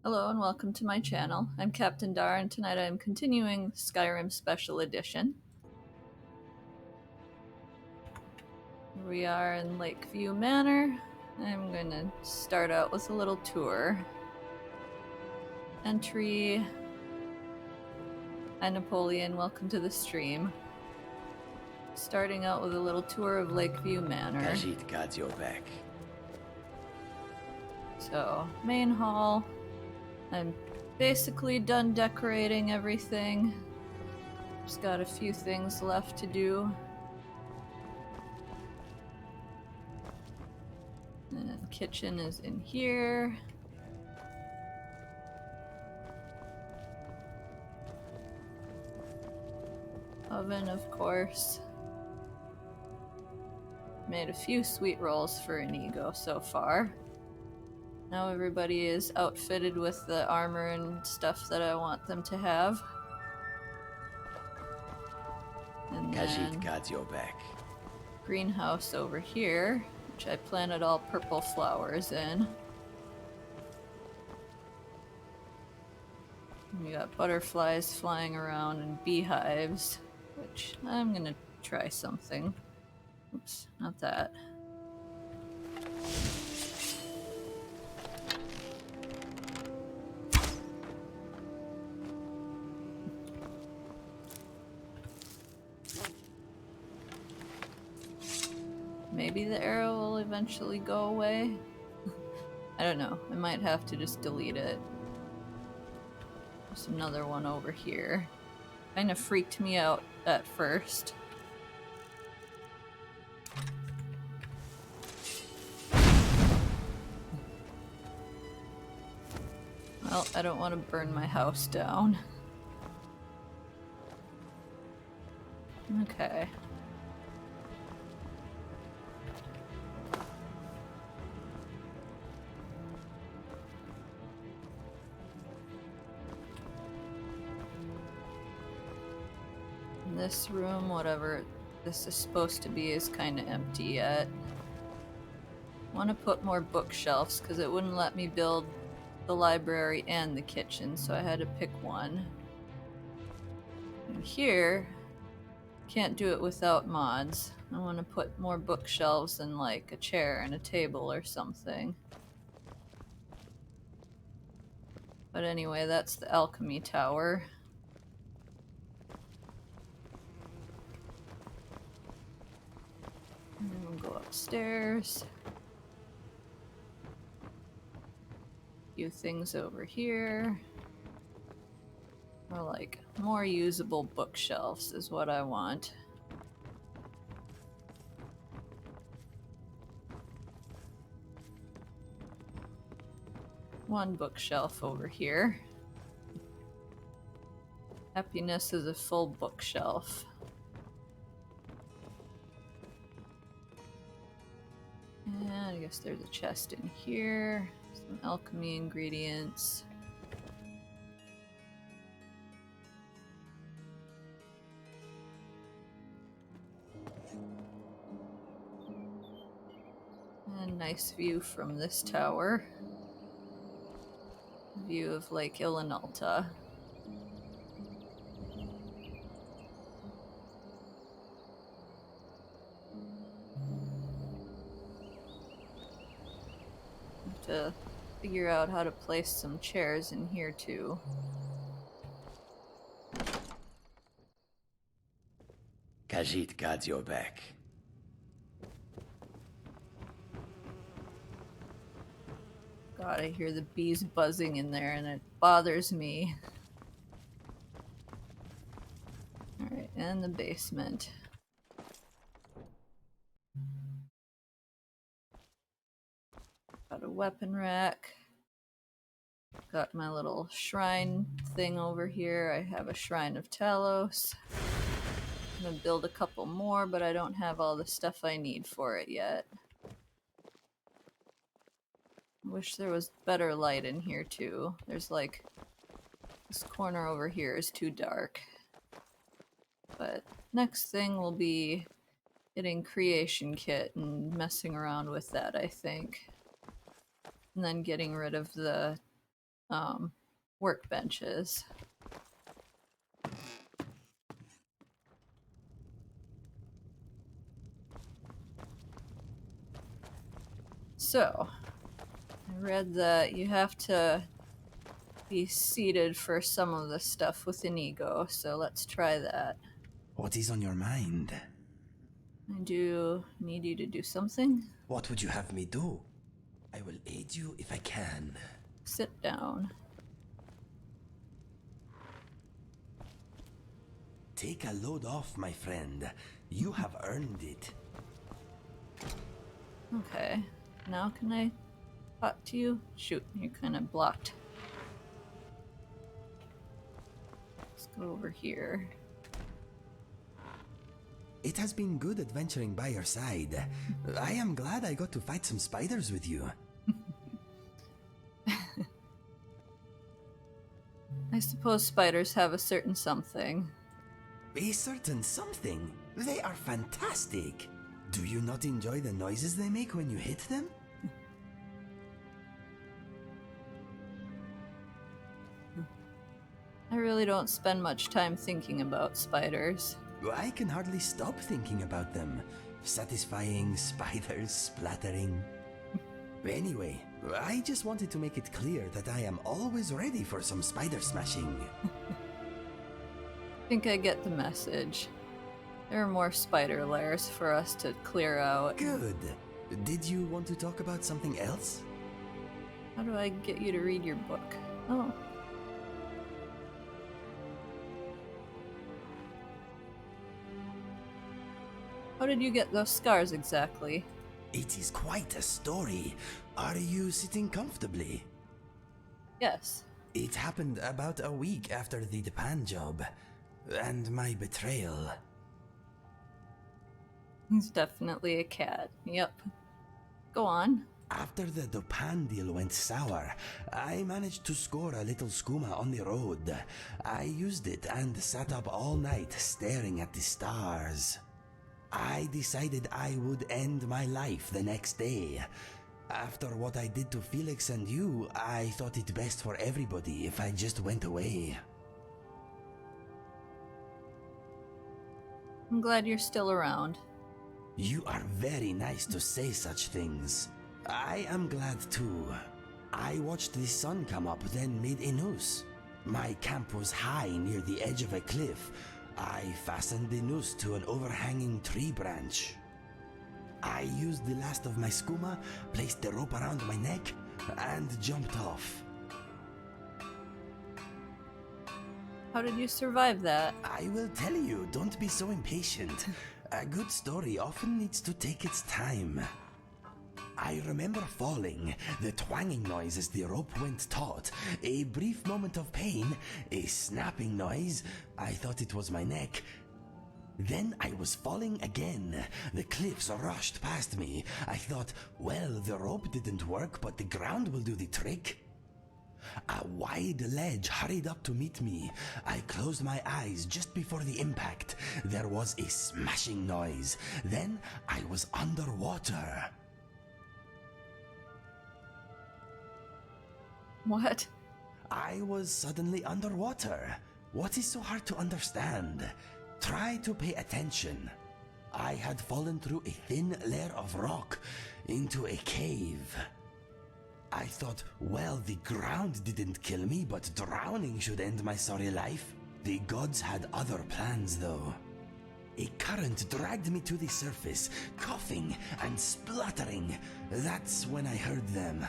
Hello and welcome to my channel. I'm Captain Dar and tonight I'm continuing Skyrim Special Edition. Here we are in Lakeview Manor. I'm going to start out with a little tour. Entry. Hi Napoleon, welcome to the stream. Starting out with a little tour of Lakeview Manor. Khajiit got your back. So, main hall. I'm basically done decorating everything. Just got a few things left to do. And kitchen is in here. Oven, of course. Made a few sweet rolls for Inigo so far. Now everybody is outfitted with the armor and stuff that I want them to have. And Khajiit got your back. Greenhouse over here, which I planted all purple flowers in. And we got butterflies flying around and beehives, which I'm gonna try something. Oops, not that. Maybe the arrow will eventually go away. I don't know. I might have to just delete it. There's another one over here. Kinda freaked me out at first. Well, I don't want to burn my house down. Okay. This room, whatever this is supposed to be, is kind of empty yet. I want to put more bookshelves because it wouldn't let me build the library and the kitchen, so I had to pick one. And here, can't do it without mods. I want to put more bookshelves and like a chair and a table or something. But anyway, that's the alchemy tower. And then we'll go upstairs. A few things over here. Or like more usable bookshelves is what I want. One bookshelf over here. Happiness is a full bookshelf. And I guess there's a chest in here. Some alchemy ingredients. And nice view from this tower. View of Lake Ilinalta. Have to figure out how to place some chairs in here too. Khajiit got your back. God, I hear the bees buzzing in there and it bothers me. Alright, and the basement. Got a weapon rack. Got my little shrine thing over here. I have a shrine of Talos. I'm gonna build a couple more, but I don't have all the stuff I need for it yet. Wish there was better light in here too. There's like, this corner over here is too dark. But next thing will be getting creation kit and messing around with that, I think. And then getting rid of the workbenches. So, I read that you have to be seated for some of the stuff with Inigo, so let's try that. What is on your mind? I do need you to do something. What would you have me do? I will aid you if I can. Sit down. Take a load off, my friend. You have earned it. Okay. Now can I talk to you? Shoot, you're kind of blocked. Let's go over here. It has been good adventuring by your side. I am glad I got to fight some spiders with you. I suppose spiders have a certain something. A certain something. They are fantastic. Do you not enjoy the noises they make when you hit them? I really don't spend much time thinking about spiders. I can hardly stop thinking about them. Satisfying spiders splattering. Anyway, I just wanted to make it clear that I am always ready for some spider smashing. I think I get the message. There are more spider lairs for us to clear out. Good. Did you want to talk about something else? How do I get you to read your book? Oh. How did you get those scars exactly? It is quite a story. Are you sitting comfortably? Yes. It happened about a week after the Japan job and my betrayal. He's definitely a cat. Yep. Go on. After the Japan deal went sour, I managed to score a little skooma on the road. I used it and sat up all night staring at the stars. I decided I would end my life the next day. After what I did to Felix and you, I thought it best for everybody if I just went away. I'm glad you're still around. You are very nice to say such things. I am glad too. I watched the sun come up, then made a noose. My camp was high near the edge of a cliff. I fastened the noose to an overhanging tree branch. I used the last of my skooma, placed the rope around my neck, and jumped off. How did you survive that? I will tell you, don't be so impatient. A good story often needs to take its time. I remember falling, the twanging noise as the rope went taut, a brief moment of pain, a snapping noise. I thought it was my neck. Then I was falling again. The cliffs rushed past me. I thought, well, the rope didn't work, but the ground will do the trick. A wide ledge hurried up to meet me. I closed my eyes just before the impact. There was a smashing noise. Then I was underwater. What? I was suddenly underwater. What is so hard to understand? Try to pay attention. I had fallen through a thin layer of rock into a cave. I thought, well, the ground didn't kill me, but drowning should end my sorry life. The gods had other plans, though. A current dragged me to the surface, coughing and spluttering. That's when I heard them.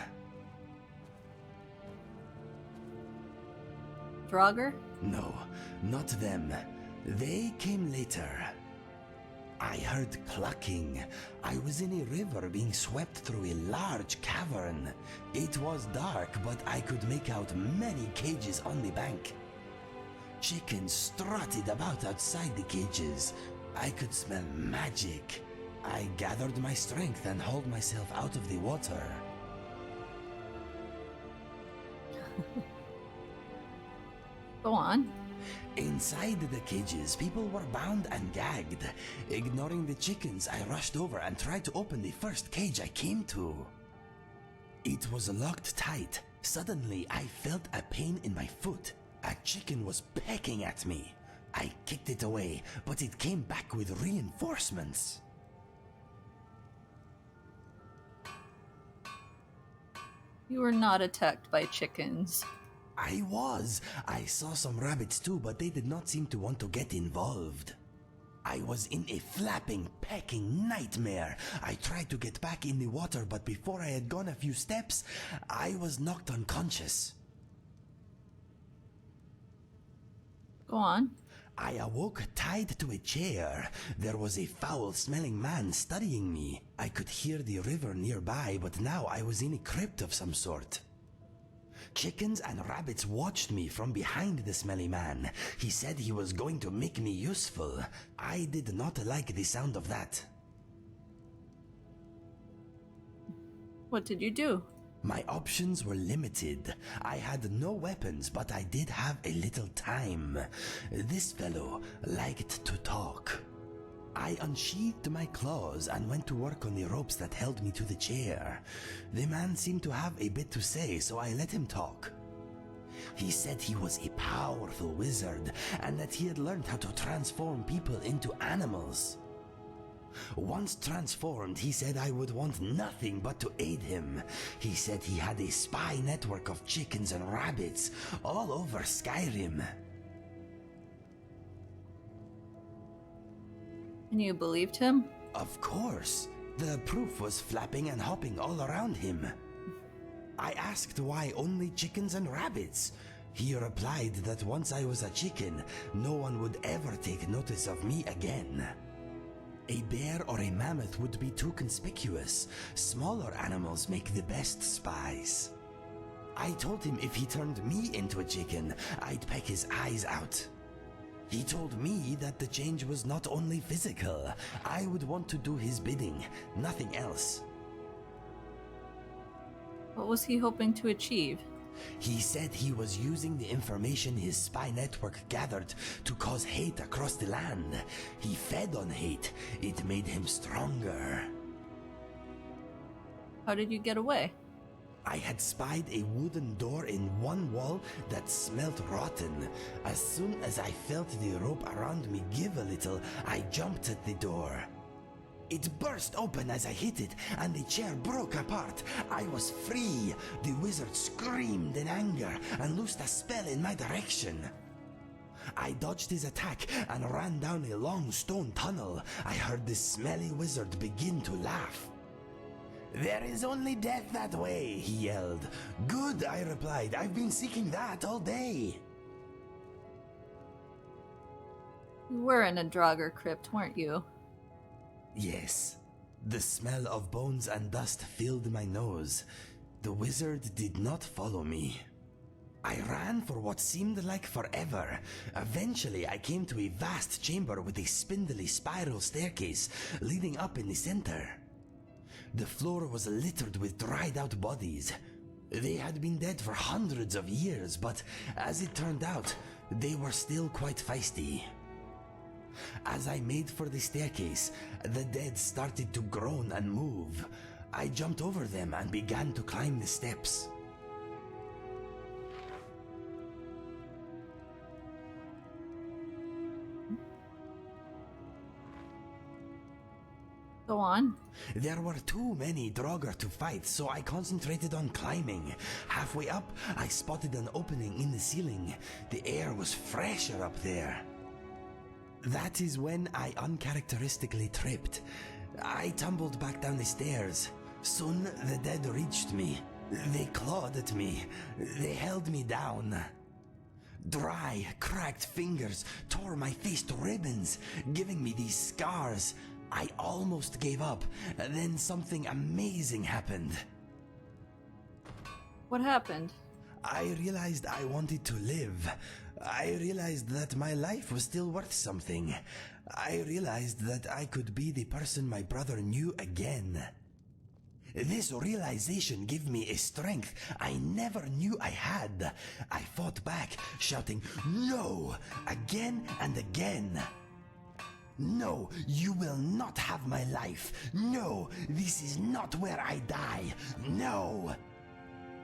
Draugr? No, not them. They came later. I heard clucking. I was in a river being swept through a large cavern. It was dark, but I could make out many cages on the bank. Chickens strutted about outside the cages. I could smell magic. I gathered my strength and hauled myself out of the water. Go on. Inside the cages, people were bound and gagged. Ignoring the chickens, I rushed over and tried to open the first cage I came to. It was locked tight. Suddenly, I felt a pain in my foot. A chicken was pecking at me. I kicked it away, but it came back with reinforcements. You were not attacked by chickens. I was. I saw some rabbits too, but they did not seem to want to get involved. I was in a flapping, pecking nightmare. I tried to get back in the water, but before I had gone a few steps, I was knocked unconscious. Go on. I awoke tied to a chair. There was a foul-smelling man studying me. I could hear the river nearby, but now I was in a crypt of some sort. Chickens and rabbits watched me from behind the smelly man. He said he was going to make me useful. I did not like the sound of that. What did you do? My options were limited. I had no weapons, but I did have a little time. This fellow liked to talk. I unsheathed my claws and went to work on the ropes that held me to the chair. The man seemed to have a bit to say, so I let him talk. He said he was a powerful wizard and that he had learned how to transform people into animals. Once transformed, he said I would want nothing but to aid him. He said he had a spy network of chickens and rabbits all over Skyrim. And you believed him? Of course. The proof was flapping and hopping all around him. I asked why only chickens and rabbits. He replied that once I was a chicken, no one would ever take notice of me again. A bear or a mammoth would be too conspicuous. Smaller animals make the best spies. I told him if he turned me into a chicken, I'd peck his eyes out. He told me that the change was not only physical. I would want to do his bidding, nothing else. What was he hoping to achieve? He said he was using the information his spy network gathered to cause hate across the land. He fed on hate. It made him stronger. How did you get away? I had spied a wooden door in one wall that smelt rotten. As soon as I felt the rope around me give a little, I jumped at the door. It burst open as I hit it, and the chair broke apart. I was free. The wizard screamed in anger and loosed a spell in my direction. I dodged his attack and ran down a long stone tunnel. I heard the smelly wizard begin to laugh. "There is only death that way," he yelled. "Good," I replied. "I've been seeking that all day." You were in a Draugr crypt, weren't you? Yes. The smell of bones and dust filled my nose. The wizard did not follow me. I ran for what seemed like forever. Eventually, I came to a vast chamber with a spindly spiral staircase leading up in the center. The floor was littered with dried-out bodies. They had been dead for hundreds of years, but as it turned out, they were still quite feisty. As I made for the staircase, the dead started to groan and move. I jumped over them and began to climb the steps. Go on. There were too many Draugr to fight, so I concentrated on climbing. Halfway up, I spotted an opening in the ceiling. The air was fresher up there. That is when I uncharacteristically tripped. I tumbled back down the stairs. Soon the dead reached me. They clawed at me. They held me down. Dry, cracked fingers tore my face to ribbons, giving me these scars. I almost gave up. Then something amazing happened. What happened? I realized I wanted to live. I realized that my life was still worth something. I realized that I could be the person my brother knew again. This realization gave me a strength I never knew I had. I fought back, shouting, "No!" again and again. "No, you will not have my life. No, this is not where I die. No!"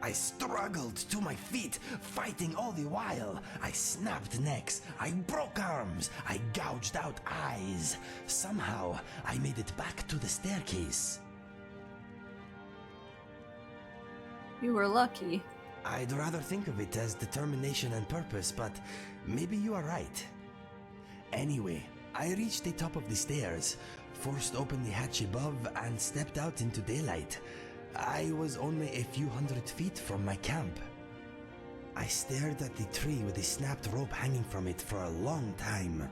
I struggled to my feet, fighting all the while. I snapped necks, I broke arms, I gouged out eyes. Somehow, I made it back to the staircase. You were lucky. I'd rather think of it as determination and purpose, but maybe you are right. Anyway, I reached the top of the stairs, forced open the hatch above, and stepped out into daylight. I was only a few hundred feet from my camp. I stared at the tree with the snapped rope hanging from it for a long time.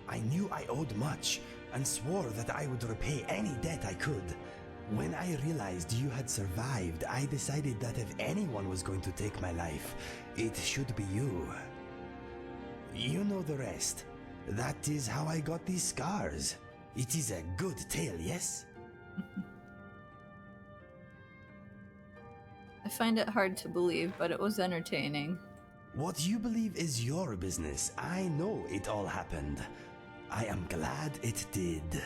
I knew I owed much, and swore that I would repay any debt I could. When I realized you had survived, I decided that if anyone was going to take my life, it should be you. You know the rest. That is how I got these scars. It is a good tale, yes? I find it hard to believe, but it was entertaining. What you believe is your business. I know it all happened. I am glad it did.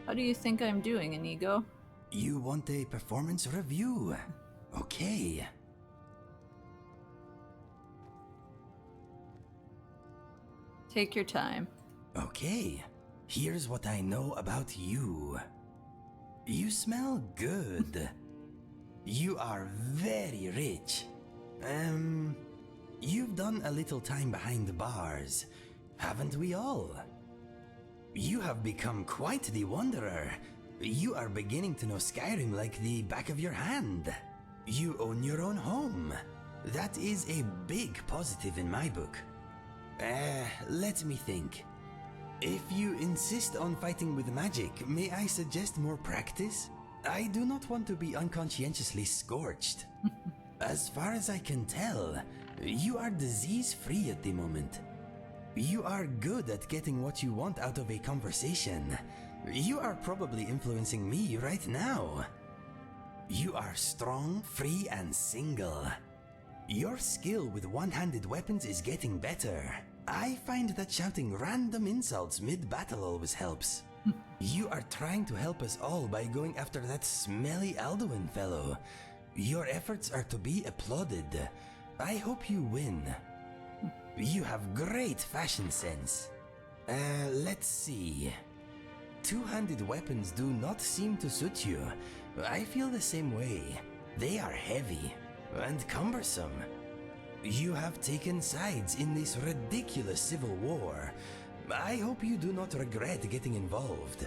How do you think I'm doing, Inigo? You want a performance review? Okay. Take your time. Okay. Here's what I know about you. You smell good. You are very rich. You've done a little time behind the bars, haven't we all? You have become quite the wanderer. You are beginning to know Skyrim like the back of your hand. You own your own home. That is a big positive in my book. Let me think. If you insist on fighting with magic, may I suggest more practice? I do not want to be unconscientiously scorched. As far as I can tell, you are disease-free at the moment. You are good at getting what you want out of a conversation. You are probably influencing me right now. You are strong, free, and single. Your skill with one-handed weapons is getting better. I find that shouting random insults mid-battle always helps. You are trying to help us all by going after that smelly Alduin fellow. Your efforts are to be applauded. I hope you win. You have great fashion sense. Let's see. Two-handed weapons do not seem to suit you. I feel the same way. They are heavy and cumbersome. You have taken sides in this ridiculous civil war. I hope you do not regret getting involved.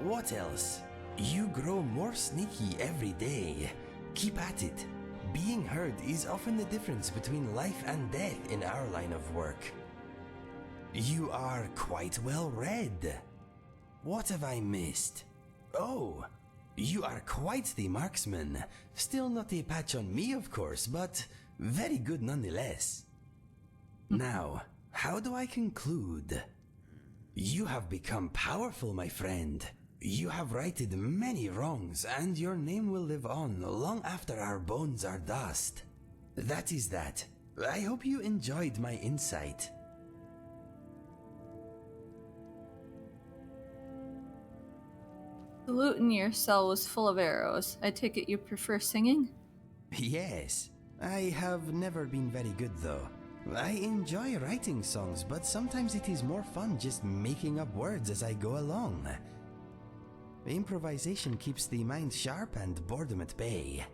What else? You grow more sneaky every day. Keep at it. Being heard is often the difference between life and death in our line of work. You are quite well read. What have I missed? Oh, you are quite the marksman. Still not a patch on me, of course, but very good nonetheless. Now, how do I conclude? You have become powerful, my friend. You have righted many wrongs, and your name will live on long after our bones are dust. That is that. I hope you enjoyed my insight. The loot in your cell was full of arrows. I take it you prefer singing? Yes. I have never been very good though. I enjoy writing songs, but sometimes it is more fun just making up words as I go along. Improvisation keeps the mind sharp and boredom at bay.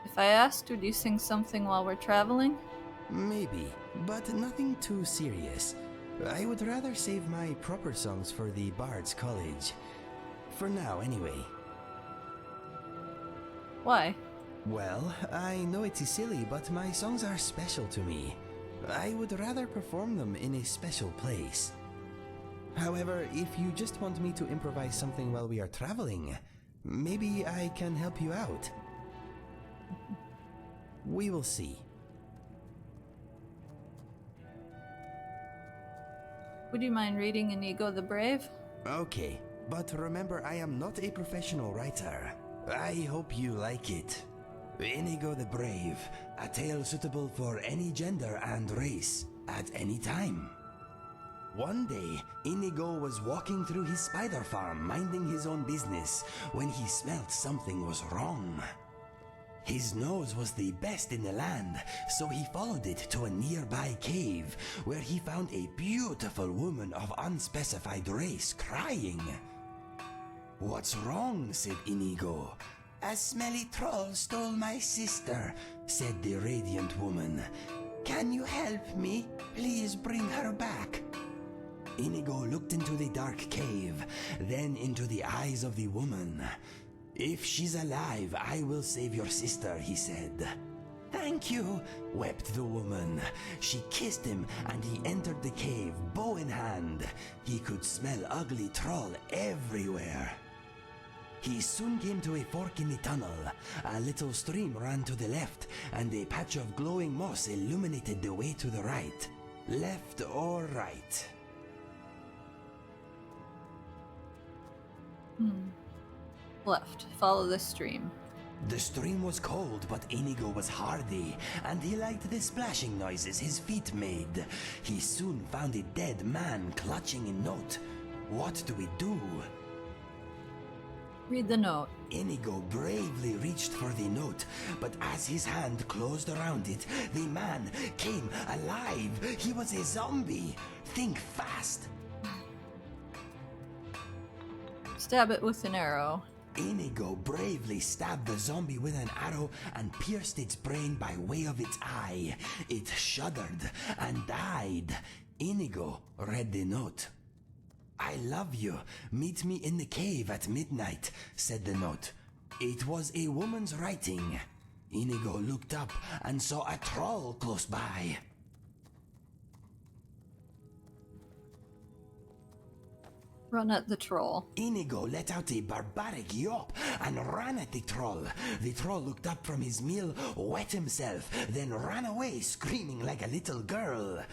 If I asked, would you sing something while we're traveling? Maybe, but nothing too serious. I would rather save my proper songs for the Bard's College. For now, anyway. Why? Well, I know it is silly, but my songs are special to me. I would rather perform them in a special place. However, if you just want me to improvise something while we are traveling, maybe I can help you out. We will see. Would you mind reading Inigo the Brave? Okay, but remember I am not a professional writer. I hope you like it. Inigo the Brave, a tale suitable for any gender and race. at any time. One day, Inigo was walking through his spider farm, minding his own business, when he smelt something was wrong. His nose was the best in the land, so he followed it to a nearby cave, where he found a beautiful woman of unspecified race crying. "What's wrong?" said Inigo. "A smelly troll stole my sister," said the radiant woman. "Can you help me? Please bring her back." Inigo looked into the dark cave, then into the eyes of the woman. "If she's alive, I will save your sister," he said. "Thank you," wept the woman. She kissed him, and he entered the cave, bow in hand. He could smell ugly troll everywhere. He soon came to a fork in the tunnel. A little stream ran to the left, and a patch of glowing moss illuminated the way to the right. Left or right? Left. Follow the stream. The stream was cold, but Inigo was hardy, and he liked the splashing noises his feet made. He soon found a dead man clutching a note. What do we do? Read the note. Inigo bravely reached for the note, but as his hand closed around it, the man came alive. He was a zombie. Think fast. Stab it with an arrow. Inigo bravely stabbed the zombie with an arrow and pierced its brain by way of its eye. It shuddered and died. Inigo read the note. "I love you. Meet me in the cave at midnight," said the note. It was a woman's writing. Inigo looked up and saw a troll close by. Run at the troll. Inigo let out a barbaric yawp and ran at the troll. The troll looked up from his meal, wet himself, then ran away screaming like a little girl.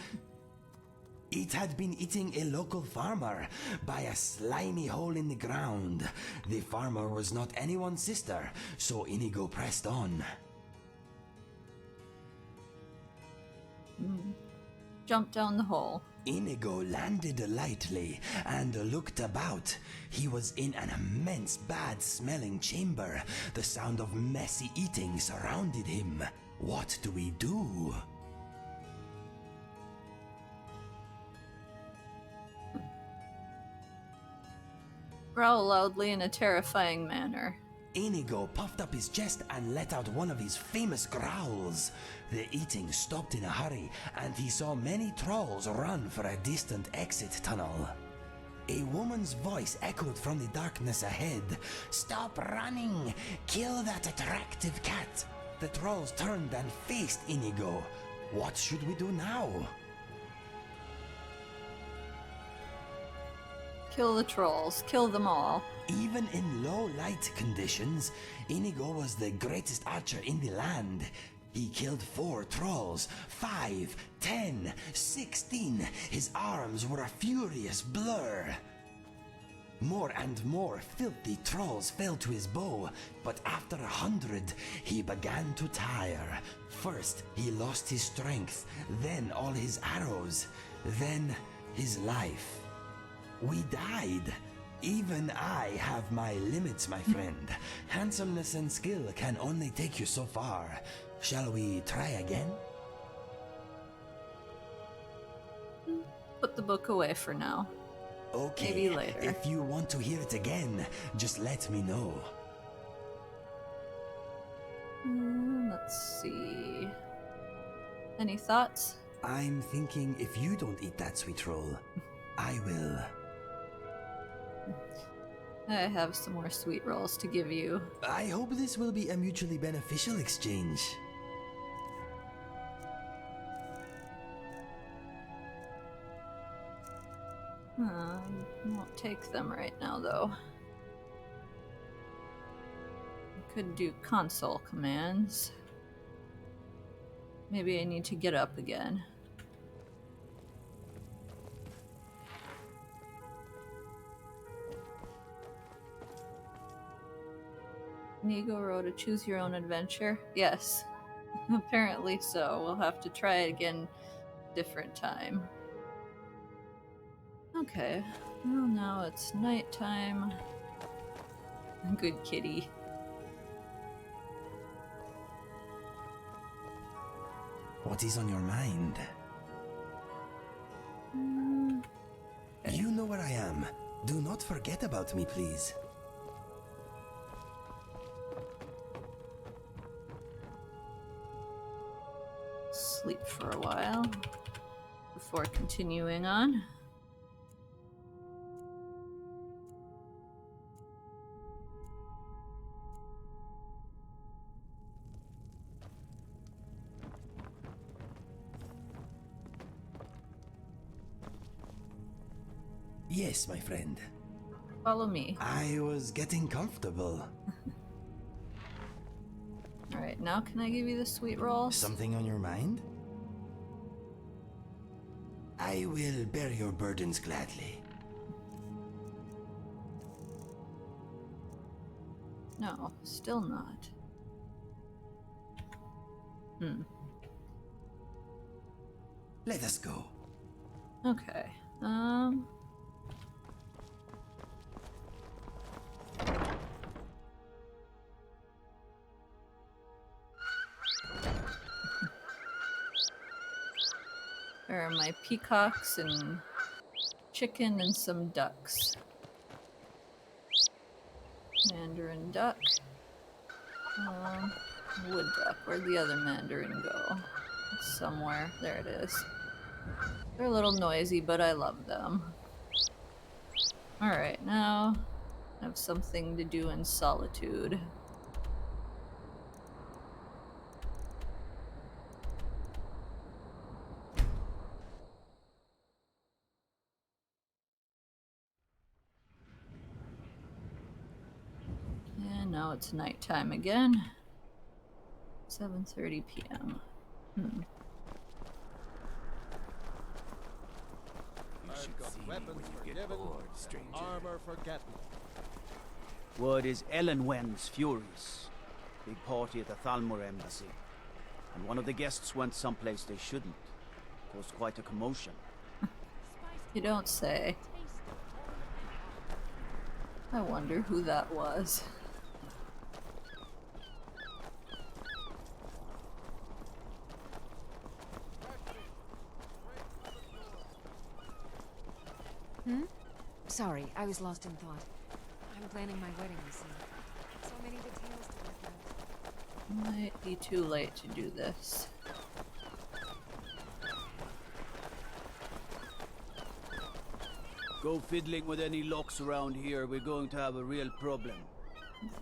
It had been eating a local farmer by a slimy hole in the ground. The farmer was not anyone's sister, so Inigo pressed on. Jump down the hole. Inigo landed lightly and looked about. He was in an immense bad-smelling chamber. The sound of messy eating surrounded him. What do we do? Growl loudly in a terrifying manner. Inigo puffed up his chest and let out one of his famous growls. The eating stopped in a hurry, and he saw many trolls run for a distant exit tunnel. A woman's voice echoed from the darkness ahead. "Stop running! Kill that attractive cat!" The trolls turned and faced Inigo. What should we do now? Kill the trolls. Kill them all. Even in low light conditions, Inigo was the greatest archer in the land. He killed 4 trolls, 5, 10, 16. His arms were a furious blur. More and more filthy trolls fell to his bow, but after 100, he began to tire. First, he lost his strength, then all his arrows, then his life. We died. Even I have my limits, my friend. Handsomeness and skill can only take you so far. Shall we try again? Put the book away for now. Okay. Maybe later. If you want to hear it again, just let me know. Let's see. Any thoughts? I'm thinking if you don't eat that sweet roll, I will. I have some more sweet rolls to give you. I hope this will be a mutually beneficial exchange. Won't take them right now, though. I could do console commands. Maybe I need to get up again. Inigo wrote a choose your own adventure? Yes. Apparently so. We'll have to try it again different time. Okay, well now it's nighttime. Good kitty. What is on your mind? Okay. You know where I am. Do not forget about me, please. Sleep for a while before continuing on. Yes, my friend. Follow me. I was getting comfortable. Alright, now can I give you the sweet rolls? Something on your mind? I will bear your burdens gladly. No, still not. Let us go. Okay. There are my peacocks and chicken and some ducks. Mandarin duck. Wood duck. Where'd the other mandarin go? It's somewhere. There it is. They're a little noisy, but I love them. Alright, now I have something to do in solitude. And now it's nighttime again. 7:30 p.m. I've got weapons forgiven, armor forgotten. Word is Ellenwen's furious. Big party at the Thalmor embassy. And one of the guests went someplace they shouldn't. Caused quite a commotion. You don't say. I wonder who that was. Sorry, I was lost in thought. I'm planning my wedding, you see. So many details to work out. Might be too late to do this. Go fiddling with any locks around here, we're going to have a real problem.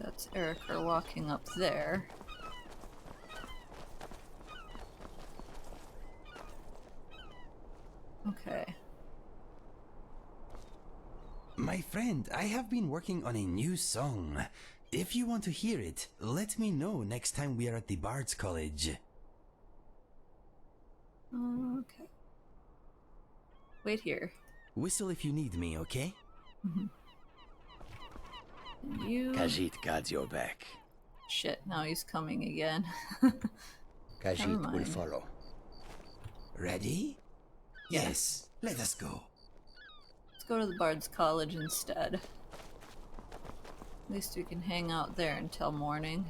That's Erica walking up there. Okay. My friend, I have been working on a new song. If you want to hear it, let me know next time we are at the Bard's College. Okay. Wait here. Whistle if you need me, okay? And you... Khajiit guards your back. Shit, now he's coming again. Khajiit will mind. follow. Ready? Yes, let us go. Let's go to the Bard's College instead. At least we can hang out there until morning.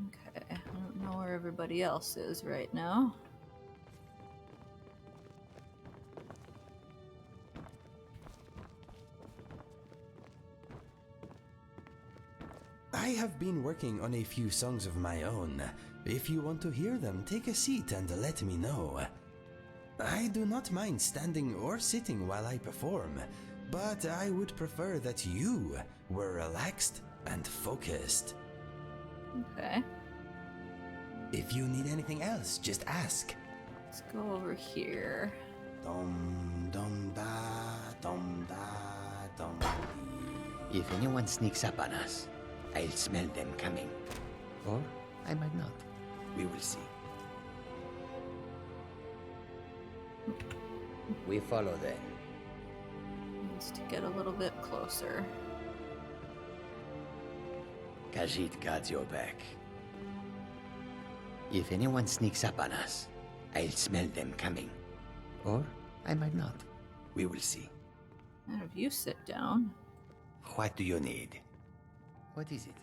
Okay, I don't know where everybody else is right now. I have been working on a few songs of my own. If you want to hear them, take a seat and let me know. I do not mind standing or sitting while I perform, but I would prefer that you were relaxed and focused. Okay, If you need anything else, just ask. let's go over here. Dum dum da dum da dum dee. If anyone sneaks up on us, I'll smell them coming. Or I might not. We will see. We follow then. Needs to get a little bit closer. Khajiit guards your back. If anyone sneaks up on us, I'll smell them coming. Or I might not. We will see. And if you sit down. What do you need? What is it?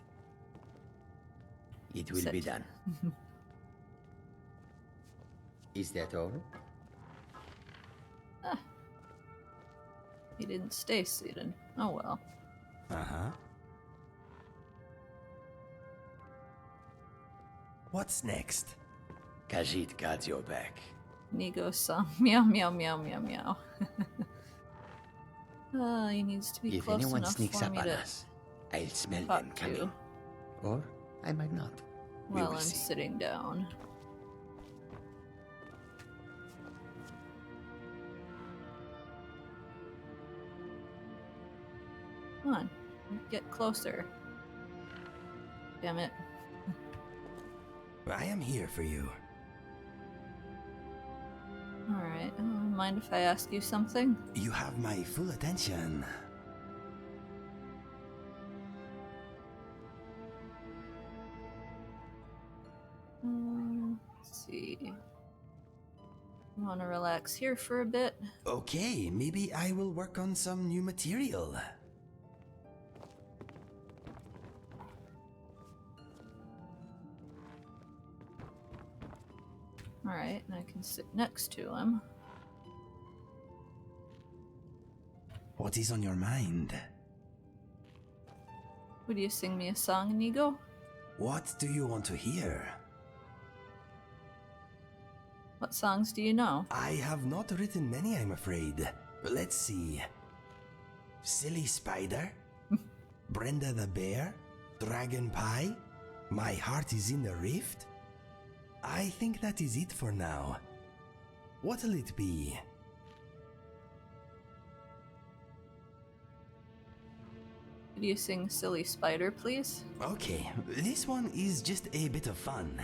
It will be Sit. done. Is that all? He didn't stay seated. Oh well. Uh-huh. What's next? Khajiit guards your back. Inigo saw meow meow meow meow meow. He needs to be If close anyone enough sneaks for up me on to us, I'll smell talk them to coming. Or I might not. We while will I'm see. sitting down. Come on, get closer. Damn it. I am here for you. Alright, mind if I ask you something? You have my full attention. Let's see. I want to relax here for a bit. Okay, maybe I will work on some new material. Alright, and I can sit next to him. What is on your mind? Would you sing me a song, Inigo? What do you want to hear? What songs do you know? I have not written many, I'm afraid. Let's see. Silly Spider? Brenda the Bear? Dragon Pie? My Heart is in the Rift? I think that is it for now. What'll it be? Could you sing Silly Spider, please? Okay, this one is just a bit of fun.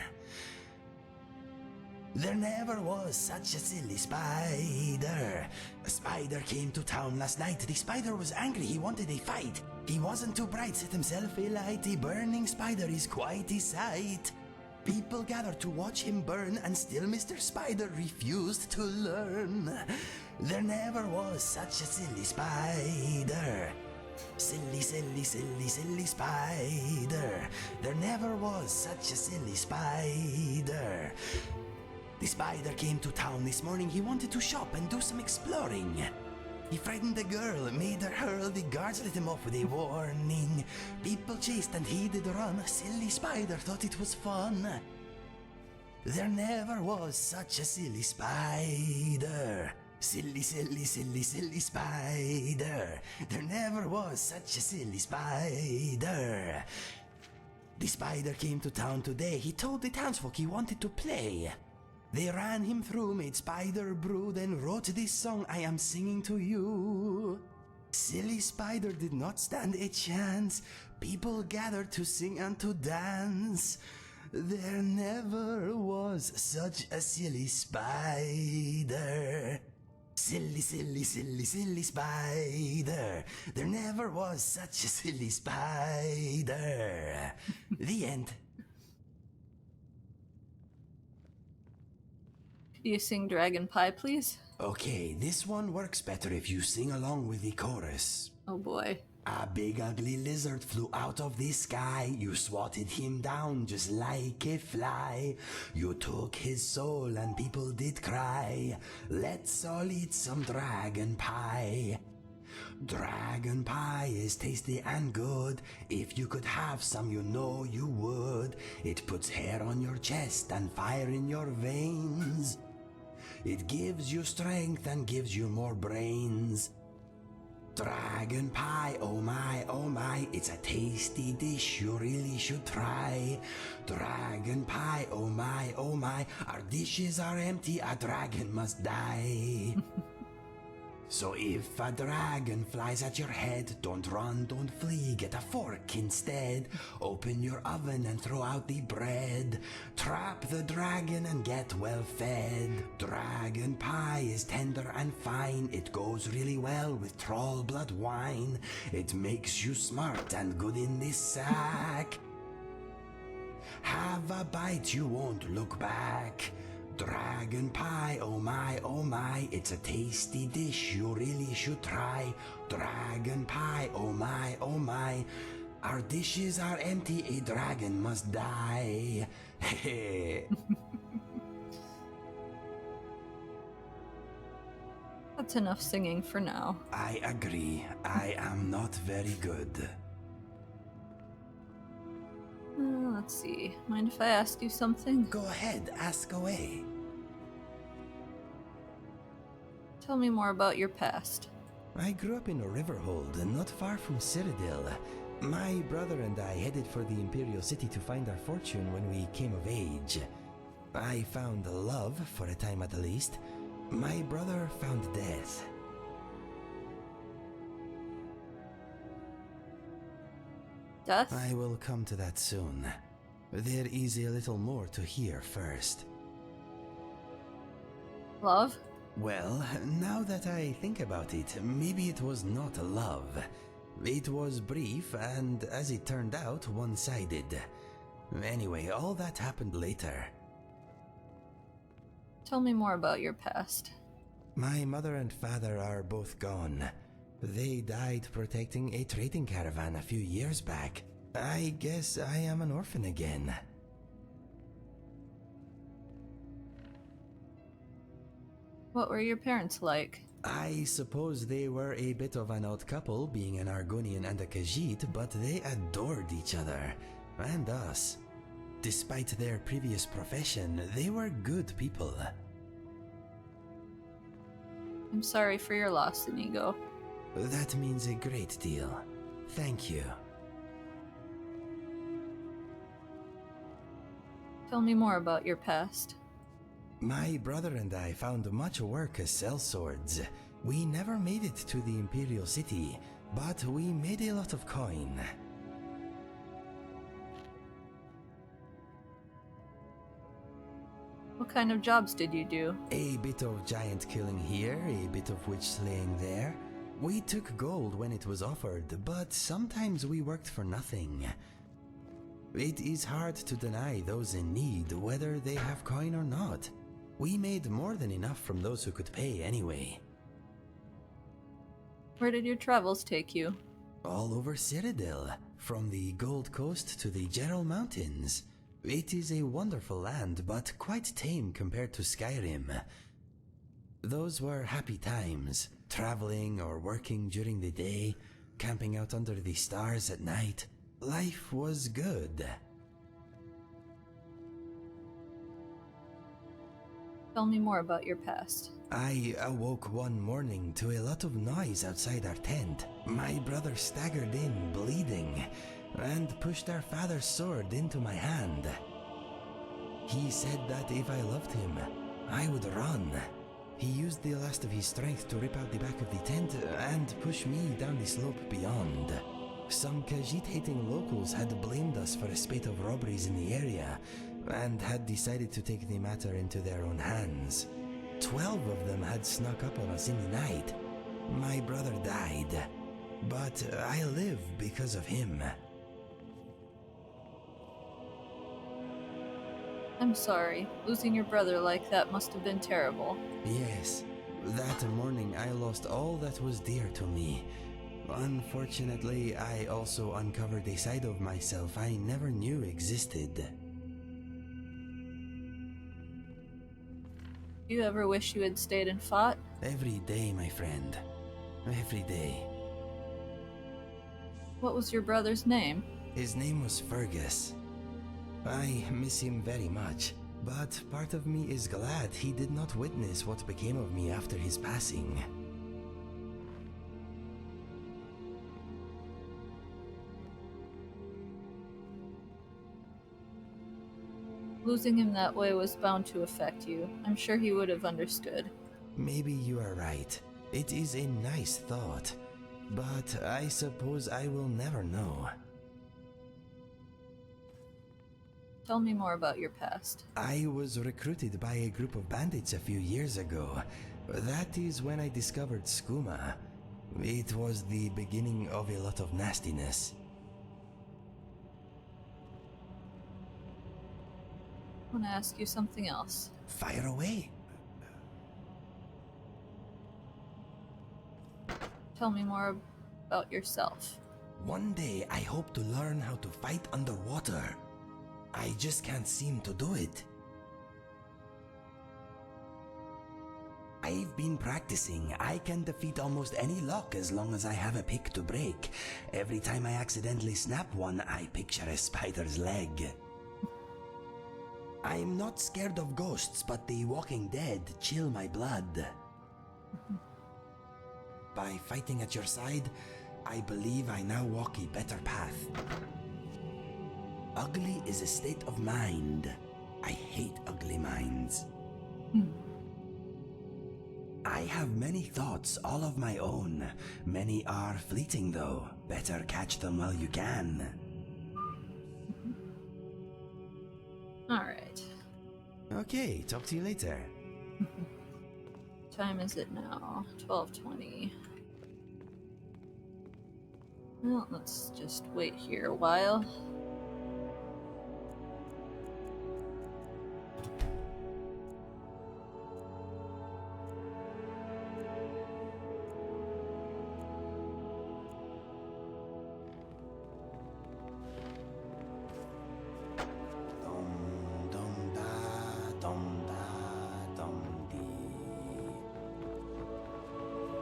There never was such a silly spider. A spider came to town last night. The spider was angry, he wanted a fight. He wasn't too bright, set himself a light. A burning spider is quite a sight. People gathered to watch him burn, and still Mr. Spider refused to learn. There never was such a silly spider. Silly, silly, silly, silly spider. There never was such a silly spider. The spider came to town this morning. He wanted to shop and do some exploring. He frightened the girl, made her hurl. The guards let him off with a warning. People chased and he did run. Silly spider thought it was fun. There never was such a silly spider. Silly, silly, silly, silly spider. There never was such a silly spider. The spider came to town today. He told the townsfolk he wanted to play. They ran him through, made spider brew, then wrote this song I am singing to you. Silly spider did not stand a chance. People gathered to sing and to dance. There never was such a silly spider. Silly, silly, silly, silly spider. There never was such a silly spider. The end. Could you sing Dragon Pie, please? Okay, this one works better if you sing along with the chorus. Oh boy. A big ugly lizard flew out of the sky. You swatted him down just like a fly. You took his soul and people did cry. Let's all eat some dragon pie. Dragon pie is tasty and good. If you could have some, you know you would. It puts hair on your chest and fire in your veins. It gives you strength and gives you more brains. Dragon pie, oh my, it's a tasty dish you really should try. Dragon pie, oh my, our dishes are empty, a dragon must die. So if a dragon flies at your head, don't run, don't flee, get a fork instead. Open your oven and throw out the bread. Trap the dragon and get well fed. Dragon pie is tender and fine. It goes really well with troll blood wine. It makes you smart and good in this sack. Have a bite, you won't look back. Dragon pie, oh my, it's a tasty dish you really should try. Dragon pie, oh my, our dishes are empty, a dragon must die. That's enough singing for now. I agree, I am not very good. Let's see. Mind if I ask you something? Go ahead, ask away. Tell me more about your past. I grew up in Riverhold, not far from Cyrodiil. My brother and I headed for the Imperial City to find our fortune when we came of age. I found love, for a time at least. My brother found death. Death? I will come to that soon. There is a little more to hear first. Love? Well, now that I think about it, maybe it was not love. It was brief and, as it turned out, one-sided. Anyway, all that happened later. Tell me more about your past. My mother and father are both gone. They died protecting a trading caravan a few years back. I guess I am an orphan again. What were your parents like? I suppose they were a bit of an odd couple, being an Argonian and a Khajiit, but they adored each other, and us. Despite their previous profession, they were good people. I'm sorry for your loss, Inigo. That means a great deal. Thank you. Tell me more about your past. My brother and I found much work as sellswords. We never made it to the Imperial City, but we made a lot of coin. What kind of jobs did you do? A bit of giant killing here, a bit of witch slaying there. We took gold when it was offered, but sometimes we worked for nothing. It is hard to deny those in need, whether they have coin or not. We made more than enough from those who could pay anyway. Where did your travels take you? All over Cyrodiil, from the Gold Coast to the Gerald Mountains. It is a wonderful land, but quite tame compared to Skyrim. Those were happy times, traveling or working during the day, camping out under the stars at night. Life was good. Tell me more about your past. I awoke one morning to a lot of noise outside our tent. My brother staggered in, bleeding, and pushed our father's sword into my hand. He said that if I loved him, I would run. He used the last of his strength to rip out the back of the tent and push me down the slope beyond. Some Khajiit-hating locals had blamed us for a spate of robberies in the area, and had decided to take the matter into their own hands. 12 of them had snuck up on us in the night. My brother died, but I live because of him. I'm sorry. Losing your brother like that must have been terrible. Yes, that morning I lost all that was dear to me. Unfortunately, I also uncovered a side of myself I never knew existed. Do you ever wish you had stayed and fought? Every day, my friend. Every day. What was your brother's name? His name was Fergus. I miss him very much, but part of me is glad he did not witness what became of me after his passing. Losing him that way was bound to affect you. I'm sure he would have understood. Maybe you are right. It is a nice thought, but I suppose I will never know. Tell me more about your past. I was recruited by a group of bandits a few years ago. That is when I discovered skooma. It was the beginning of a lot of nastiness. I want to ask you something else. Fire away. Tell me more about yourself. One day I hope to learn how to fight underwater. I just can't seem to do it. I've been practicing. I can defeat almost any lock as long as I have a pick to break. Every time I accidentally snap one, I picture a spider's leg. I'm not scared of ghosts, but the Walking Dead chill my blood. By fighting at your side, I believe I now walk a better path. Ugly is a state of mind. I hate ugly minds. I have many thoughts, all of my own. Many are fleeting though. Better catch them while you can. Alright. Okay, talk to you later. Time is it now? 12:20. Well, let's just wait here a while.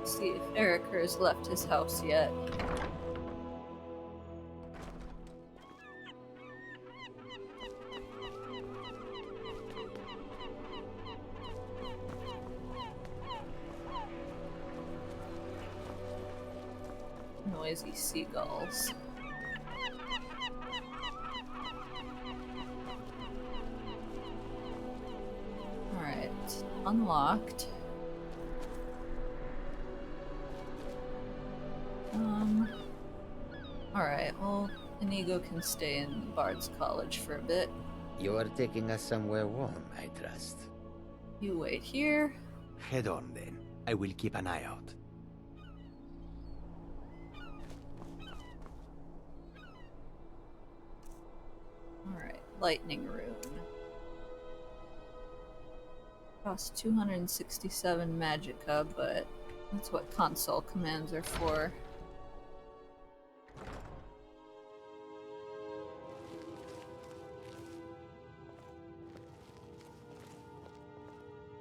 See if Erica has left his house yet. Noisy seagulls. Alright, unlocked. Alright, well, Inigo can stay in Bard's College for a bit. You are taking us somewhere warm, I trust. You wait here. Head on then. I will keep an eye out. Alright, Lightning Rune. Costs 267 magicka, but that's what console commands are for.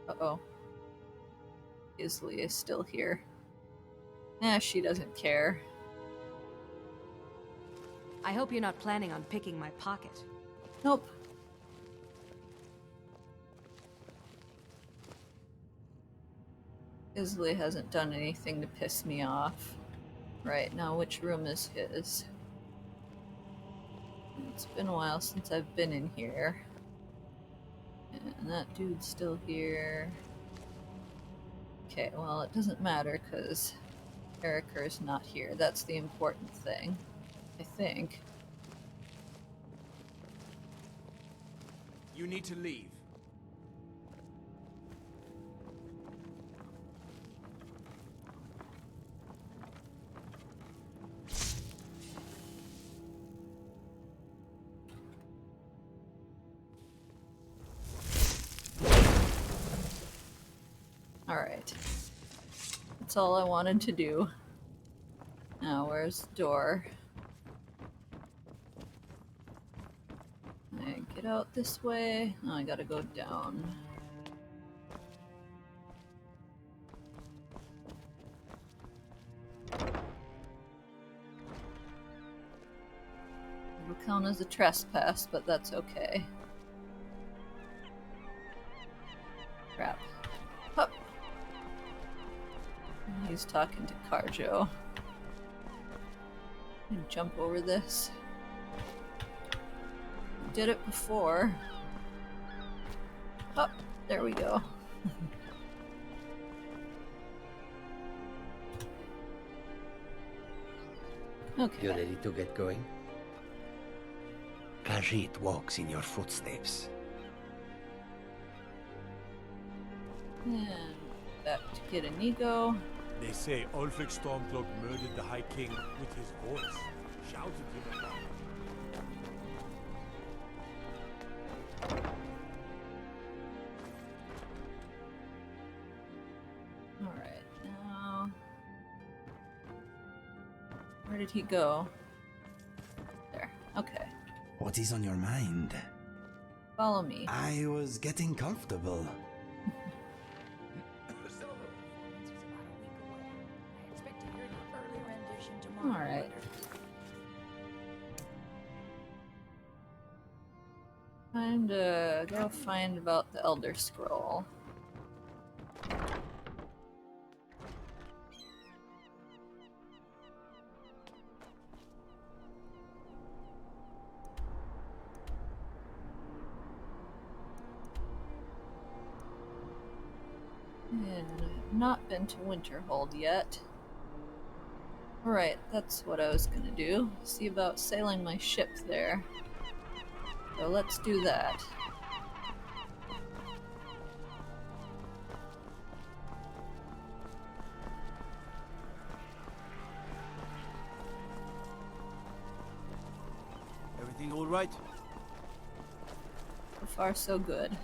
Uh-oh. Isley is still here. She doesn't care. I hope you're not planning on picking my pocket. Nope. Isley hasn't done anything to piss me off. Right, now which room is his? It's been a while since I've been in here. And that dude's still here. Okay, well, it doesn't matter because Erica's not here. That's the important thing, I think. You need to leave. Alright. That's all I wanted to do. Now, where's the door? I get out this way. Oh, I gotta go down. It'll count as a trespass, but that's okay. Crap. Hup. He's talking to Carjo. Jump over this. Did it before. Oh, there we go. Okay. You ready to get going? Khajiit walks in your footsteps. And back to get Inigo. They say Ulfric Stormcloak murdered the High King with his voice. Shouted him about. Alright, now... Where did he go? There. Okay. What is on your mind? Follow me. I was getting comfortable. Alright. Time to go find about the Elder Scroll. And I've not been to Winterhold yet. Alright, that's what I was gonna do. See about sailing my ship there. So let's do that. Everything all right? So far, so good.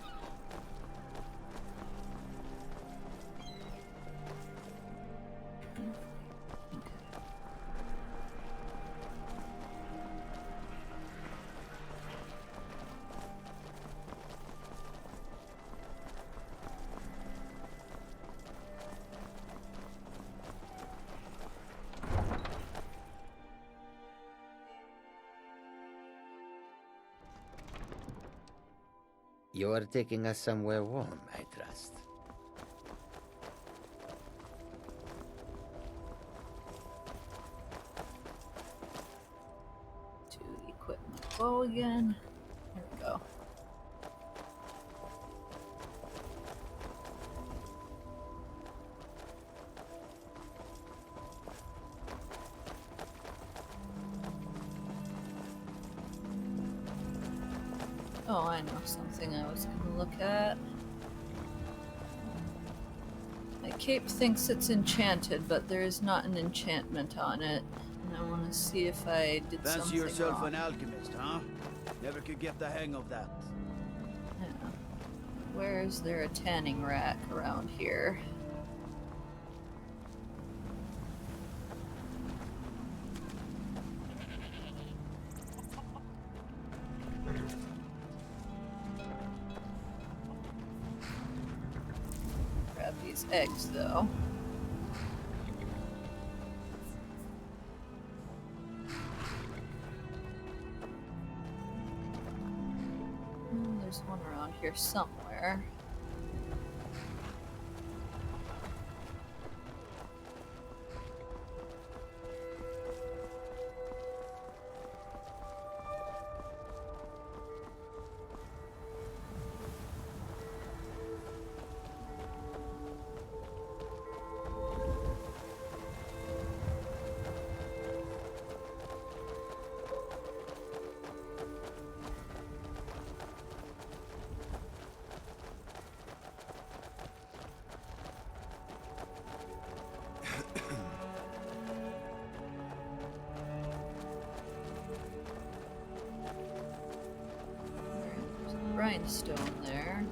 You are taking us somewhere warm, I trust. To equip my bow again. There we go. Oh, I know something I was gonna look at. My cape thinks it's enchanted, but there is not an enchantment on it. And I want to see if I did Fancy something yourself wrong. an alchemist, huh? Never could get the hang of that. Yeah. Where is there a tanning rack around here? Grab these eggs, though. There's one around here somewhere. There's a grindstone there.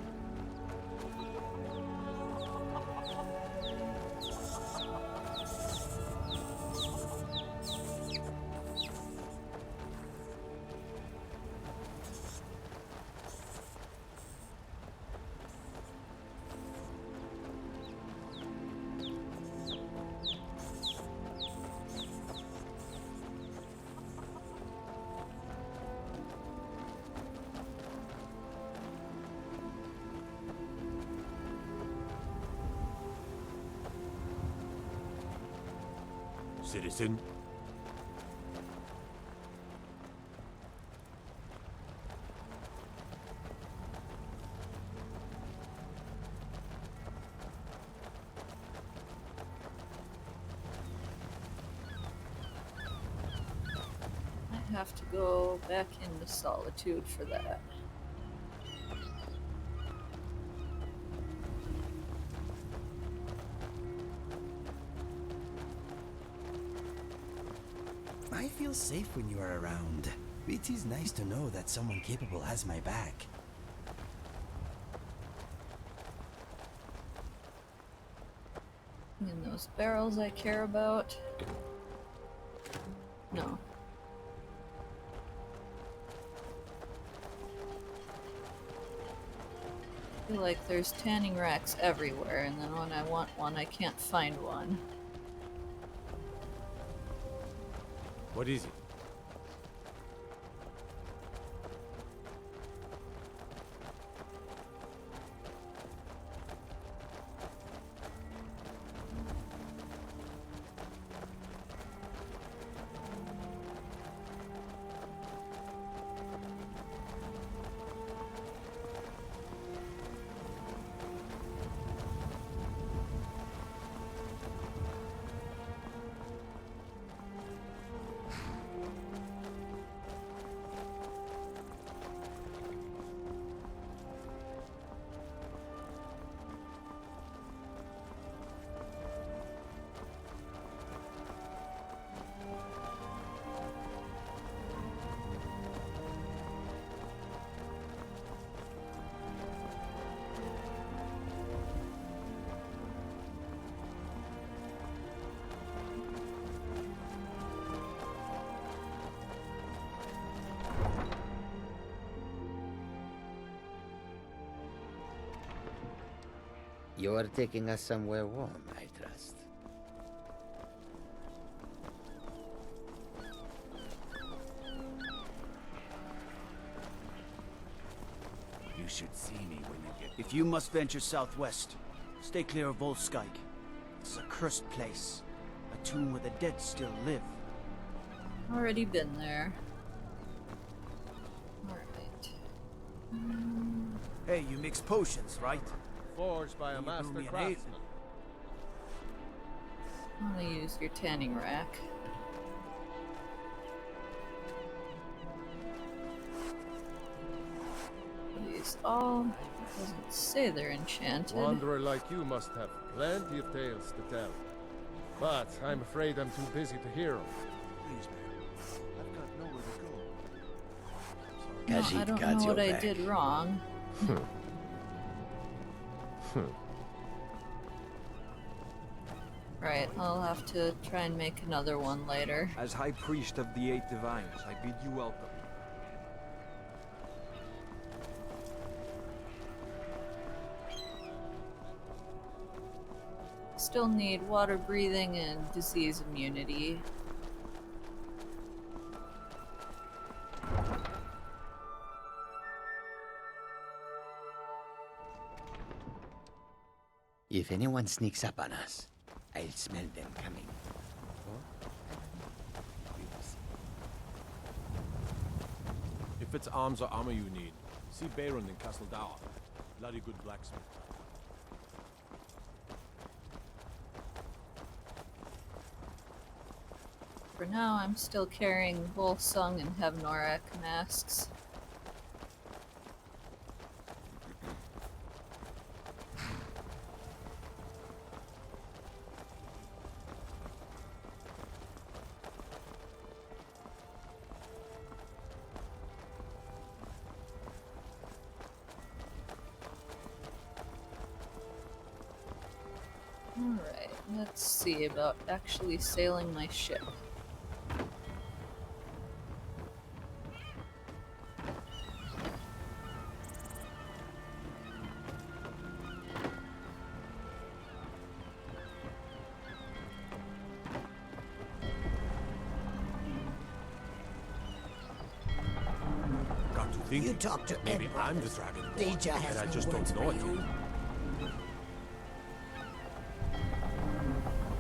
Citizen, have to go back into Solitude for that. I feel safe when you are around. It is nice to know that someone capable has my back. In those barrels I care about. No. I feel like there's tanning racks everywhere, and then when I want one, I can't find one. What is it? You are taking us somewhere warm, I trust. You should see me when you get... If you must venture southwest, stay clear of Volskite. It's a cursed place. A tomb where the dead still live. Already been there. Alright. Hey, you mix potions, right? Forged by a You master blew me an craftsman. I'm gonna use your tanning rack. These all doesn't say they're enchanted. Wanderer like you must have plenty of tales to tell. But I'm afraid I'm too busy to hear them. Please, man. I've got nowhere to go. No, Khajiit I don't got know your what I back. did wrong. Right, I'll have to try and make another one later. As High Priest of the Eight Divines, I bid you welcome. Still need water breathing and disease immunity. If anyone sneaks up on us, I'll smell them coming. We will see. If it's arms or armor you need, see Bayron in Castle Dower. Bloody good blacksmith. For now, I'm still carrying Volsung and Hevnorak masks. Alright, let's see about actually sailing my ship. Got to think. You talk to Maybe Ed I'm the Brothers. dragon. Deja has and I no just words don't know for it you. yet.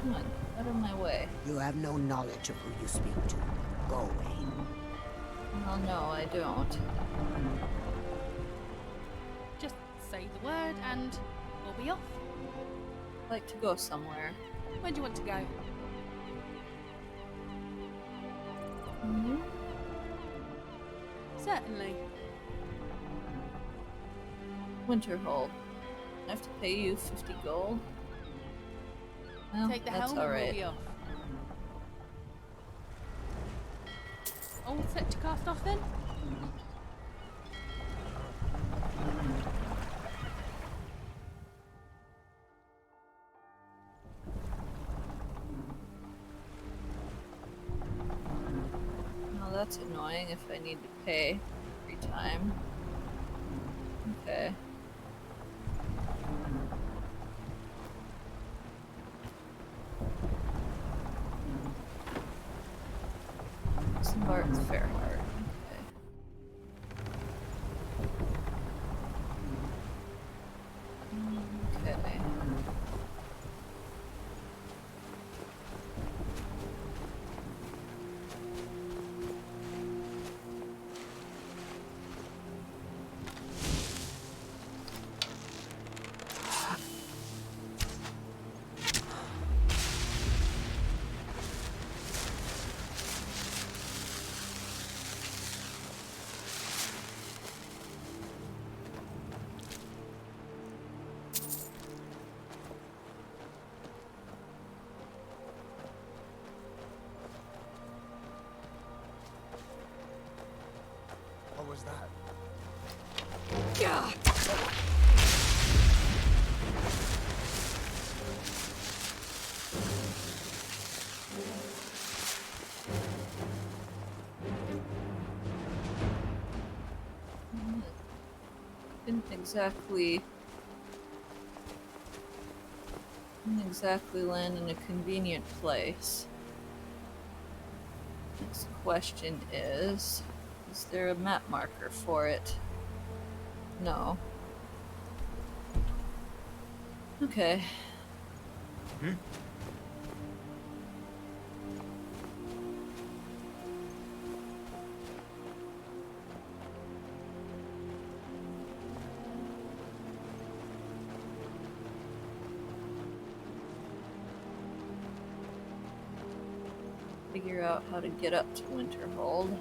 Come on, out of my way. You have no knowledge of who you speak to. Go away. Well, no, I don't. Just say the word and we'll be off. I'd like to go somewhere. Where do you want to go? certainly. Winterhold. I have to pay you 50 gold. Well, Take the that's helmet, alright. we'll be off. All set to cast off then? No, that's annoying if I need to pay every time. Okay. Smart's Fairheart. Okay. Okay. What was that? Yeah. Didn't exactly land in a convenient place. Next question is there a map marker for it? No. Okay. Figure out how to get up to Winterhold.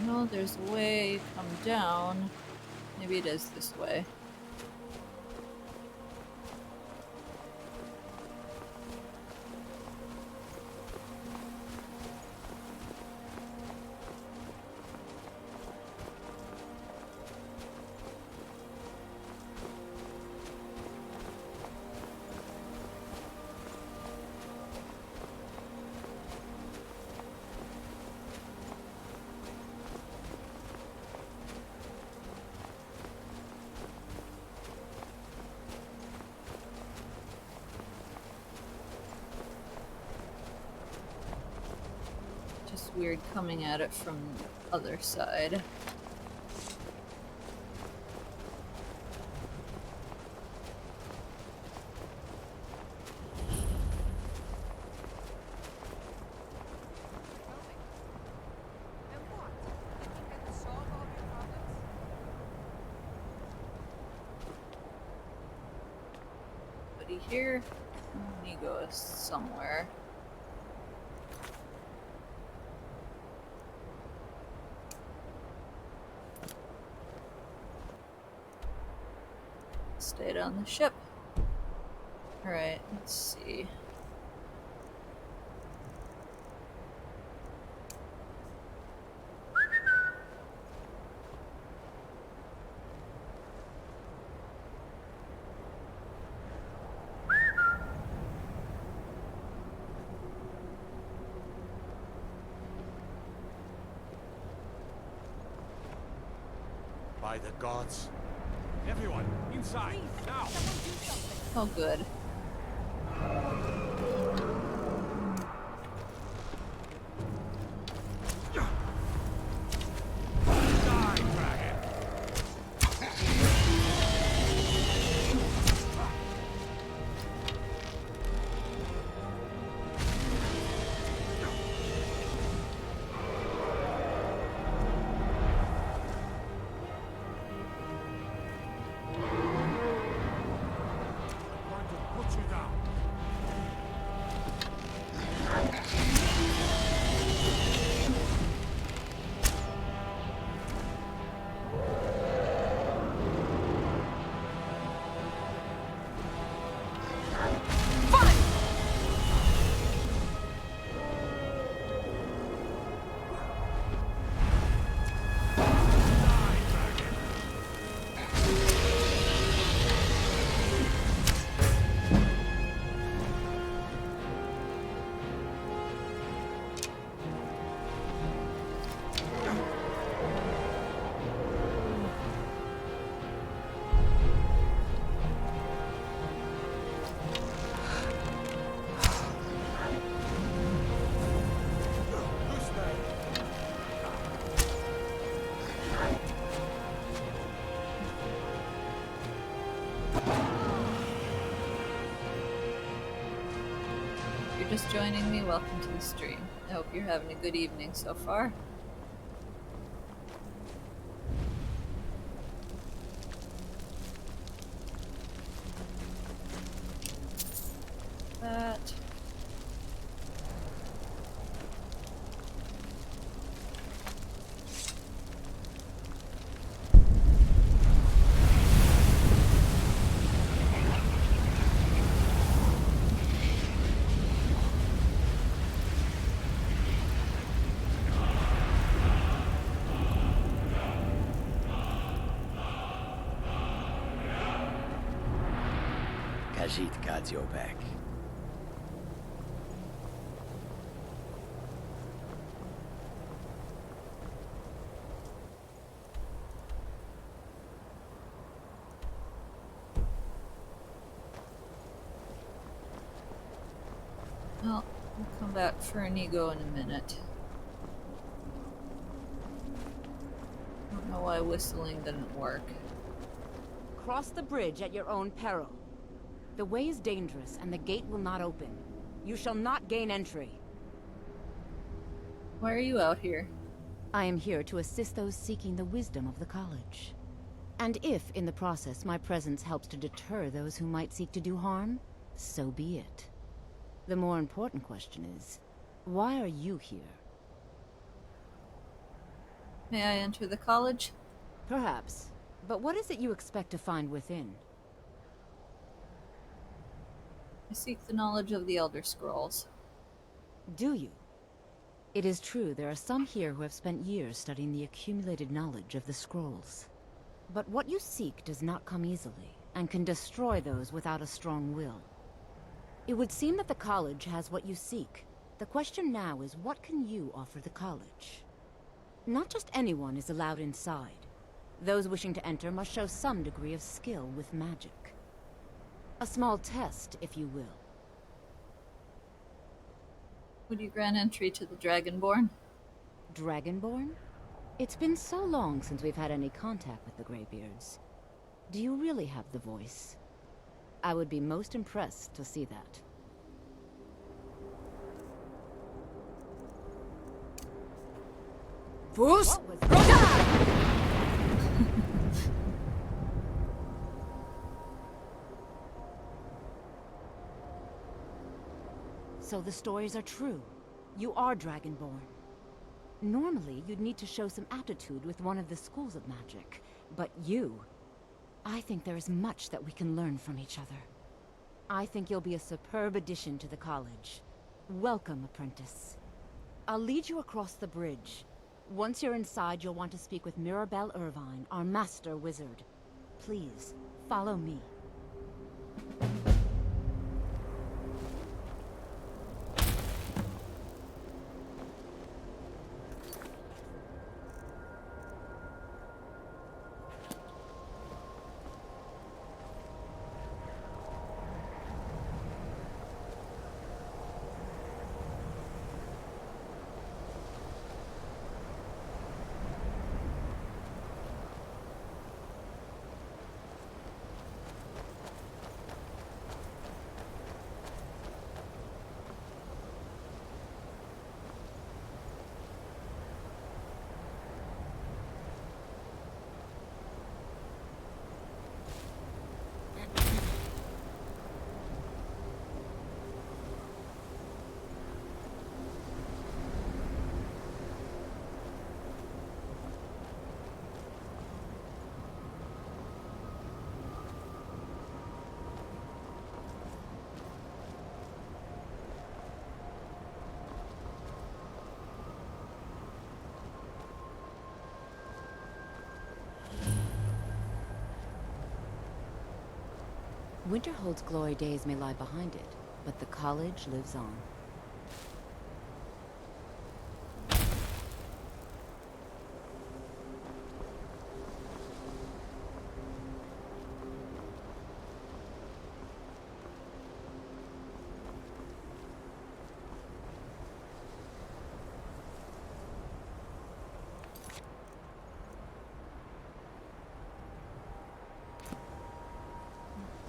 No, there's a way you come down. Maybe it is this way. Just weird coming at it from the other side. Buddy here. Inigo is somewhere. Stayed on the ship. Alright, let's see. By the gods. Everyone, inside, now! Oh, good. joining me. Welcome to the stream. I hope you're having a good evening so far. That. Khajiit got your back. Well, we'll come back for Inigo in a minute. I don't know why whistling didn't work. Cross the bridge at your own peril. The way is dangerous, and the gate will not open. You shall not gain entry. Why are you out here? I am here to assist those seeking the wisdom of the college. And if, in the process, my presence helps to deter those who might seek to do harm, so be it. The more important question is, why are you here? May I enter the college? Perhaps. But what is it you expect to find within? I seek the knowledge of the Elder Scrolls. Do you? It is true there are some here who have spent years studying the accumulated knowledge of the scrolls. But what you seek does not come easily, and can destroy those without a strong will. It would seem that the college has what you seek. The question now is, what can you offer the college? Not just anyone is allowed inside. Those wishing to enter must show some degree of skill with magic. A small test, if you will. Would you grant entry to the Dragonborn? Dragonborn? It's been so long since we've had any contact with the Greybeards. Do you really have the voice? I would be most impressed to see that. Fus! So the stories are true. You are Dragonborn. Normally, you'd need to show some aptitude with one of the schools of magic. But you... I think there is much that we can learn from each other. I think you'll be a superb addition to the college. Welcome, apprentice. I'll lead you across the bridge. Once you're inside, you'll want to speak with Mirabelle Irvine, our master wizard. Please, follow me. Winterhold's glory days may lie behind it, but the college lives on.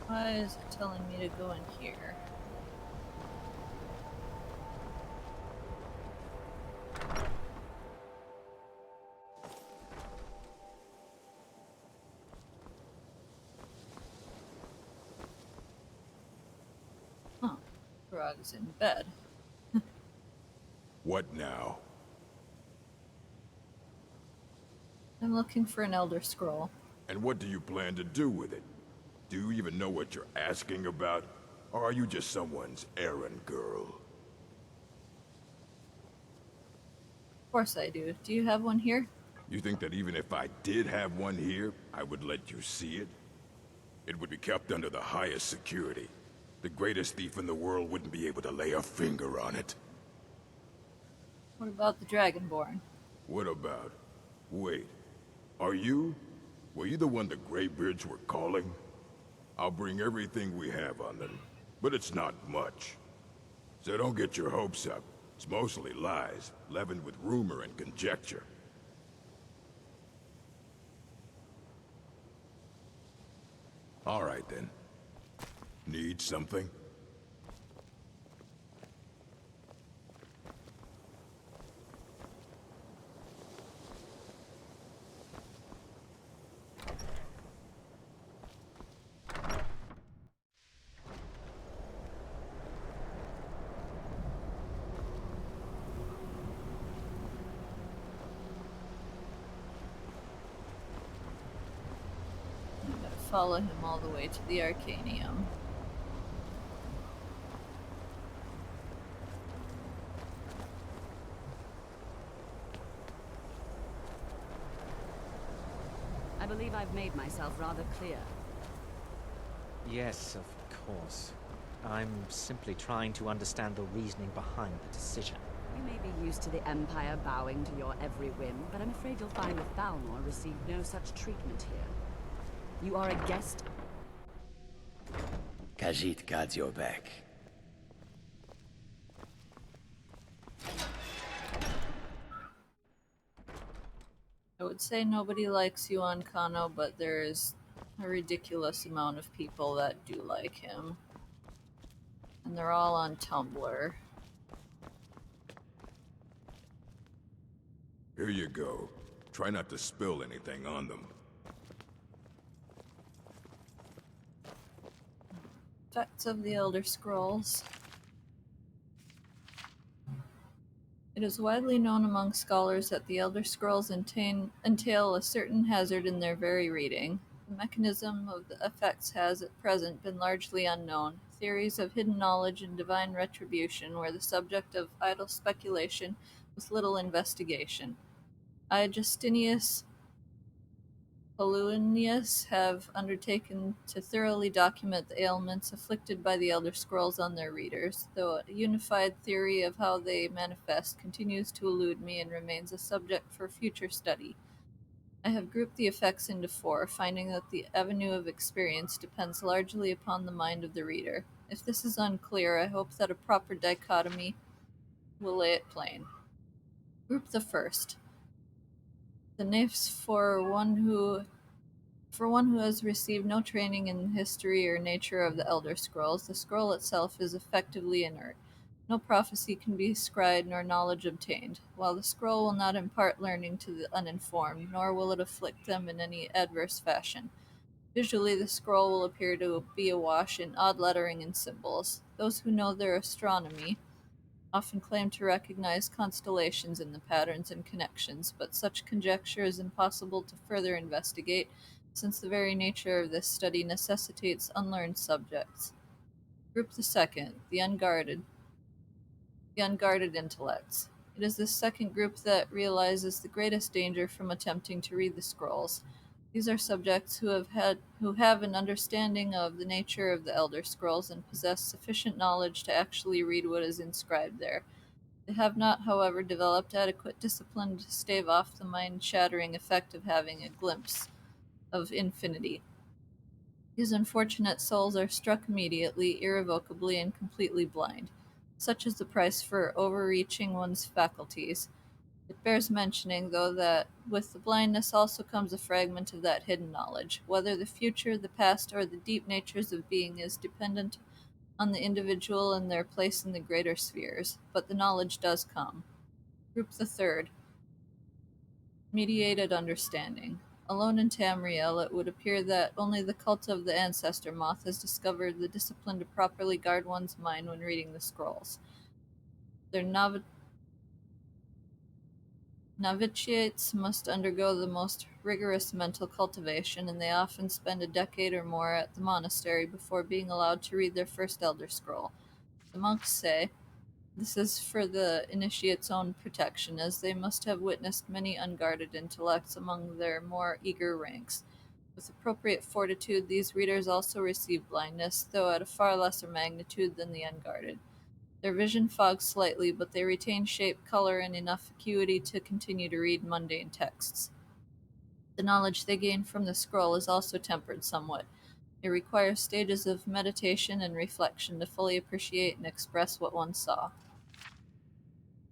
Why is it telling me to go in here? Grog's in bed. What now? I'm looking for an Elder Scroll. And what do you plan to do with it? Do you even know what you're asking about? Or are you just someone's errand girl? Of course I do. Do you have one here? You think that even if I did have one here, I would let you see it? It would be kept under the highest security. The greatest thief in the world wouldn't be able to lay a finger on it. What about the Dragonborn? What about? Wait. Are you? Were you the one the Greybeards were calling? I'll bring everything we have on them, but it's not much. So don't get your hopes up. It's mostly lies, leavened with rumor and conjecture. All right then. Need something? Follow him all the way to the Arcanium. I believe I've made myself rather clear. Yes, of course. I'm simply trying to understand the reasoning behind the decision. You may be used to the Empire bowing to your every whim, but I'm afraid you'll find that Thalmor received no such treatment here. You are a guest. Khajiit guards your back. I would say nobody likes you on Kano, but there is a ridiculous amount of people that do like him. And they're all on Tumblr. Here you go. Try not to spill anything on them. Effects of the Elder Scrolls. It is widely known among scholars that the Elder Scrolls entail a certain hazard in their very reading. The mechanism of the effects has, at present, been largely unknown. Theories of hidden knowledge and divine retribution were the subject of idle speculation with little investigation. I, Justinius Paulinius, have undertaken to thoroughly document the ailments afflicted by the Elder Scrolls on their readers, though a unified theory of how they manifest continues to elude me and remains a subject for future study. I have grouped the effects into 4, finding that the avenue of experience depends largely upon the mind of the reader. If this is unclear, I hope that a proper dichotomy will lay it plain. Group the first. The naifs for one who has received no training in the history or nature of the Elder Scrolls. The scroll itself is effectively inert. No prophecy can be scryed nor knowledge obtained. While the scroll will not impart learning to the uninformed, nor will it afflict them in any adverse fashion. Visually, the scroll will appear to be awash in odd lettering and symbols. Those who know their astronomy often claim to recognize constellations in the patterns and connections, but such conjecture is impossible to further investigate, since the very nature of this study necessitates unlearned subjects. Group the second, the unguarded intellects. It is this second group that realizes the greatest danger from attempting to read the scrolls. These are subjects who have an understanding of the nature of the Elder Scrolls and possess sufficient knowledge to actually read what is inscribed there. They have not, however, developed adequate discipline to stave off the mind-shattering effect of having a glimpse of infinity. These unfortunate souls are struck immediately, irrevocably, and completely blind. Such is the price for overreaching one's faculties. It bears mentioning, though, that with the blindness also comes a fragment of that hidden knowledge. Whether the future, the past, or the deep natures of being is dependent on the individual and their place in the greater spheres, but the knowledge does come. Group the third. Mediated understanding. Alone in Tamriel, it would appear that only the cult of the Ancestor Moth has discovered the discipline to properly guard one's mind when reading the scrolls. Their novitiates must undergo the most rigorous mental cultivation, and they often spend a decade or more at the monastery before being allowed to read their first Elder Scroll. The monks say this is for the initiate's own protection, as they must have witnessed many unguarded intellects among their more eager ranks. With appropriate fortitude, these readers also receive blindness, though at a far lesser magnitude than the unguarded. Their vision fogs slightly, but they retain shape, color, and enough acuity to continue to read mundane texts. The knowledge they gain from the scroll is also tempered somewhat. It requires stages of meditation and reflection to fully appreciate and express what one saw.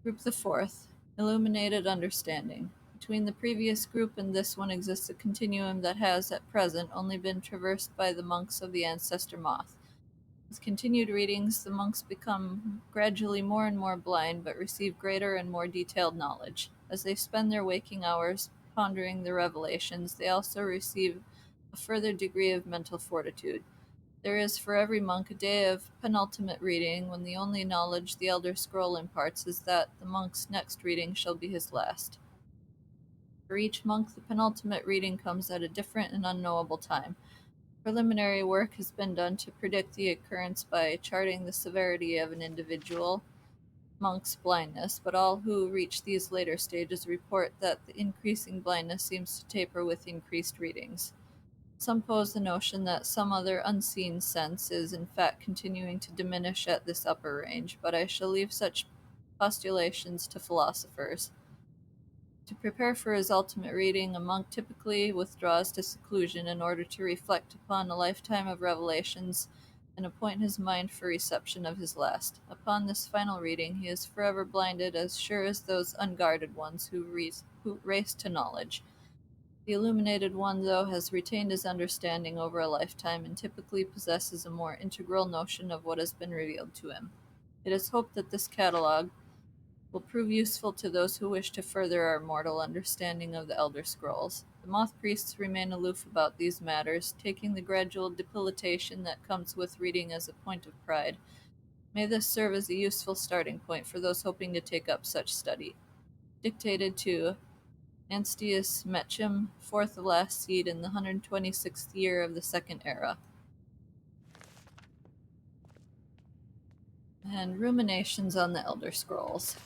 Group the fourth, Illuminated Understanding. Between the previous group and this one exists a continuum that has, at present, only been traversed by the monks of the Ancestor Moth. With continued readings, the monks become gradually more and more blind, but receive greater and more detailed knowledge. As they spend their waking hours pondering the revelations, they also receive a further degree of mental fortitude. There is for every monk a day of penultimate reading, when the only knowledge the Elder Scroll imparts is that the monk's next reading shall be his last. For each monk, the penultimate reading comes at a different and unknowable time. Preliminary work has been done to predict the occurrence by charting the severity of an individual monk's blindness, but all who reach these later stages report that the increasing blindness seems to taper with increased readings. Some pose the notion that some other unseen sense is in fact continuing to diminish at this upper range, but I shall leave such postulations to philosophers. To prepare for his ultimate reading, a monk typically withdraws to seclusion in order to reflect upon a lifetime of revelations and appoint his mind for reception of his last. Upon this final reading, he is forever blinded, as sure as those unguarded ones who race to knowledge. The illuminated one, though, has retained his understanding over a lifetime and typically possesses a more integral notion of what has been revealed to him. It is hoped that this catalogue will prove useful to those who wish to further our mortal understanding of the Elder Scrolls. The Moth Priests remain aloof about these matters, taking the gradual debilitation that comes with reading as a point of pride. May this serve as a useful starting point for those hoping to take up such study. Dictated to Anstius Mecham, fourth of last seed in the 126th year of the Second Era. And Ruminations on the Elder Scrolls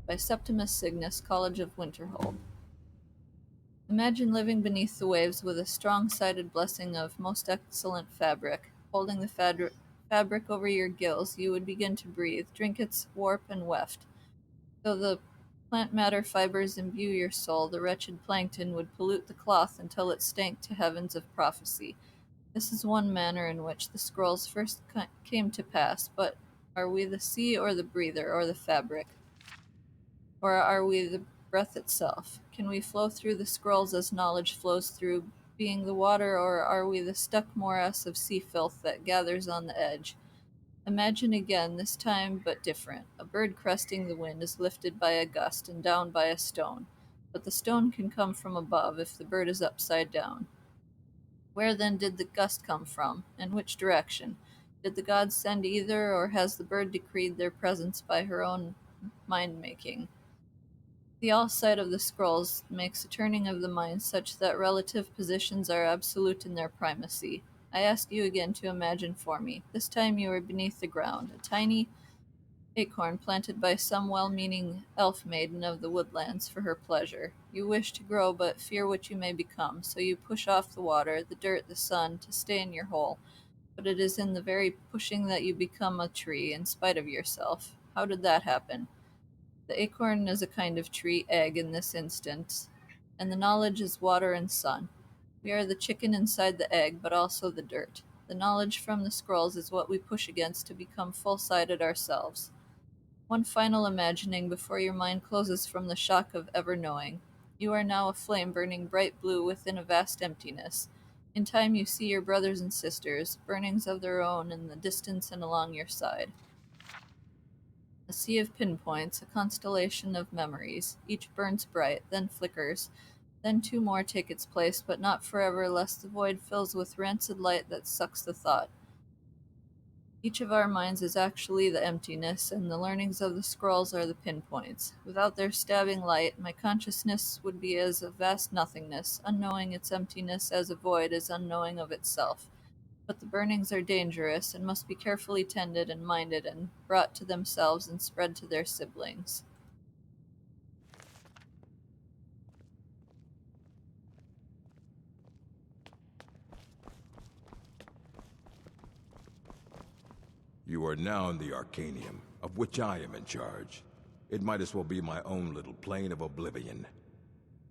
by Septimus Cygnus, College of Winterhold. Imagine living beneath the waves with a strong-sided blessing of most excellent fabric. Holding the fabric over your gills, you would begin to breathe, drink its warp and weft. Though the plant matter fibers imbue your soul, the wretched plankton would pollute the cloth until it stank to heavens of prophecy. This is one manner in which the scrolls first came to pass, but are we the sea or the breather or the fabric? Or are we the breath itself? Can we flow through the scrolls as knowledge flows through, being the water, or are we the stuck morass of sea filth that gathers on the edge? Imagine again, this time but different. A bird cresting the wind is lifted by a gust and down by a stone, but the stone can come from above if the bird is upside down. Where then did the gust come from, and which direction? Did the gods send either, or has the bird decreed their presence by her own mind-making? The all-sight of the scrolls makes a turning of the mind such that relative positions are absolute in their primacy. I ask you again to imagine for me. This time you are beneath the ground, a tiny acorn planted by some well-meaning elf maiden of the woodlands for her pleasure. You wish to grow, but fear what you may become, so you push off the water, the dirt, the sun, to stay in your hole. But it is in the very pushing that you become a tree, in spite of yourself. How did that happen? The acorn is a kind of tree egg in this instance, and the knowledge is water and sun. We are the chicken inside the egg, but also the dirt. The knowledge from the scrolls is what we push against to become full-sided ourselves. One final imagining before your mind closes from the shock of ever knowing. You are now a flame burning bright blue within a vast emptiness. In time you see your brothers and sisters, burnings of their own in the distance and along your side. A sea of pinpoints, a constellation of memories. Each burns bright, then flickers, Then 2 more take its place, but not forever, lest the void fills with rancid light that sucks the thought. Each of our minds is actually the emptiness, and the learnings of the scrolls are the pinpoints. Without their stabbing light, my consciousness would be as a vast nothingness, unknowing its emptiness as a void is unknowing of itself. But the burnings are dangerous, and must be carefully tended and minded, and brought to themselves and spread to their siblings. You are now in the Arcanium, of which I am in charge. It might as well be my own little plane of oblivion.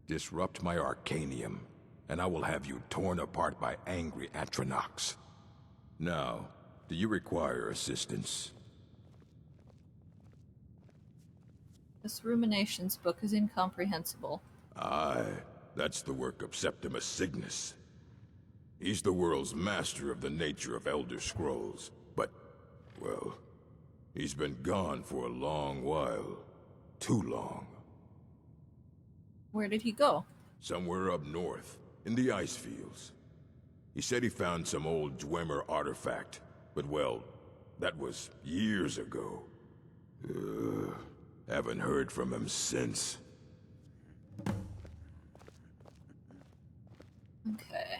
Disrupt my Arcanium, and I will have you torn apart by angry Atronachs. Now, do you require assistance? This Ruminations book is incomprehensible. Aye, that's the work of Septimus Cygnus. He's the world's master of the nature of Elder Scrolls, but, well, he's been gone for a long while. Too long. Where did he go? Somewhere up north, in the ice fields. He said he found some old Dwemer artifact, but well, that was years ago. Haven't heard from him since. Okay.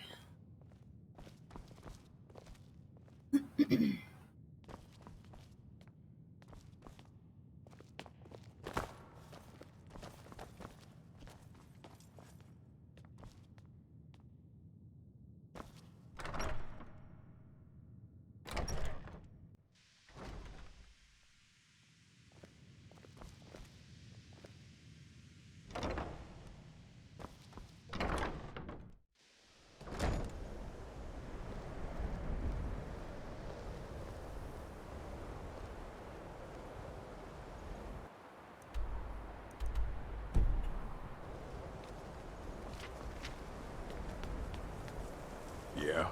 Yeah?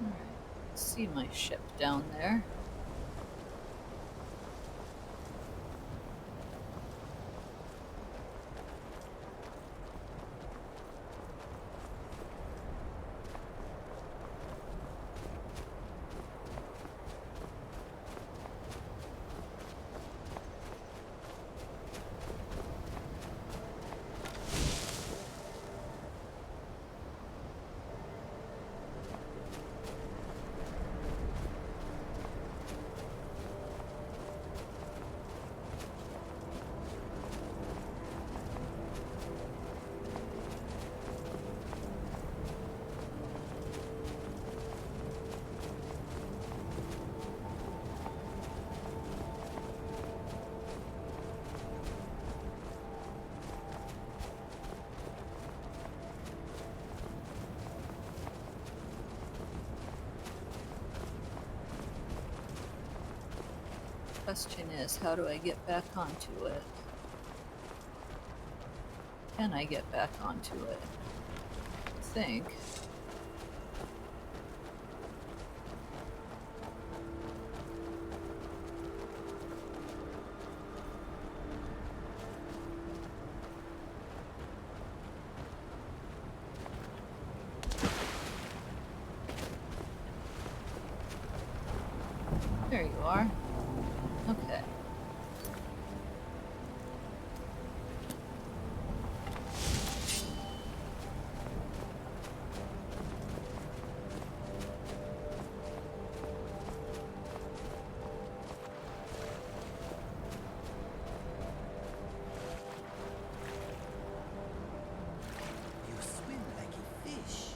Alright, see my ship down there. Question is, how do I get back onto it? Can I get back onto it? I think. There you are. Okay. You swim like a fish.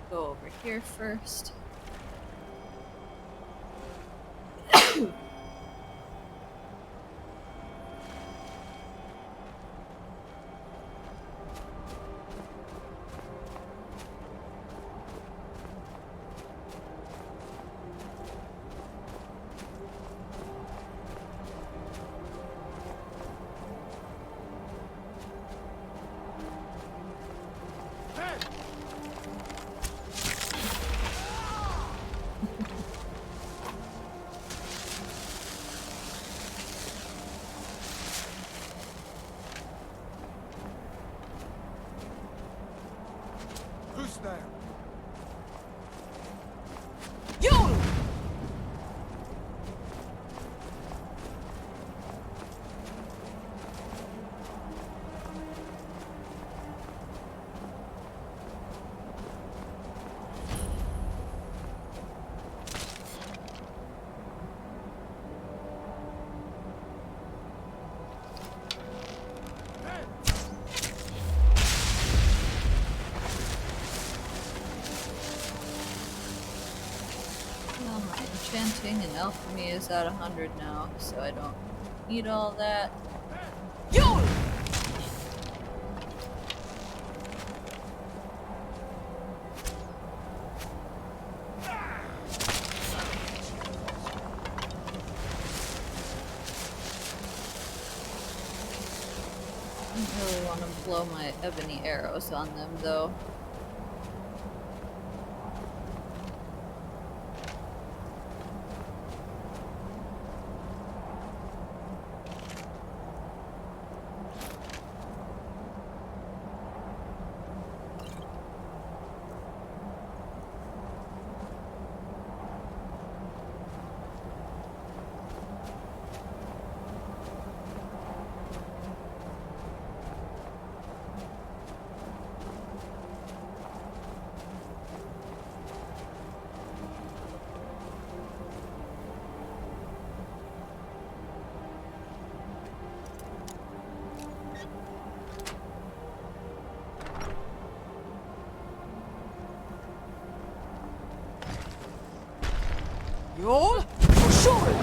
Go over here first. Who's there? You! Well, my enchanting and alchemy is at 100 now, so I don't need all that. You! I don't really want to blow my ebony arrows on them, though. You all? For sure!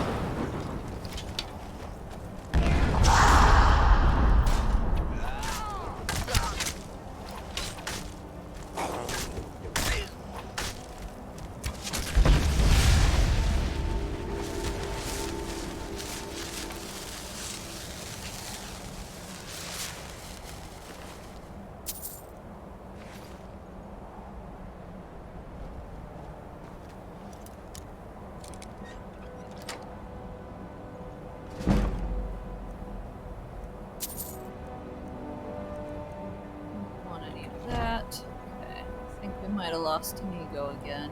Want any of that? Okay. I think we might have lost Inigo again.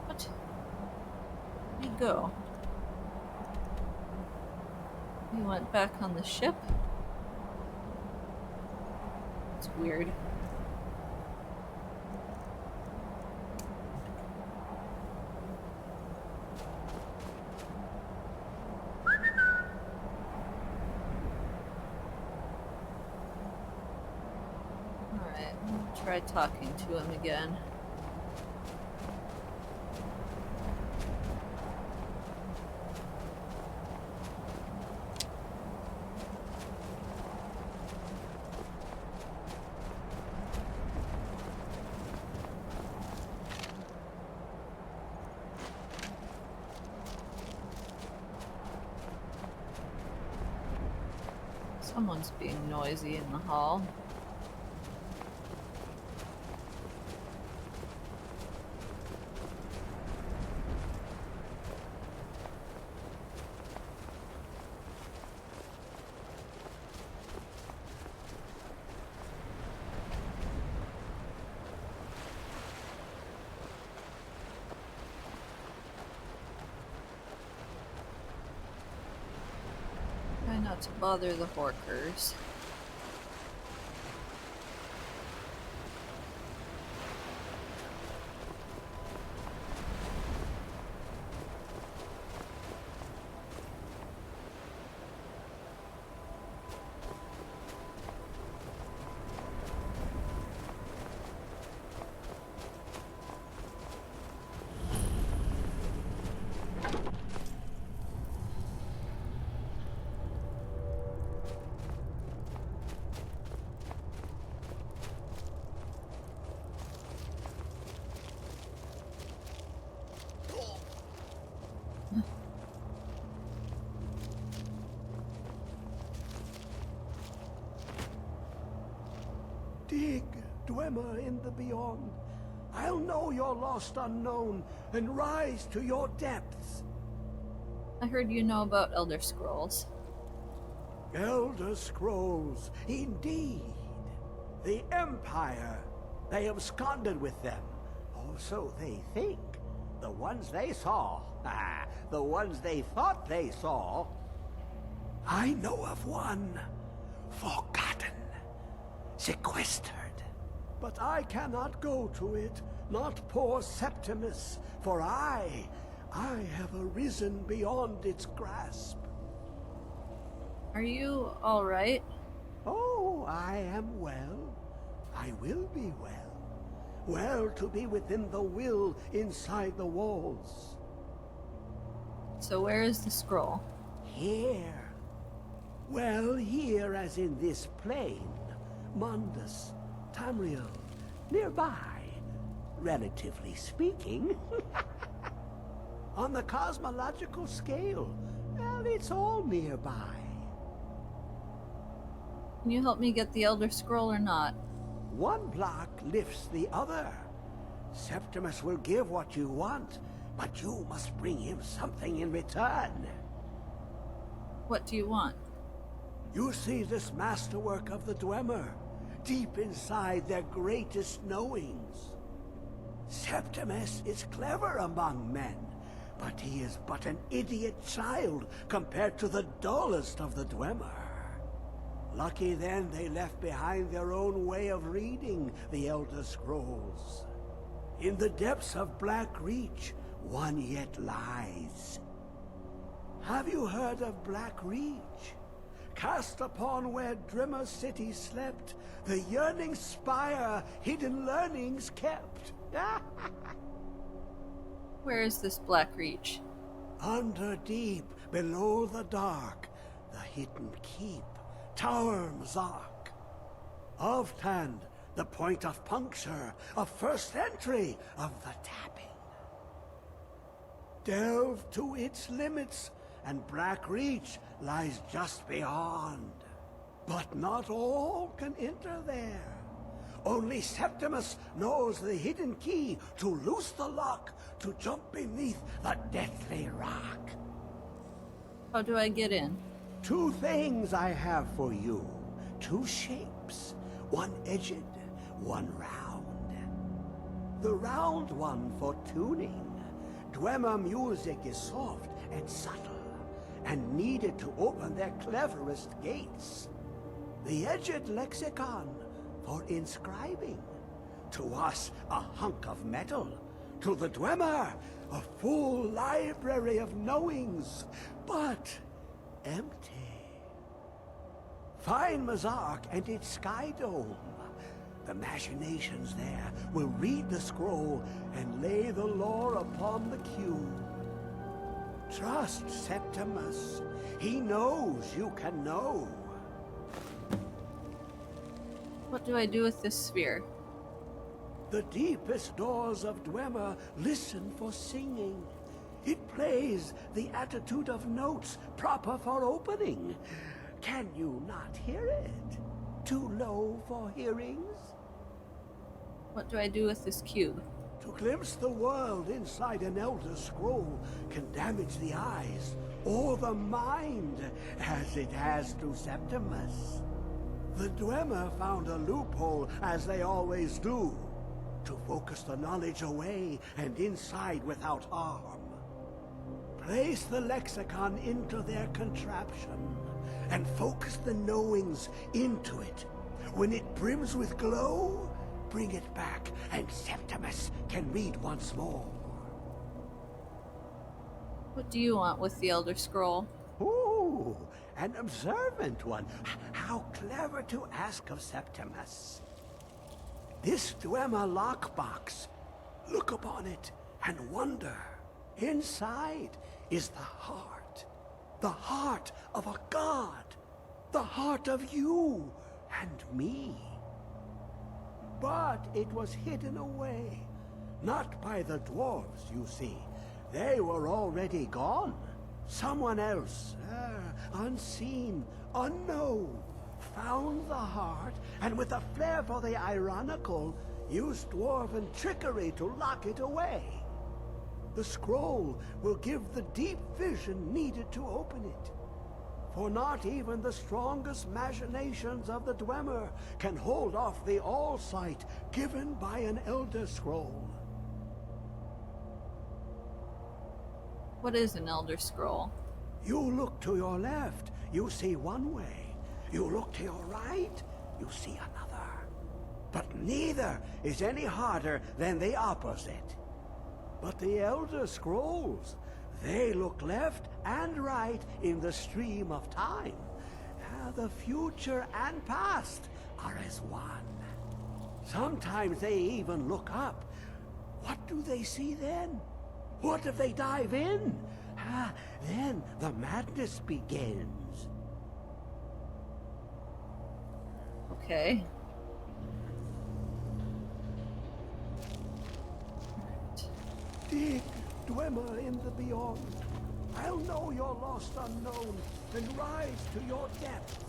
What? Where'd he go? He went back on the ship? It's weird. Alright, we'll try talking to him again. Someone's being noisy in the hall. Try not to bother the Horkers. Dig, Dwemer in the beyond. I'll know your lost unknown and rise to your depths. I heard you know about Elder Scrolls. Elder Scrolls, indeed. The Empire. They absconded with them. Or so they think. The ones they saw. The ones they thought they saw. I know of one. Forgotten. Sequestered. But I cannot go to it, not poor Septimus, for I have arisen beyond its grasp. Are you alright? Oh, I am well. I will be well. Well to be within the will inside the walls. So where is the scroll? Here. Well, here as in this plane. Mundus, Tamriel, nearby, relatively speaking. On the cosmological scale, well, it's all nearby. Can you help me get the Elder Scroll or not? One block lifts the other. Septimus will give what you want, but you must bring him something in return. What do you want? You see this masterwork of the Dwemer, deep inside their greatest knowings. Septimus is clever among men, but he is but an idiot child compared to the dullest of the Dwemer. Lucky then they left behind their own way of reading the Elder Scrolls. In the depths of Blackreach, one yet lies. Have you heard of Blackreach? Cast upon where Drimmer City slept, the yearning spire hidden learnings kept. Where is this Blackreach? Under deep, below the dark, the hidden keep, Tower Mzark. Oftand, the point of puncture, of first entry of the tapping. Delve to its limits, and Blackreach lies just beyond. But not all can enter there. Only Septimus knows the hidden key to loose the lock, to jump beneath the deathly rock. How do I get in? 2 things I have for you. 2 shapes. One edged, one round. The round one for tuning. Dwemer music is soft and subtle, and needed to open their cleverest gates. The edged lexicon for inscribing. To us, a hunk of metal. To the Dwemer, a full library of knowings, but empty. Find Mzark and its sky dome. The machinations there will read the scroll and lay the lore upon the cube. Trust Septimus. He knows you can know. What do I do with this sphere? The deepest doors of Dwemer listen for singing. It plays the attitude of notes proper for opening. Can you not hear it? Too low for hearings? What do I do with this cube? To glimpse the world inside an Elder Scroll can damage the eyes or the mind, as it has to Septimus. The Dwemer found a loophole, as they always do, to focus the knowledge away and inside without harm. Place the lexicon into their contraption, and focus the knowings into it. When it brims with glow, bring it back, and Septimus can read once more. What do you want with the Elder Scroll? Ooh, an observant one. How clever to ask of Septimus. This Dwemer lockbox. Look upon it and wonder. Inside is the heart. The heart of a god. The heart of you and me. But it was hidden away. Not by the dwarves, you see. They were already gone. Someone else, unseen, unknown, found the heart, and with a flair for the ironical, used dwarven trickery to lock it away. The scroll will give the deep vision needed to open it. For not even the strongest machinations of the Dwemer can hold off the all-sight given by an Elder Scroll. What is an Elder Scroll? You look to your left, you see one way. You look to your right, you see another. But neither is any harder than the opposite. But the Elder Scrolls, they look left and right in the stream of time. The future and past are as one. Sometimes they even look up. What do they see then? What if they dive in? Then the madness begins. Okay. Dig, Dwemer in the beyond. I'll know your lost unknown and rise to your depths.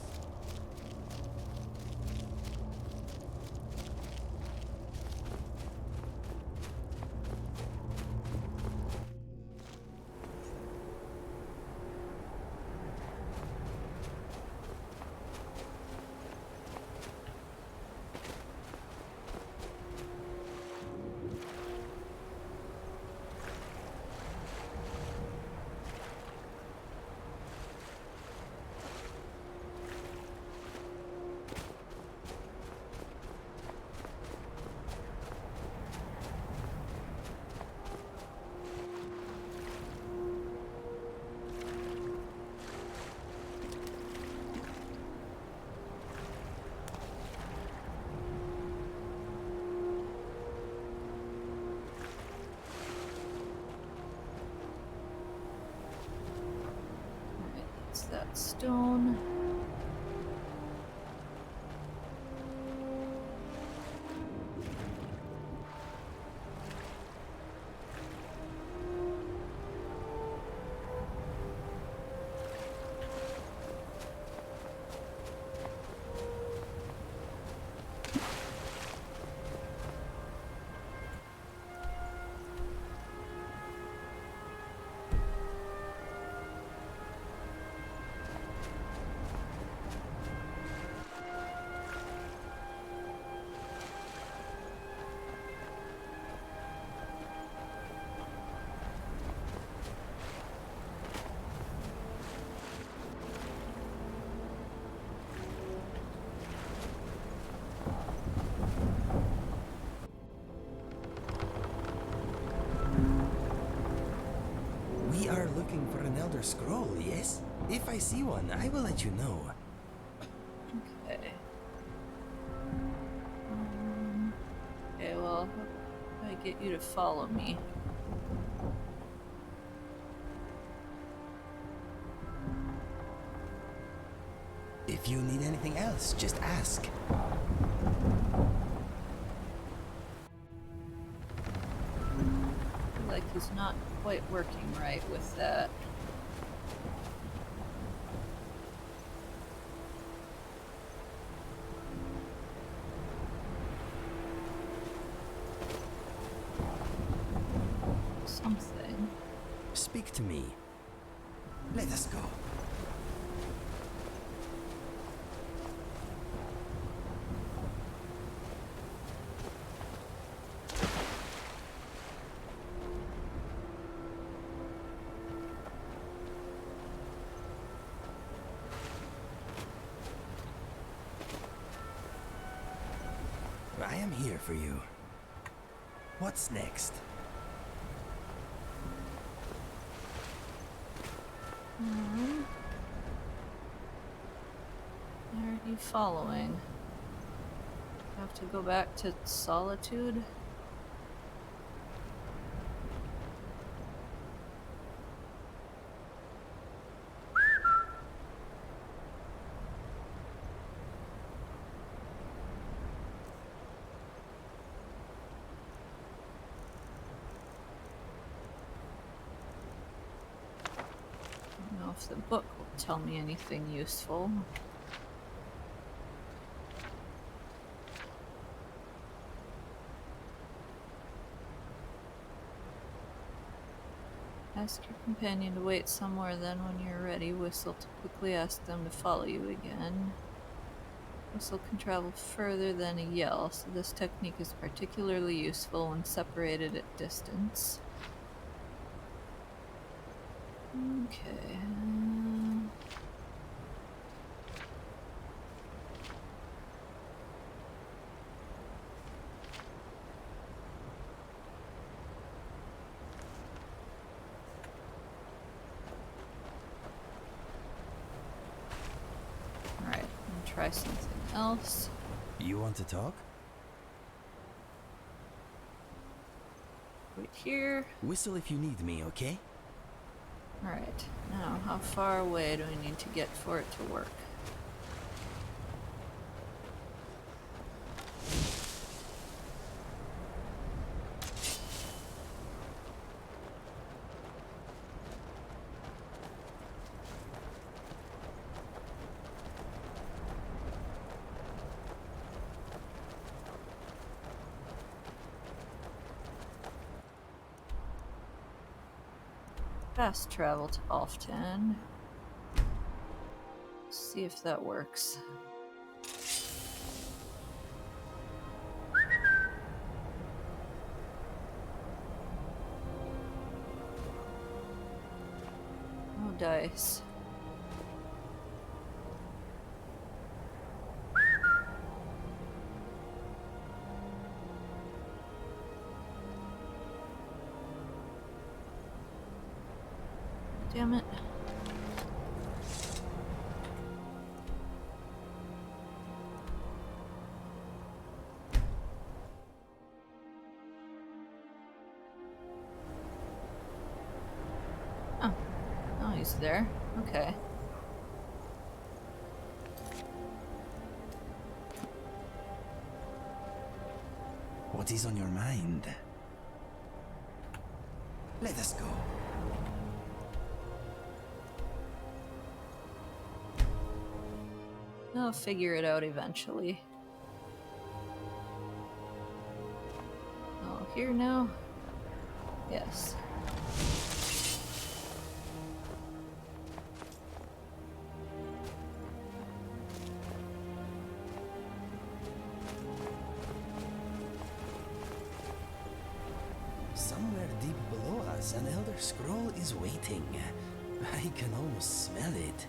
That stone. We are looking for an Elder Scroll, yes? If I see one, I will let you know. Okay. Okay, well, how do I get you to follow me? If you need anything else, just ask. Like he's not quite working right with that. Something. Speak to me. Let us go. I am here for you. What's next? Why aren't you following? Have to go back to Solitude? I don't know if the book will tell me anything useful. Ask your companion to wait somewhere, then when you're ready, whistle to quickly ask them to follow you again. Whistle can travel further than a yell, so this technique is particularly useful when separated at distance. Okay. Alright, try something else. You want to talk? Wait here. Whistle if you need me, okay? Alright, now how far away do we need to get for it to work? Fast travel to Alfton. See if that works. Oh, dice. Damn it. Oh. Oh, he's there. Okay. What is on your mind? Let us go. I'll figure it out eventually. Oh, here now? Yes. Somewhere deep below us, an Elder Scroll is waiting. I can almost smell it.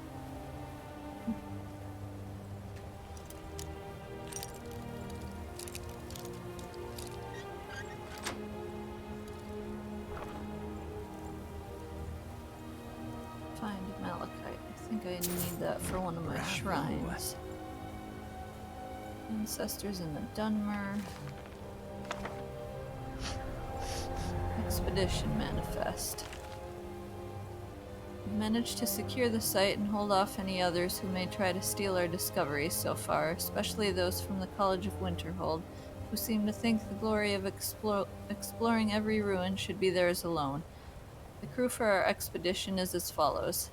Find malachite. I think I need that for one of my shrines. Ancestors in the Dunmer. Expedition manifest. We've managed to secure the site and hold off any others who may try to steal our discoveries so far, especially those from the College of Winterhold, who seem to think the glory of exploring every ruin should be theirs alone. The crew for our expedition is as follows.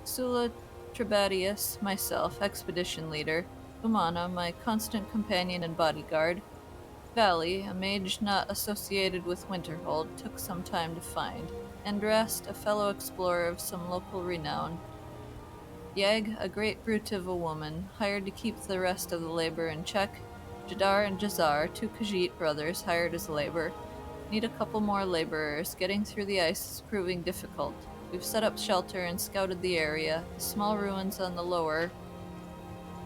Sula Trebatius, myself, expedition leader. Umana, my constant companion and bodyguard. Valley, a mage not associated with Winterhold, took some time to find. Endrast, a fellow explorer of some local renown. Yeg, a great brute of a woman, hired to keep the rest of the labor in check. Jadar and Jazar, two Khajiit brothers, hired as labor. Need a couple more laborers. Getting through the ice is proving difficult. We've set up shelter and scouted the area. The small ruins on the lower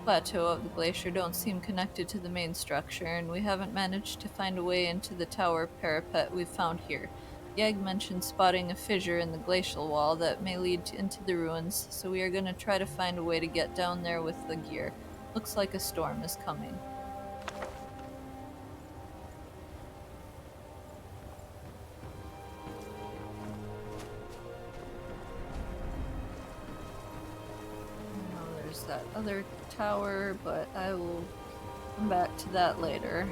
plateau of the glacier don't seem connected to the main structure, and we haven't managed to find a way into the tower parapet we've found here. Yeg mentioned spotting a fissure in the glacial wall that may lead into the ruins, so we are going to try to find a way to get down there with the gear. Looks like a storm is coming. There's that other tower, but I will come back to that later.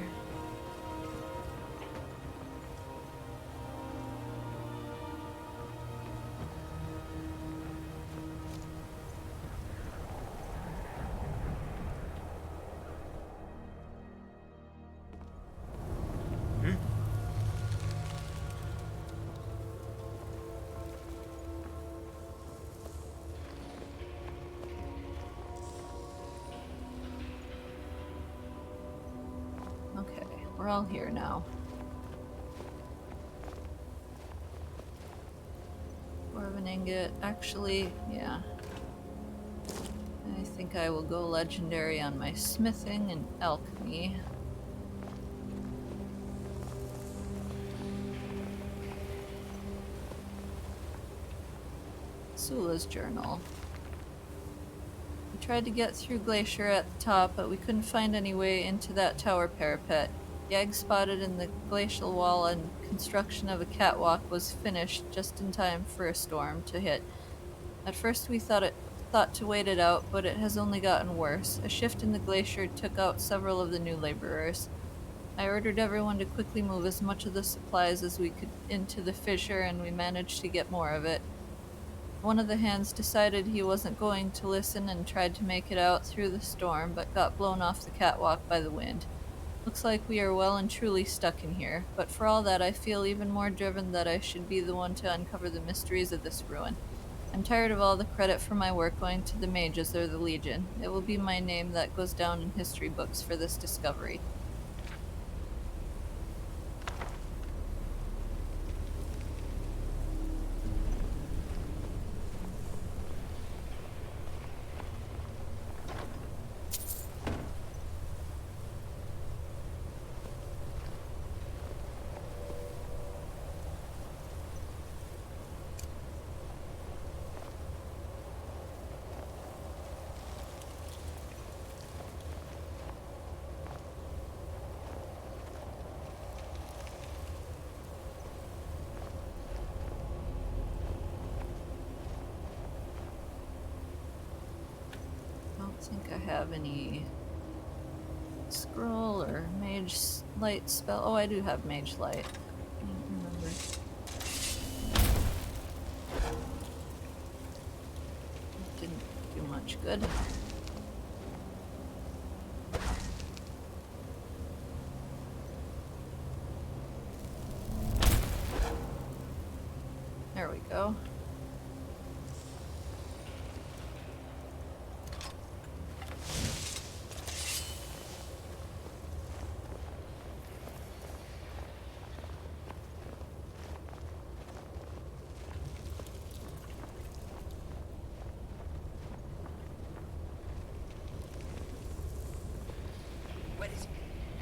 we're all here now. Dwarven ingot. Actually, yeah. I think I will go legendary on my smithing and alchemy. Sula's journal. We tried to get through Glacier at the top, but we couldn't find any way into that tower parapet. Yag spotted in the glacial wall and construction of a catwalk was finished just in time for a storm to hit. At first we thought to wait it out, but it has only gotten worse. A shift in the glacier took out several of the new laborers. I ordered everyone to quickly move as much of the supplies as we could into the fissure, and we managed to get more of it. One of the hands decided he wasn't going to listen and tried to make it out through the storm, but got blown off the catwalk by the wind. Looks like we are well and truly stuck in here, but for all that I feel even more driven that I should be the one to uncover the mysteries of this ruin. I'm tired of all the credit for my work going to the mages or the Legion. It will be my name that goes down in history books for this discovery. I don't think I have any scroll or mage light spell. Oh, I do have mage light. I don't remember. It didn't do much good. There we go. What is it?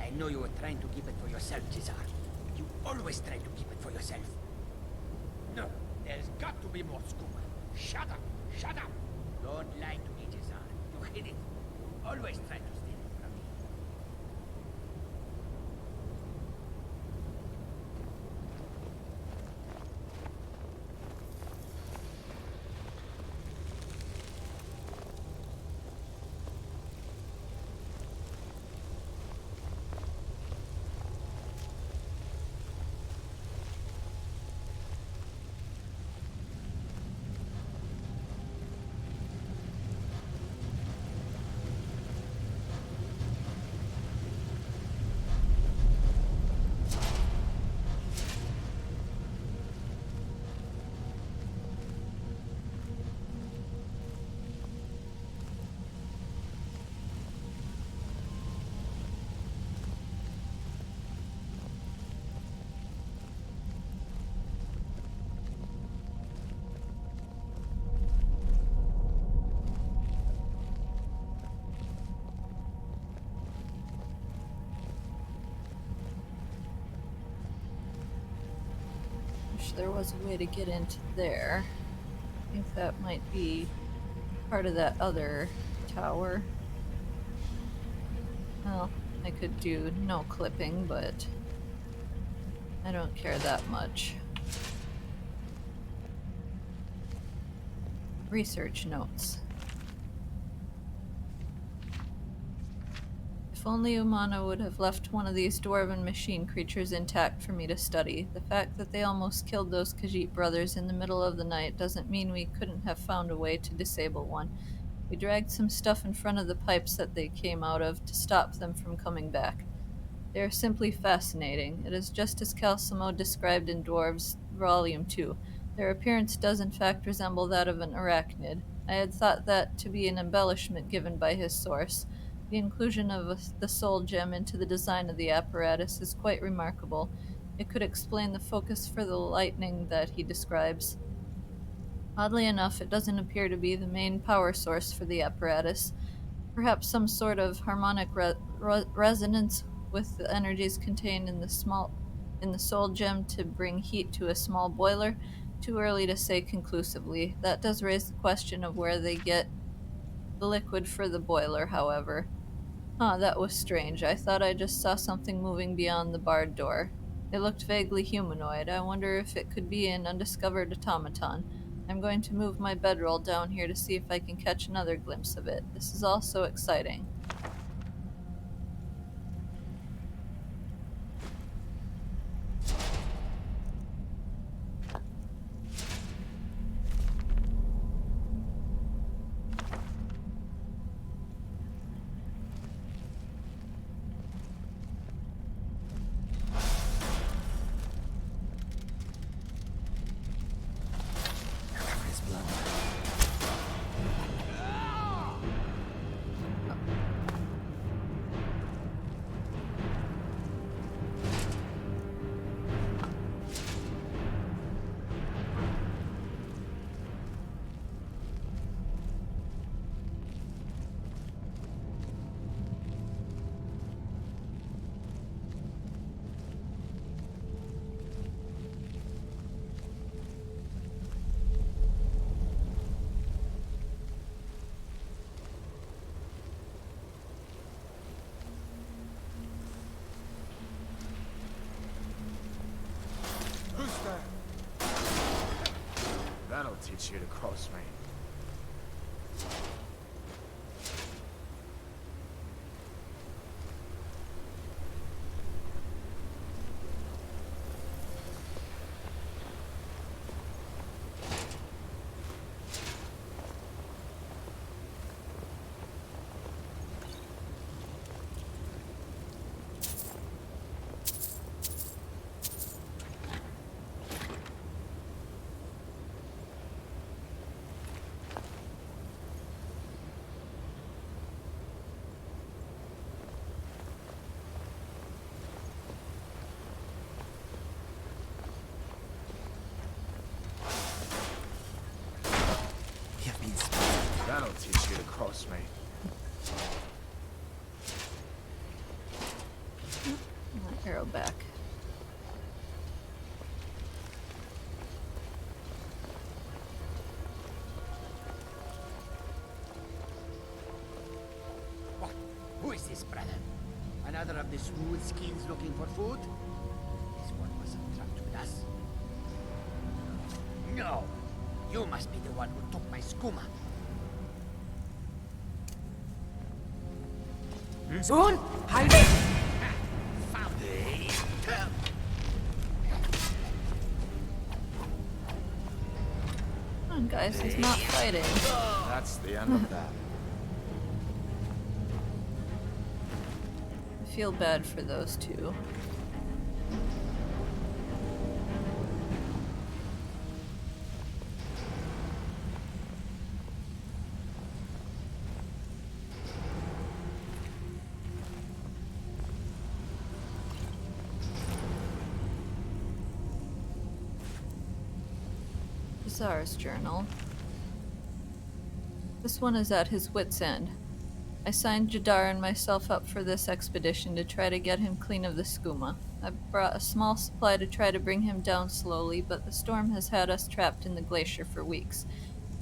I know you were trying to keep it for yourself, Cesar. You always try to keep it for yourself. No, there's got to be more scoop. Shut up! Shut up! Don't lie to me, Cesar. You hid it. You always try to steal it from me. Wish there was a way to get into there. I think that might be part of that other tower. Well, I could do no clipping, but I don't care that much. Research notes. If only Umana would have left one of these dwarven machine creatures intact for me to study. The fact that they almost killed those Khajiit brothers in the middle of the night doesn't mean we couldn't have found a way to disable one. We dragged some stuff in front of the pipes that they came out of to stop them from coming back. They are simply fascinating. It is just as Calcimo described in Dwarves Volume 2. Their appearance does in fact resemble that of an arachnid. I had thought that to be an embellishment given by his source. The inclusion of the soul gem into the design of the apparatus is quite remarkable. It could explain the focus for the lightning that he describes. Oddly enough, it doesn't appear to be the main power source for the apparatus. Perhaps some sort of harmonic resonance with the energies contained in the soul gem to bring heat to a small boiler. Too early to say conclusively. That does raise the question of where they get the liquid for the boiler, however. Huh, that was strange. I thought I just saw something moving beyond the barred door. It looked vaguely humanoid. I wonder if it could be an undiscovered automaton. I'm going to move my bedroll down here to see if I can catch another glimpse of it. This is all so exciting. That'll teach you to cross me. That'll teach you to cross me. My arrow back. What? Who is this, brother? Another of the smooth skins looking for food? This one wasn't trapped with us. No! You must be the one who took my skooma. Soon, hide it! Found it! Come on, guys, he's not fighting. That's the end of that. I feel bad for those two. Czar's journal. This one is at his wit's end. I signed Jadar and myself up for this expedition to try to get him clean of the skooma. I brought a small supply to try to bring him down slowly, but the storm has had us trapped in the glacier for weeks.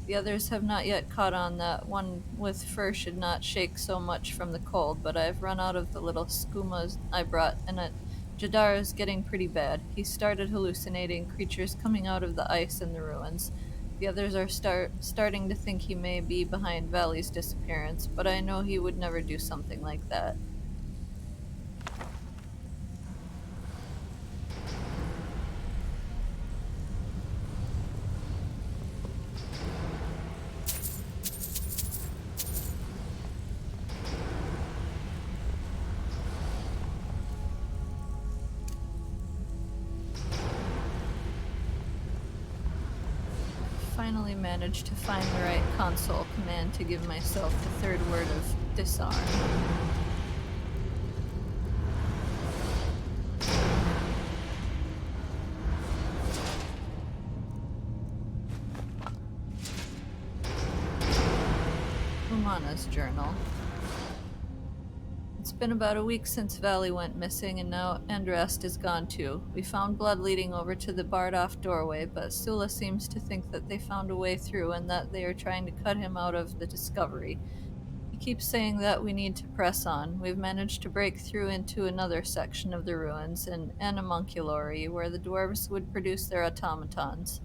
The others have not yet caught on that one with fur should not shake so much from the cold, but I've run out of the little skoomas I brought, and Jadar is getting pretty bad. He started hallucinating creatures coming out of the ice in the ruins. The others are starting to think he may be behind Valley's disappearance, but I know he would never do something like that. finally managed to find the right console command to give myself the third word of disarm. Umana's journal. It's been about a week since Valley went missing, and now Andrest is gone too. We found blood leading over to the barred-off doorway, but Sula seems to think that they found a way through and that they are trying to cut him out of the discovery. He keeps saying that we need to press on. We've managed to break through into another section of the ruins, an animunculary, where the dwarves would produce their automatons.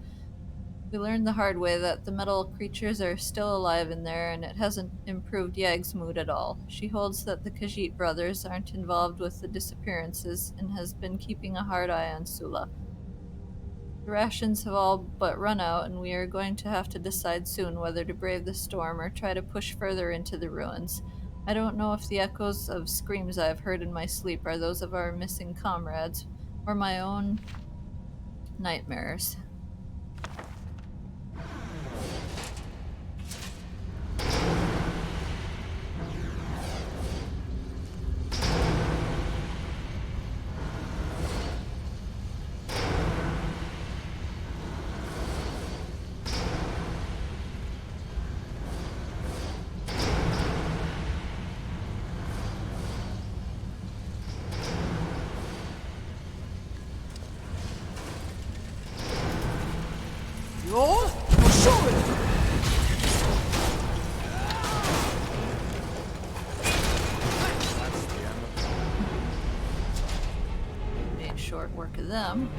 We learned the hard way that the metal creatures are still alive in there, and it hasn't improved Yag's mood at all. She holds that the Khajiit brothers aren't involved with the disappearances and has been keeping a hard eye on Sula. The rations have all but run out, and we are going to have to decide soon whether to brave the storm or try to push further into the ruins. I don't know if the echoes of screams I have heard in my sleep are those of our missing comrades or my own nightmares. Made short work of them.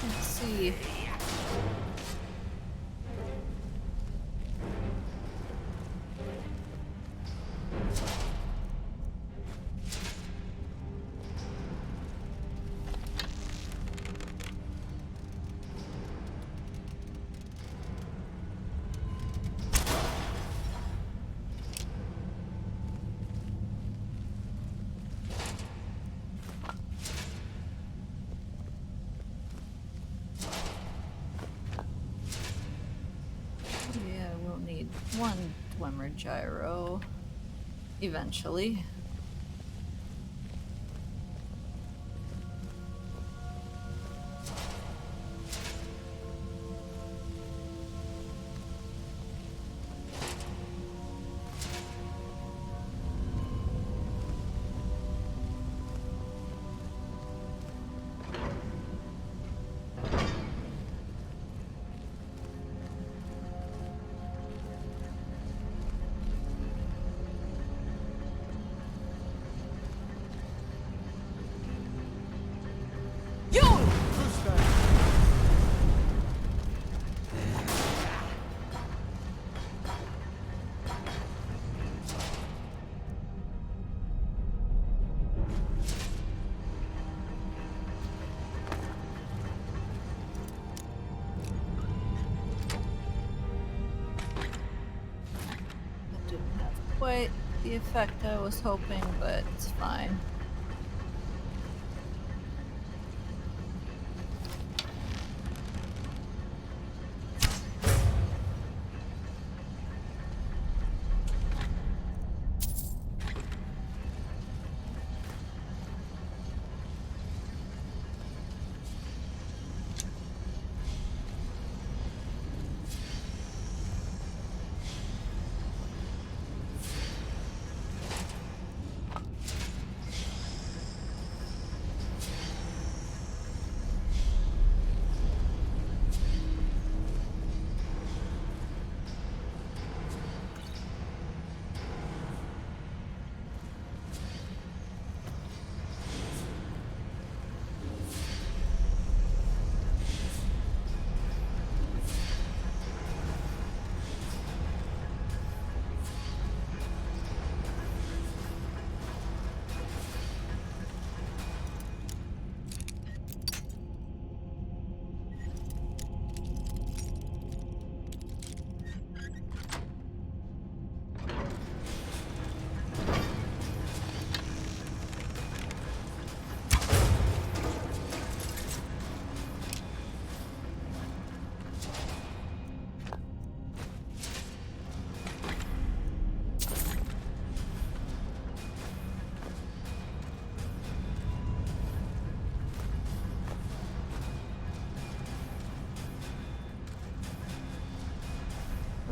Let's see. Yeah, we'll need one Dwemer gyro eventually. Quite the effect I was hoping, but it's fine.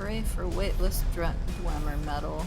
Hooray for weightless Dwemer metal.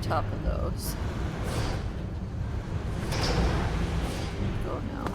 Top of those. Go now.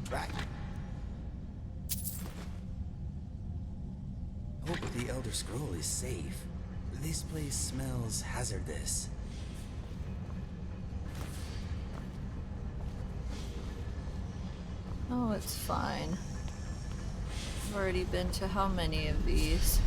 Right. Hope the Elder Scroll is safe. This place smells hazardous. Oh, it's fine. I've already been to how many of these?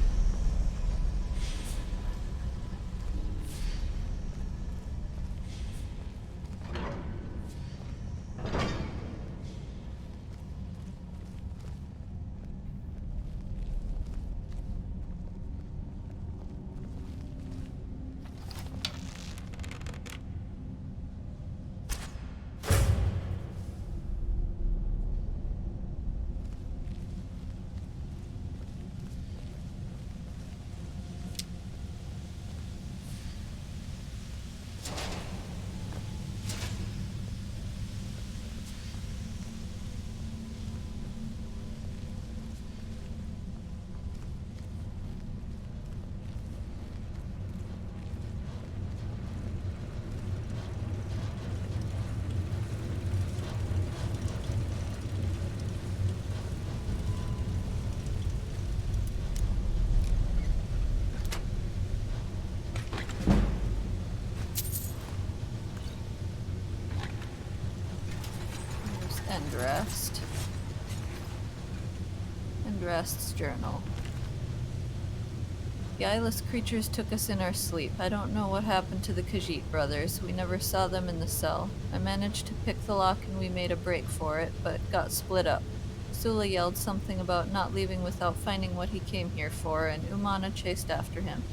Endrest. Endrest's journal. The eyeless creatures took us in our sleep. I don't know what happened to the Khajiit brothers. We never saw them in the cell. I managed to pick the lock and we made a break for it, but got split up. Sula yelled something about not leaving without finding what he came here for, and Umana chased after him.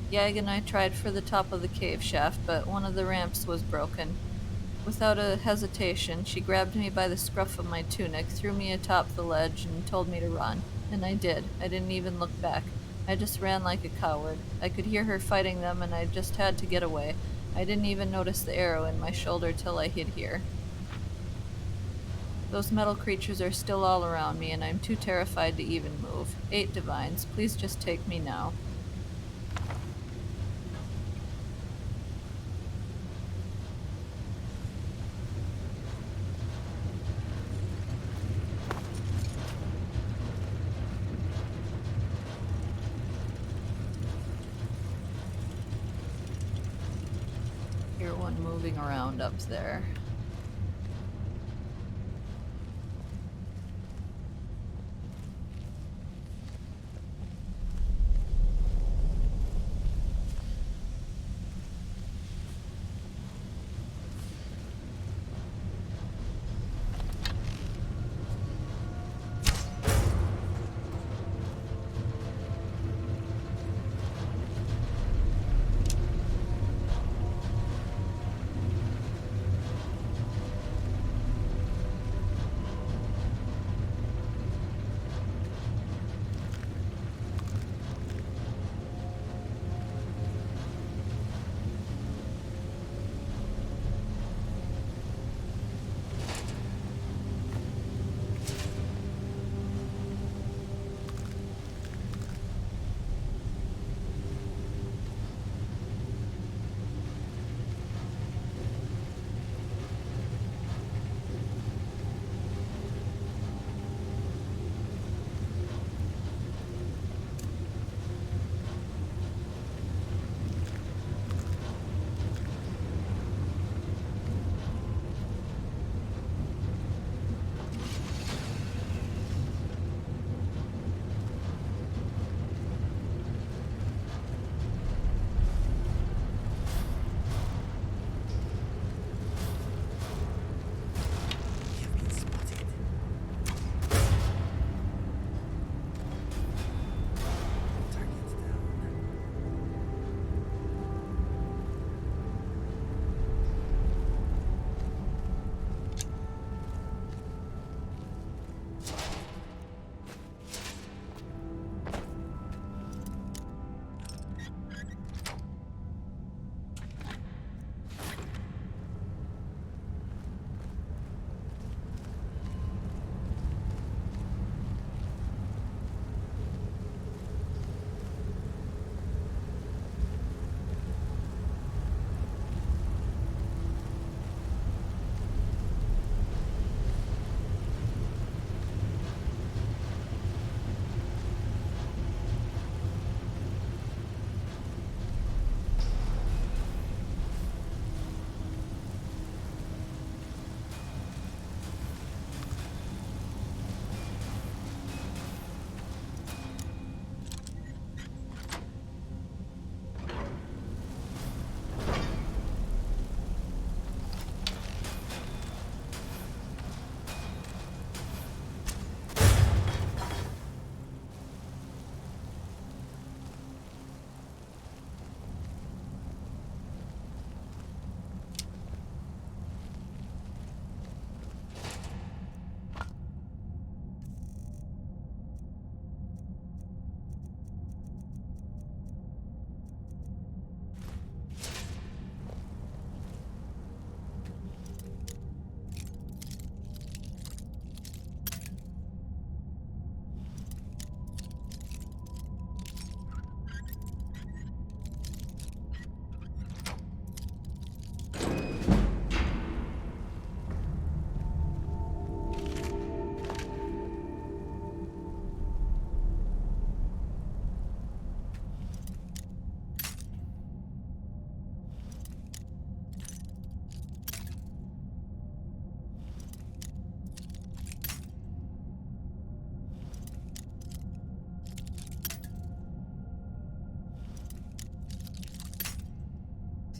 Yag and I tried for the top of the cave shaft, but one of the ramps was broken. Without a hesitation, she grabbed me by the scruff of my tunic, threw me atop the ledge, and told me to run. And I did. I didn't even look back. I just ran like a coward. I could hear her fighting them, and I just had to get away. I didn't even notice the arrow in my shoulder till I hid here. Those metal creatures are still all around me, and I'm too terrified to even move. 8 divines, please just take me now. everyone moving around up there.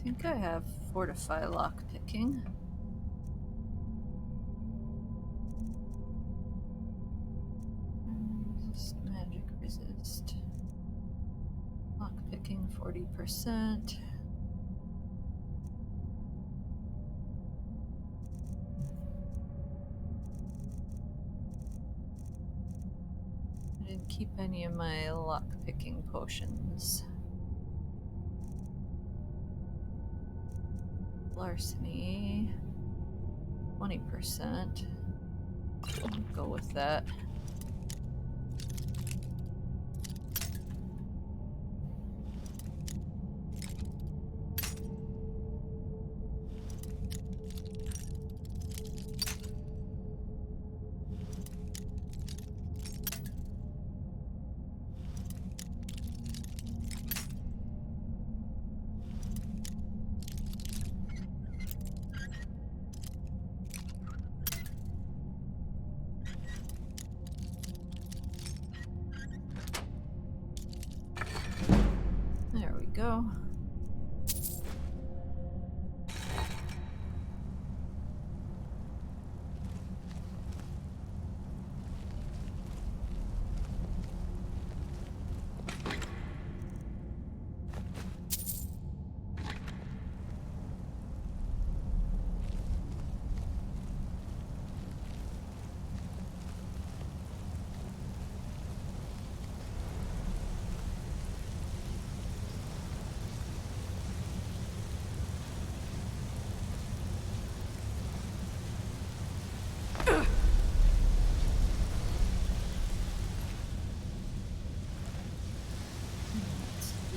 I think I have fortify lockpicking. Resist magic resist. Lockpicking 40%. I didn't keep any of my lockpicking potions. Larceny, 20%. Go with that.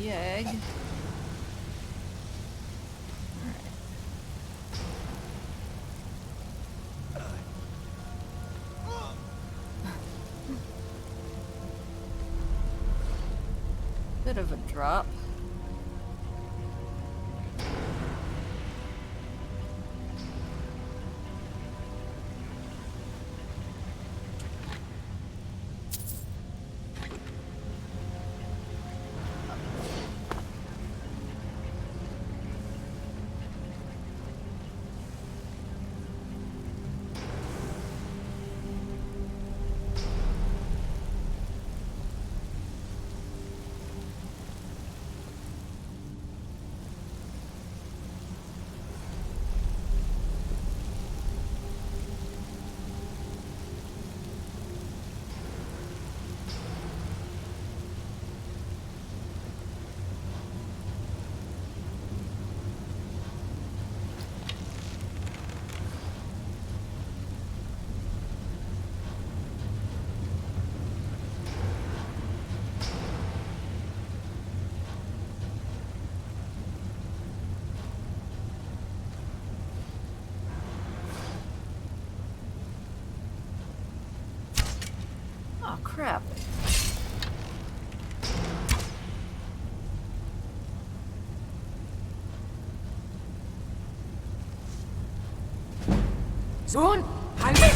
the egg. Bit of a drop. Oh crap. Soon, halt it!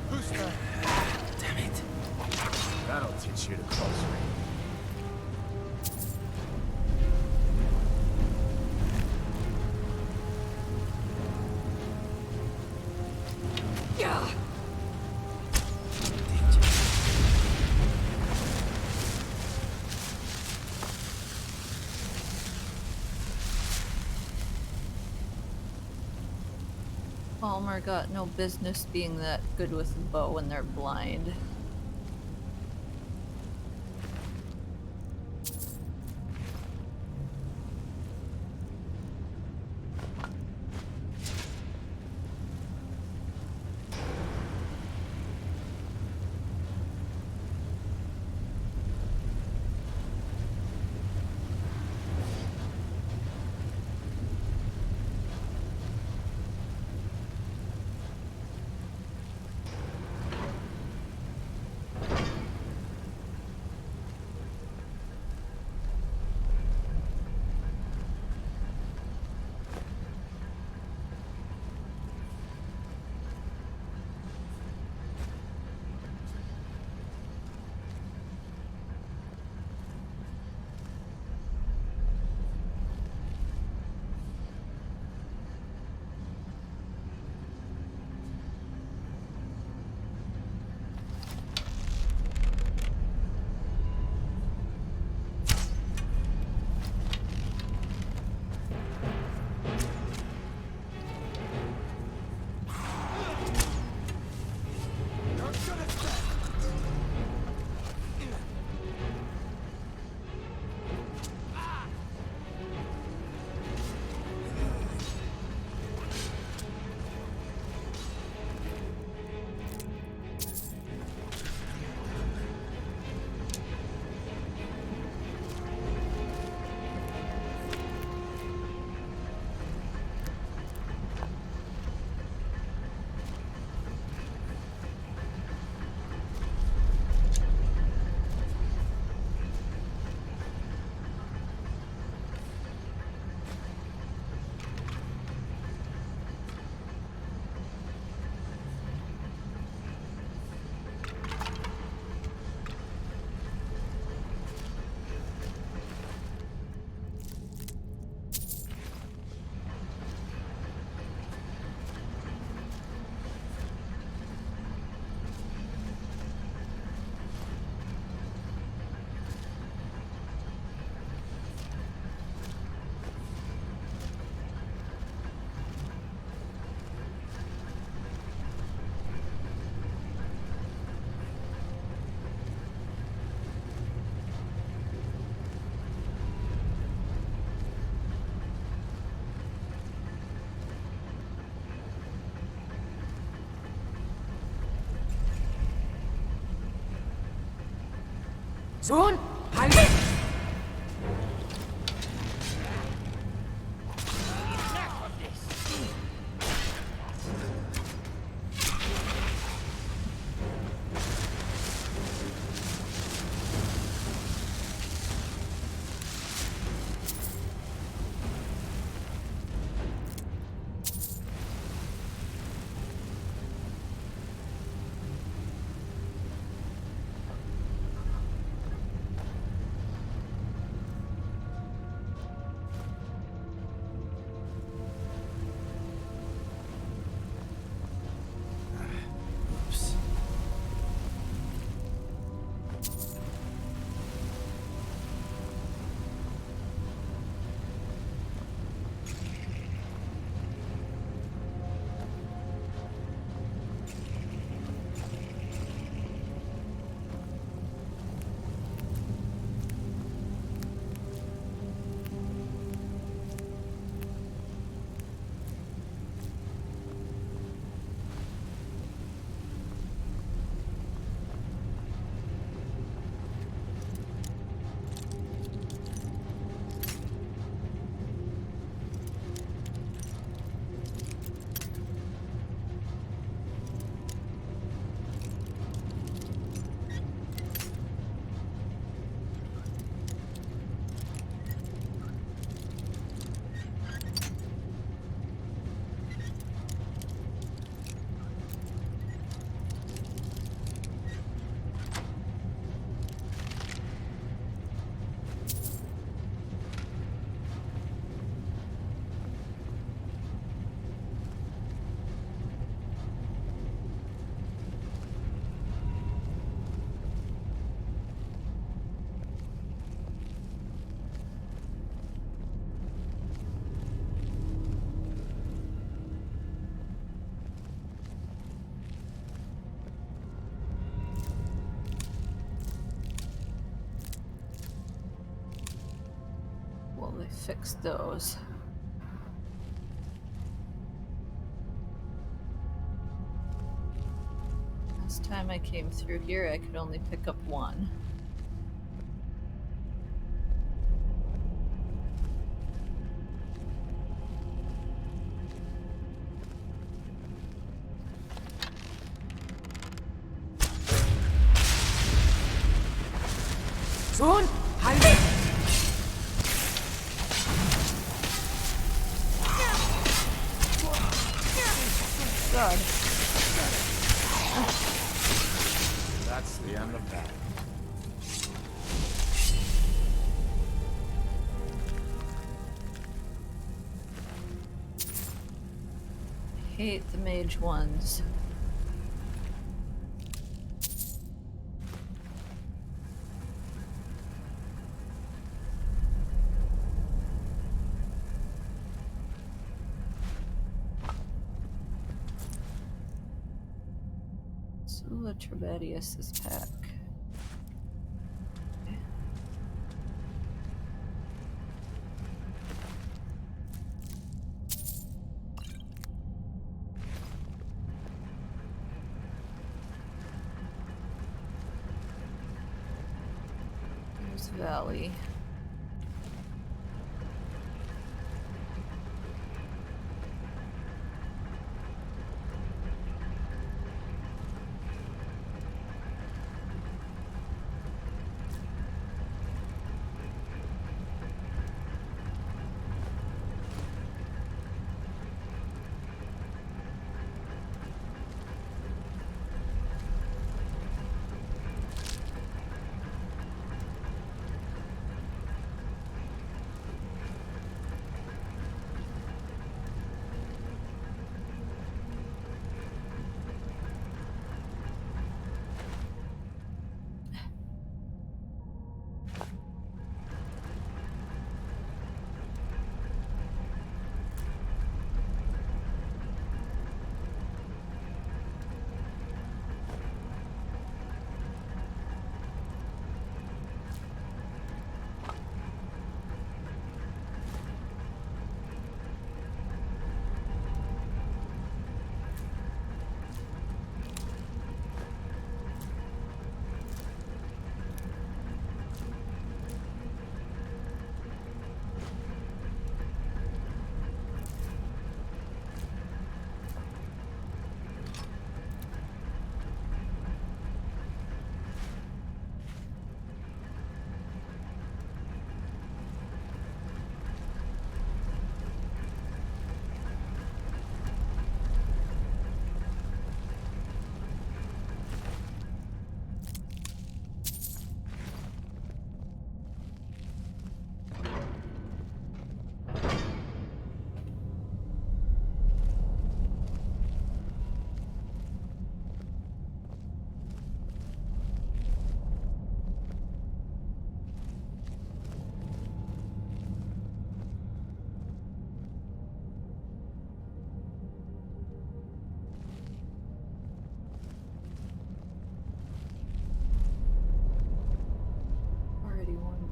Who's that? Damn it. That'll teach you to cross me. Yeah. Palmer got no business being that good with a bow when they're blind. Soon, I'll be. Enough of this! Oops. Well, they fixed those. Last time I came through here, I could only pick up one. Soon, I'll be. God. That's the end of that. Hate the mage ones. Sula Trebatius's pack. There's Valley.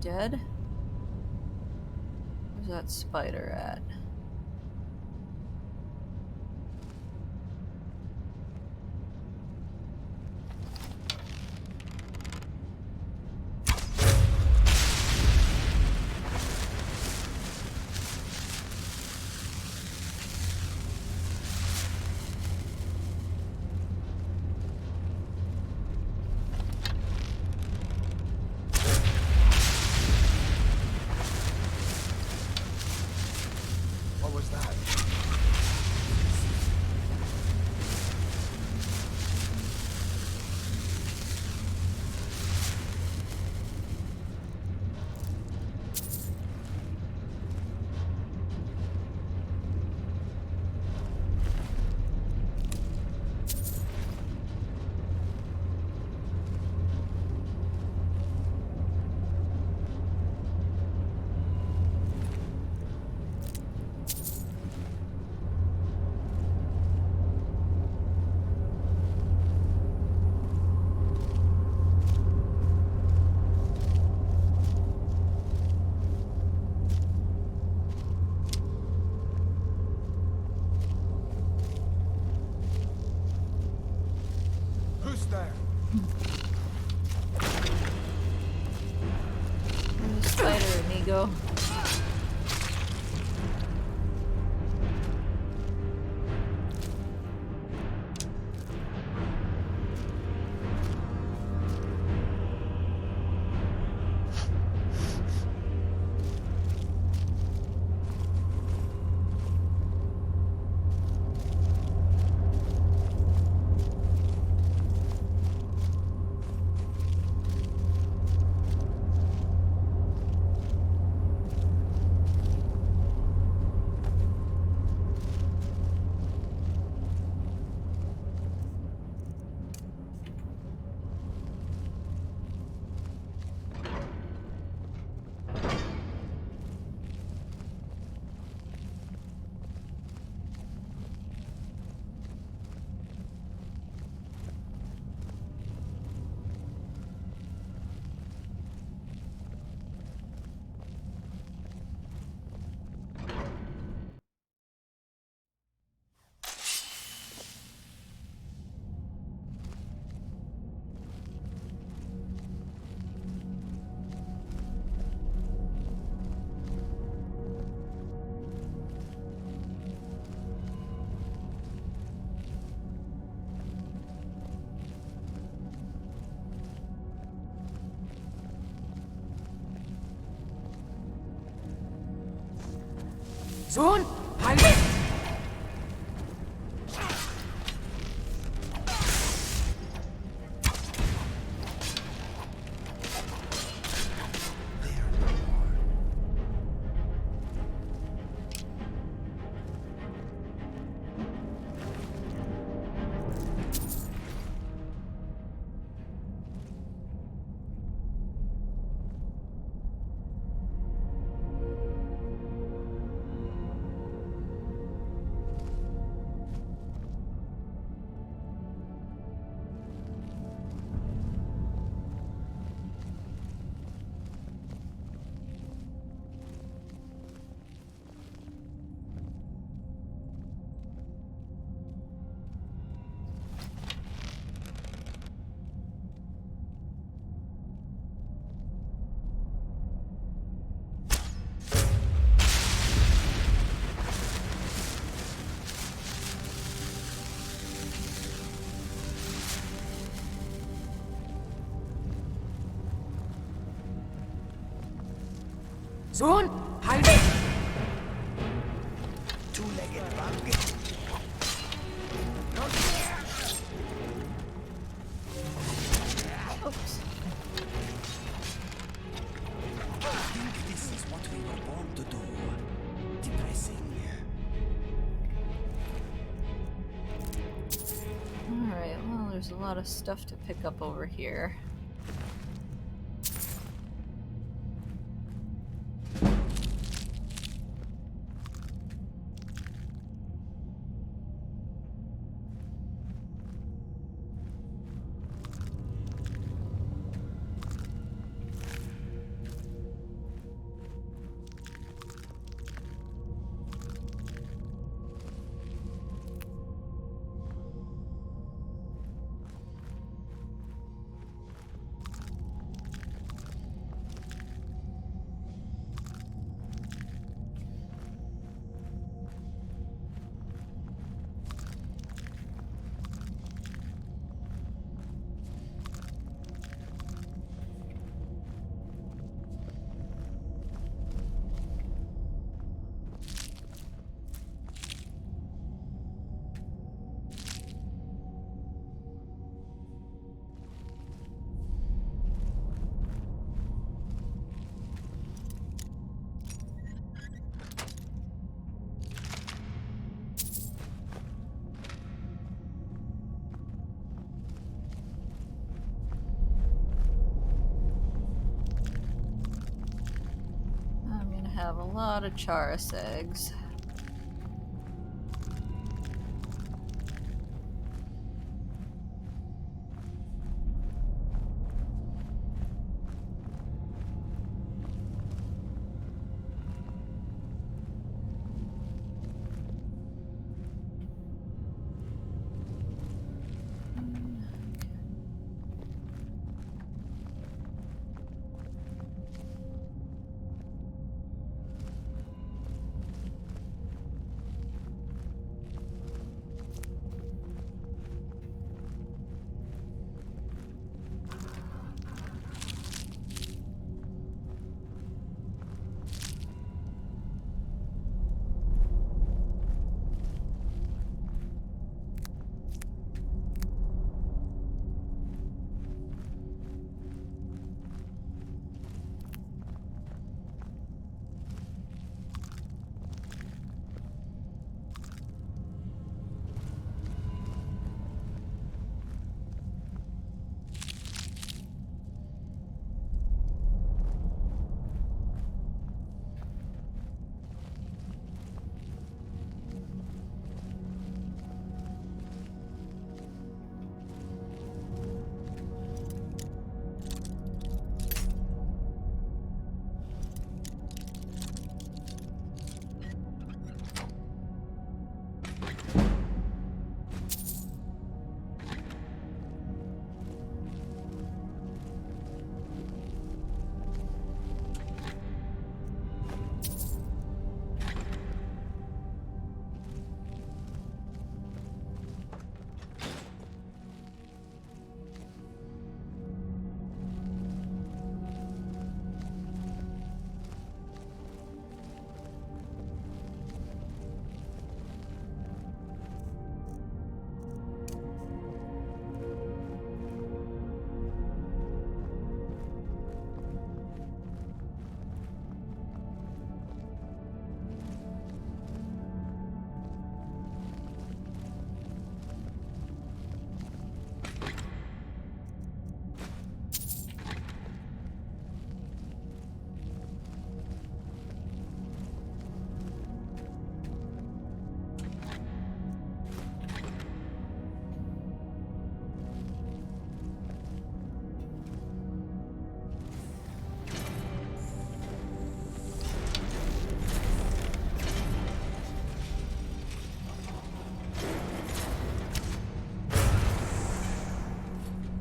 dead? Where's that spider at? What was that? Who's there? There's a spider, Inigo. Soon, halt! Soon, halt! Two-legged bug. Oops. I think this is what we were born to do. Depressing. Alright, well, there's a lot of stuff to pick up over here. have a lot of Charis eggs.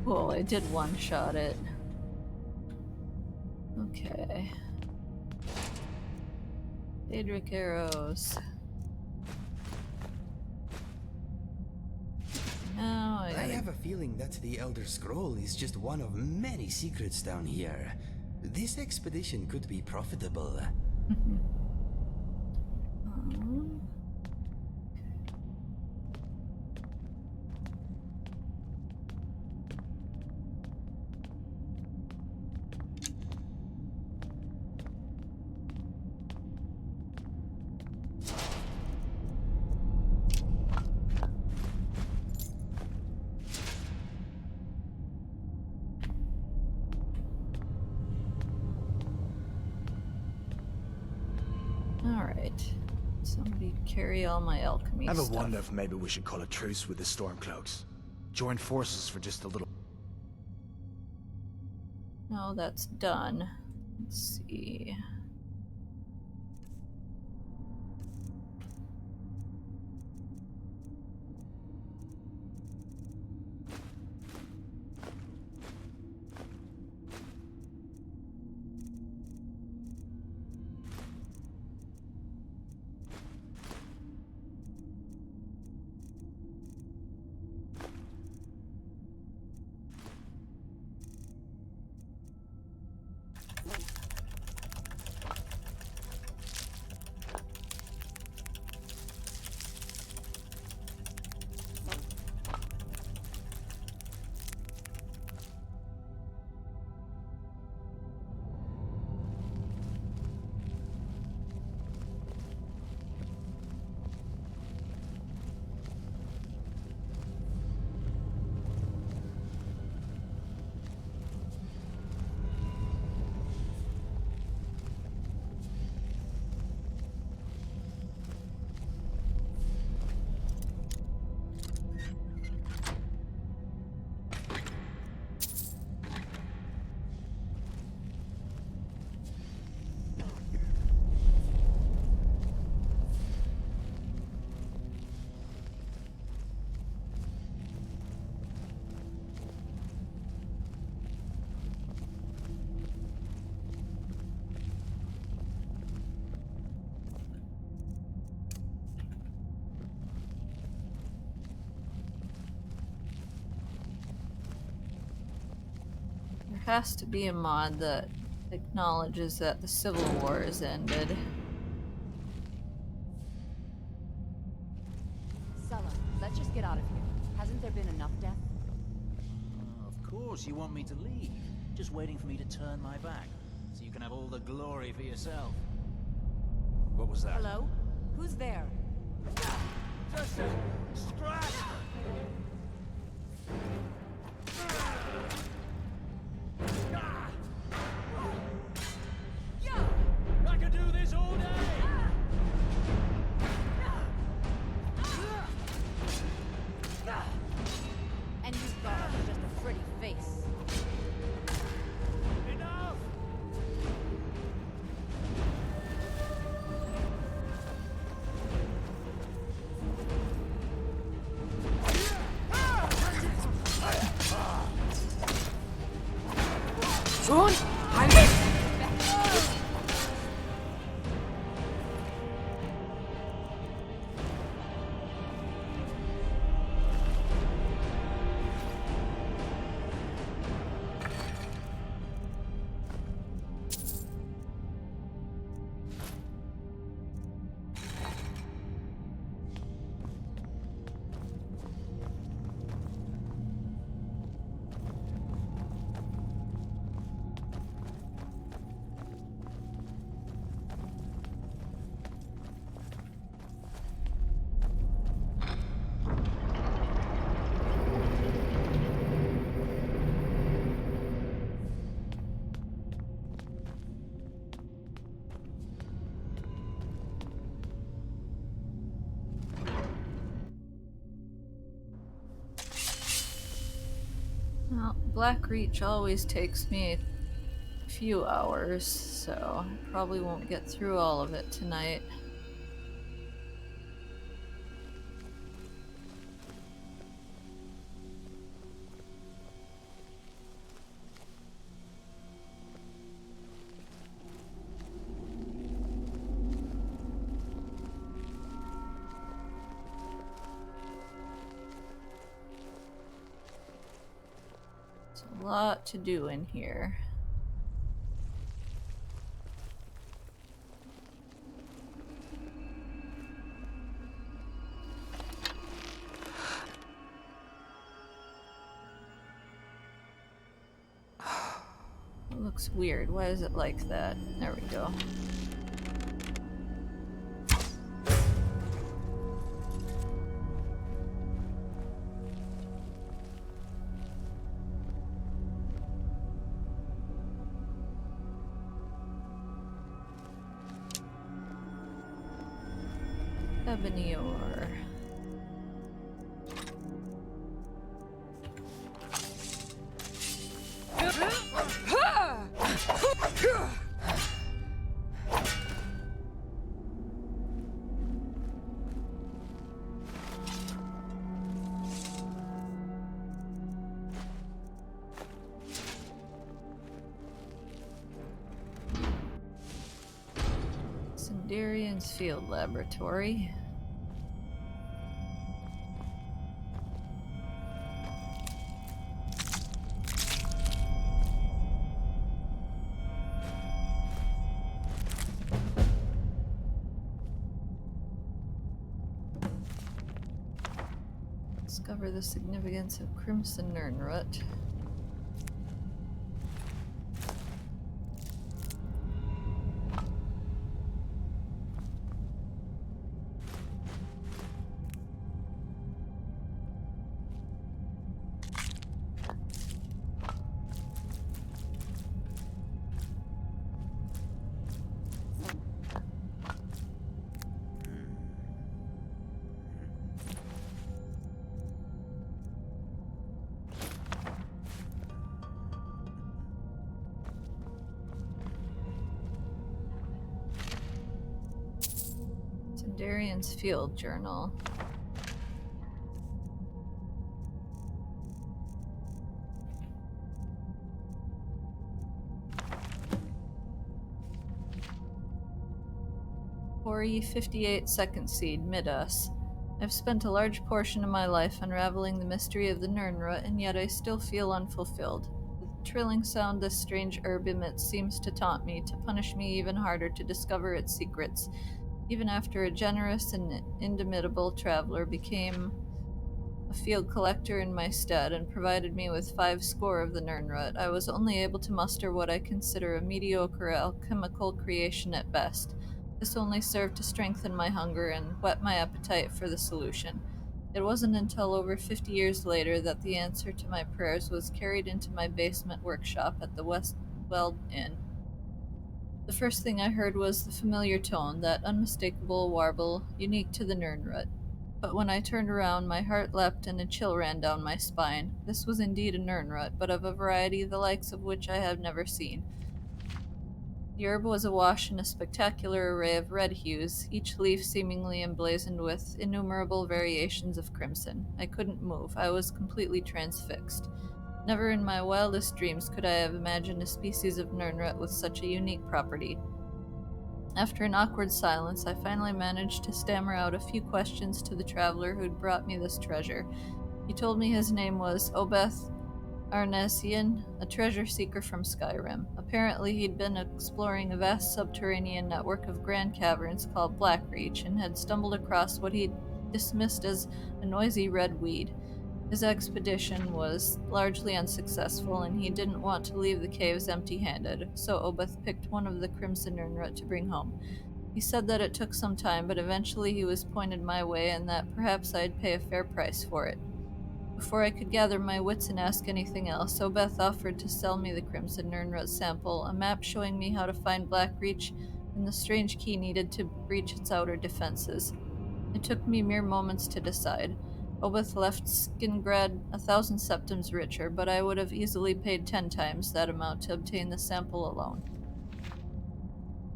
Cool, I did one-shot it. Okay. Daedric arrows. Now I have a feeling that the Elder Scroll is just one of many secrets down here. This expedition could be profitable. Alright. Somebody carry all my alchemy I have a stuff. wonder if maybe we should call a truce with the Stormcloaks. Join forces for just a little. No, that's done. Let's see. has to be a mod that acknowledges that the Civil War has ended. Sulla, let's just get out of here. Hasn't there been enough death? Of course you want me to leave. Just waiting for me to turn my back, so you can have all the glory for yourself. What was that? Hello? Who's there? Just a scratch! I could do this all day! And you thought I was just a pretty face. Enough! Schon? Halt! Well, Blackreach always takes me a few hours, so I probably won't get through all of it tonight. A lot to do in here. It looks weird. Why is it like that? There we go. Ebony ore. Sendarian's Field Laboratory. Discover the significance of Crimson Nirnroot. Darian's Field Journal. Ori 58 Second Seed, Midas. I've spent a large portion of my life unraveling the mystery of the Nirnroot, and yet I still feel unfulfilled. trilling sound this strange herb emits seems to taunt me, to punish me even harder to discover its secrets. Even after a generous and indomitable traveler became a field collector in my stead and provided me with 5 score of the Nirnroot, I was only able to muster what I consider a mediocre alchemical creation at best. This only served to strengthen my hunger and whet my appetite for the solution. It wasn't until over 50 years later that the answer to my prayers was carried into my basement workshop at the West Weld Inn. The first thing I heard was the familiar tone, that unmistakable warble unique to the Nirnroot. But when I turned around, my heart leapt and a chill ran down my spine. This was indeed a Nirnroot, but of a variety the likes of which I have never seen. The herb was awash in a spectacular array of red hues, each leaf seemingly emblazoned with innumerable variations of crimson. I couldn't move. I was completely transfixed. Never in my wildest dreams could I have imagined a species of Nirnroot with such a unique property. After an awkward silence, I finally managed to stammer out a few questions to the traveler who'd brought me this treasure. He told me his name was Obeth Arnesian, a treasure seeker from Skyrim. Apparently, he'd been exploring a vast subterranean network of grand caverns called Blackreach and had stumbled across what he'd dismissed as a noisy red weed. His expedition was largely unsuccessful, and he didn't want to leave the caves empty-handed, so Obeth picked one of the Crimson Nirnroot to bring home. He said that it took some time, but eventually he was pointed my way and that perhaps I'd pay a fair price for it. Before I could gather my wits and ask anything else, Obeth offered to sell me the Crimson Nirnroot sample, a map showing me how to find Blackreach and the strange key needed to breach its outer defenses. It took me mere moments to decide. Obeth left Skingrad 1,000 septims richer, but I would have easily paid 10 times that amount to obtain the sample alone.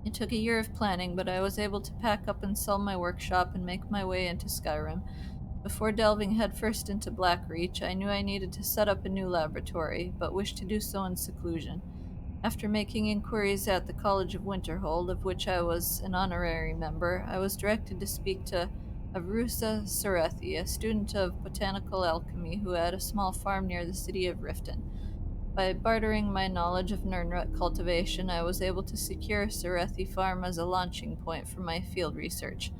It took a year of planning, but I was able to pack up and sell my workshop and make my way into Skyrim. Before delving headfirst into Blackreach, I knew I needed to set up a new laboratory, but wished to do so in seclusion. After making inquiries at the College of Winterhold, of which I was an honorary member, I was directed to speak to Avrusa Serethi, a student of botanical alchemy who had a small farm near the city of Riften. By bartering my knowledge of Nirnroot cultivation, I was able to secure Serethi Farm as a launching point for my field research.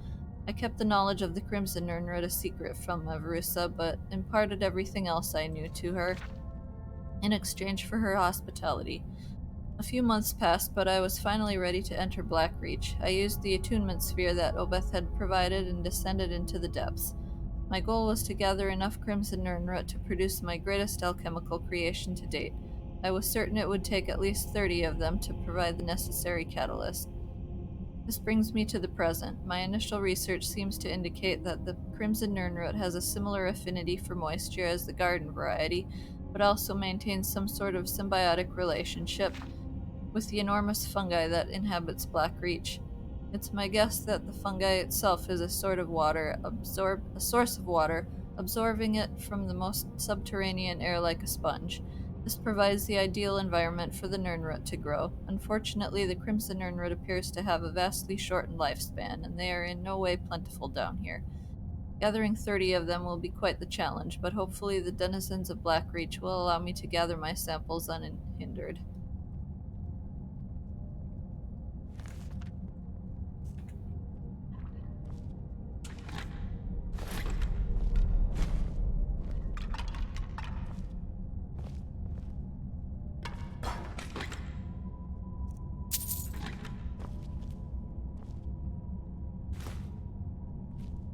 I kept the knowledge of the Crimson Nirnroot a secret from Avrusa, but imparted everything else I knew to her in exchange for her hospitality. A few months passed, but I was finally ready to enter Blackreach. I used the attunement sphere that Obeth had provided and descended into the depths. My goal was to gather enough Crimson Nirnroot to produce my greatest alchemical creation to date. I was certain it would take at least 30 of them to provide the necessary catalyst. This brings me to the present. My initial research seems to indicate that the Crimson Nirnroot has a similar affinity for moisture as the garden variety, but also maintains some sort of symbiotic relationship with the enormous fungi that inhabits Blackreach. It's my guess that the fungi itself is a source of water, absorbing it from the most subterranean air like a sponge. This provides the ideal environment for the Nirnroot to grow. Unfortunately, the Crimson Nirnroot appears to have a vastly shortened lifespan, and they are in no way plentiful down here. Gathering 30 of them will be quite the challenge, but hopefully the denizens of Blackreach will allow me to gather my samples unhindered.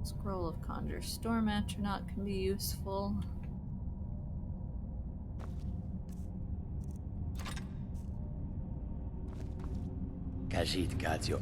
Scroll of Conjure Storm Atronach can be useful. Kajit Gazio.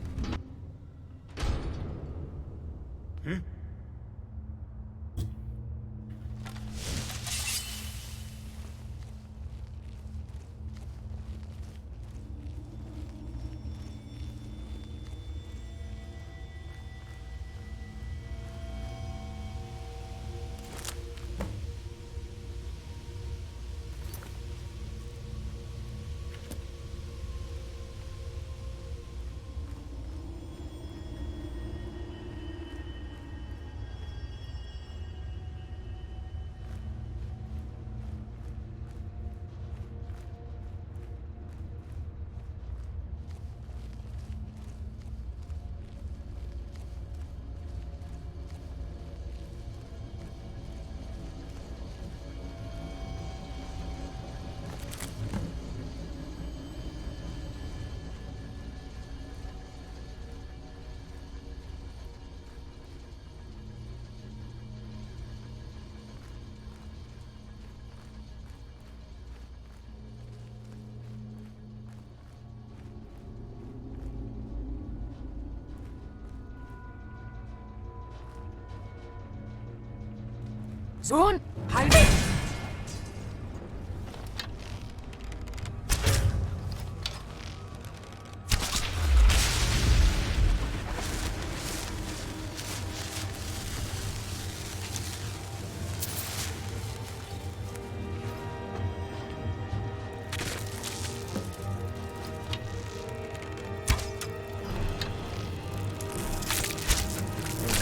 Sohn, halt dich!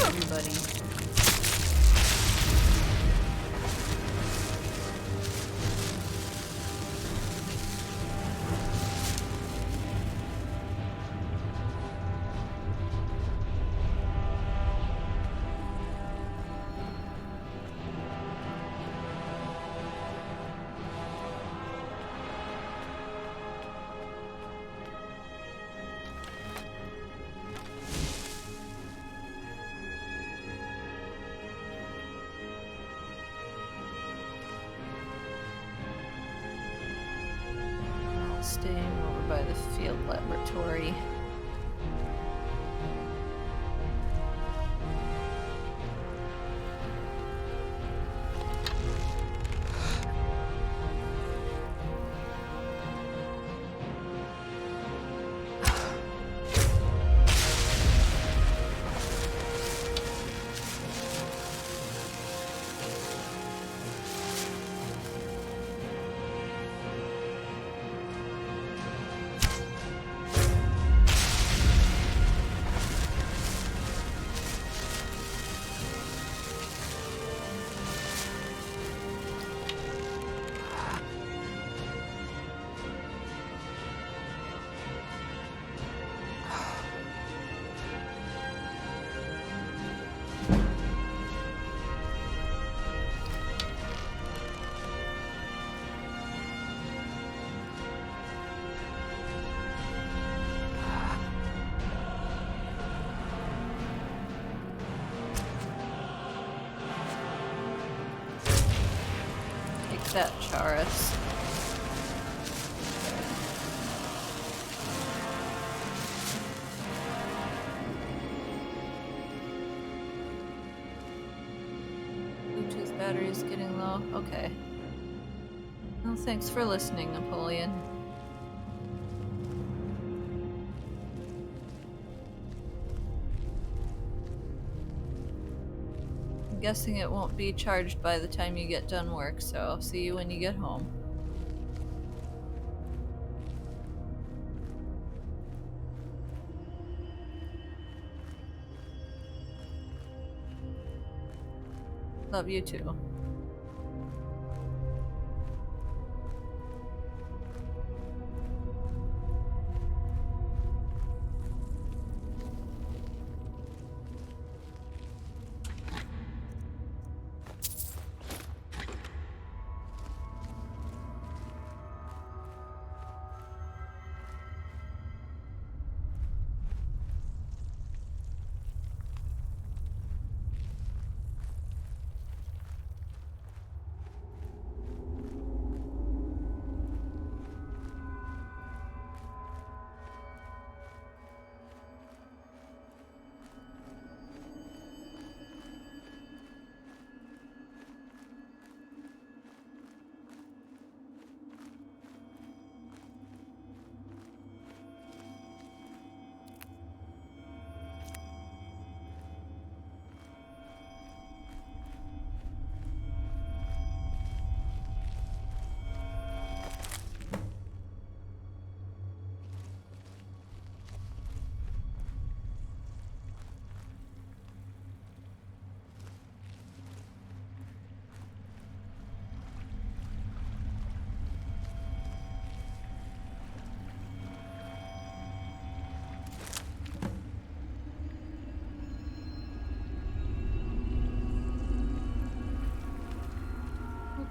Everybody. Staying over by the field laboratory. That Charis. Bluetooth battery is getting low. Okay. Well, thanks for listening, Napoleon. Guessing it won't be charged by the time you get done work, so I'll see you when you get home. Love you too.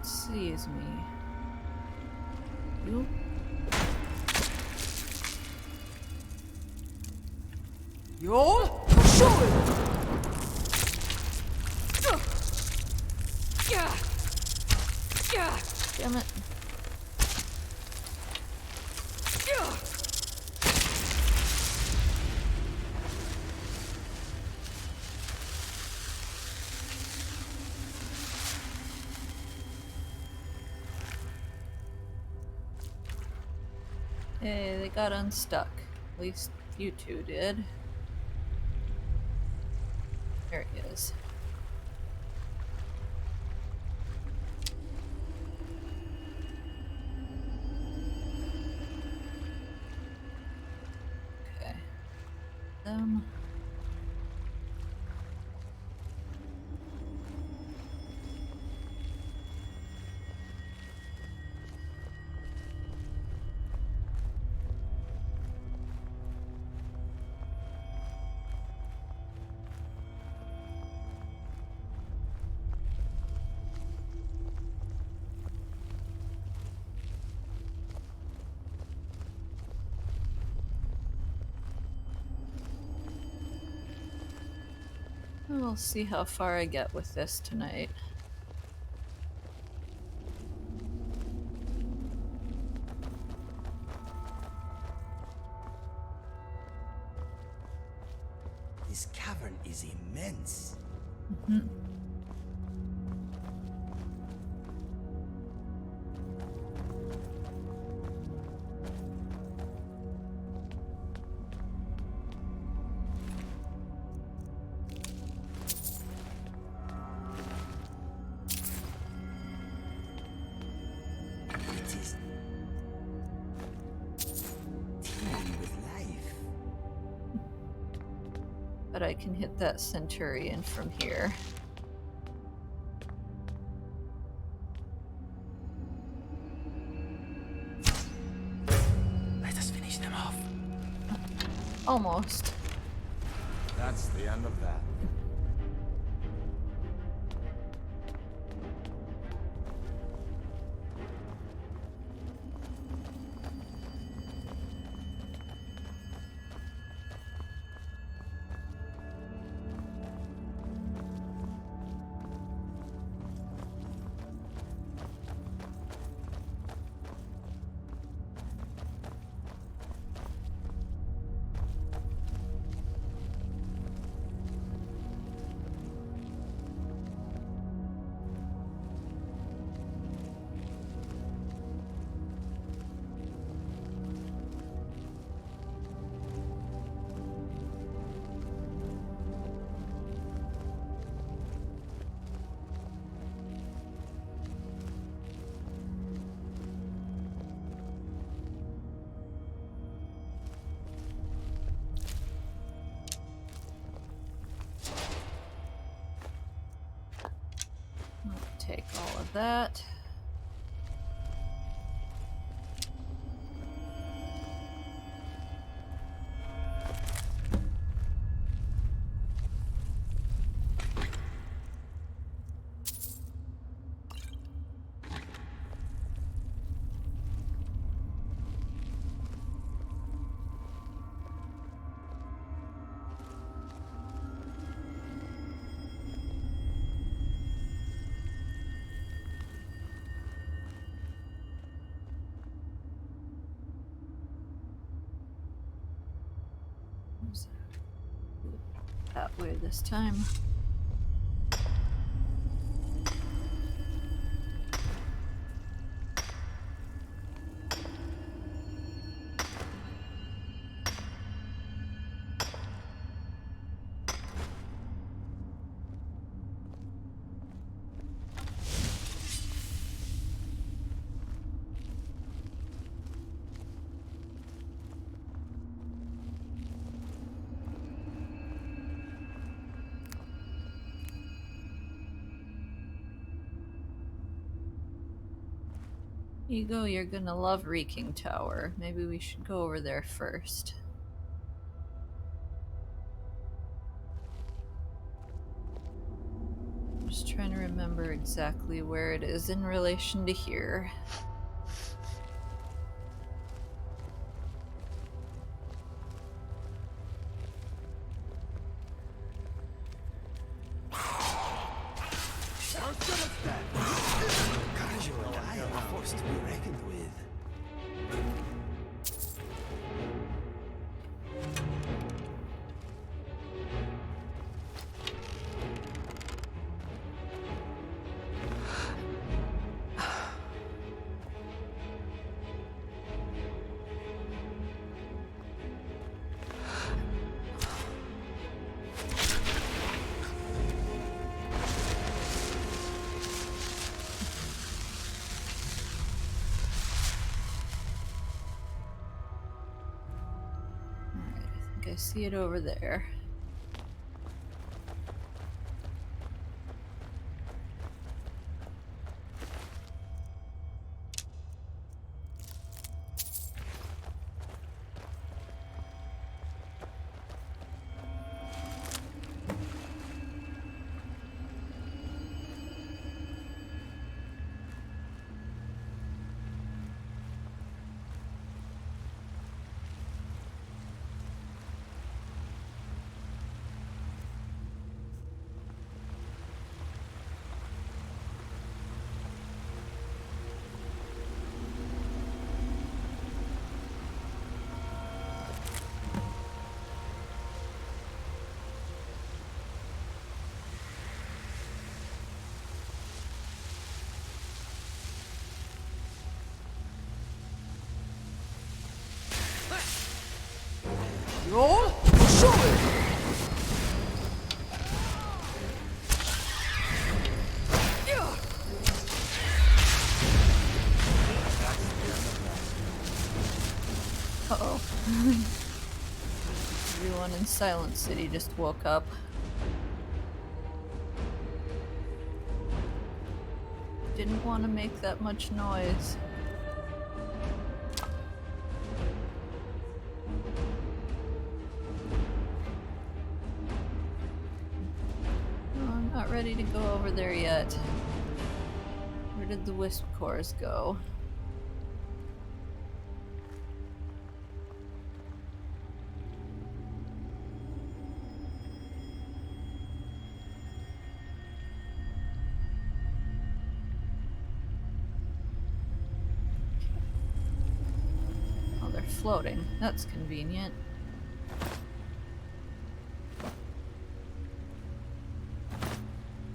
Sees me. You? Yo, show it. Yeah. Damn it. Hey, they got unstuck. At least you two did. There he is. Okay. Them. We'll see how far I get with this tonight. This cavern is immense. Mm-hmm. It is teeming with life. But I can hit that centurion from here. Let us finish them off. Almost. That's the end of that. Take all of that. That way this time. Ego, you're gonna love Reeking Tower. Maybe we should go over there first. I'm just trying to remember exactly where it is in relation to here. I see it over there. Roll, shoot it! Uh-oh. Everyone in Silent City just woke up. Didn't want to make that much noise. No, I'm not ready to go over there yet. Where did the wisp cores go? Floating. That's convenient.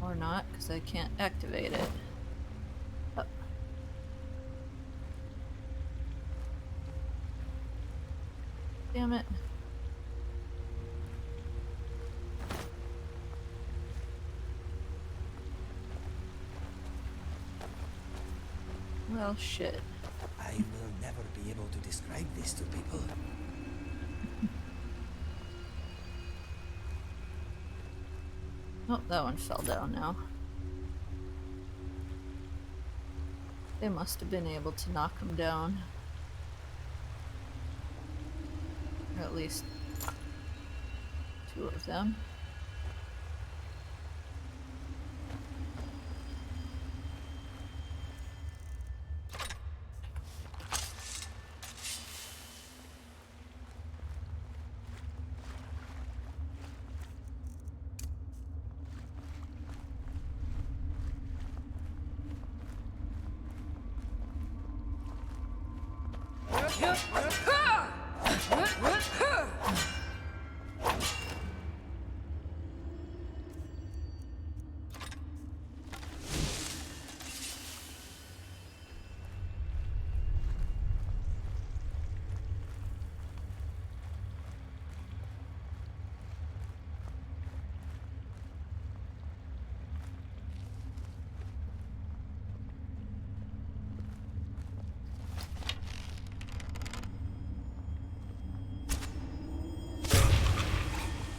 Or not, because I can't activate it. Oh. Damn it. Well, shit. I will never be able to describe this to people. Oh, that one fell down now. They must have been able to knock him down. Or at least two of them.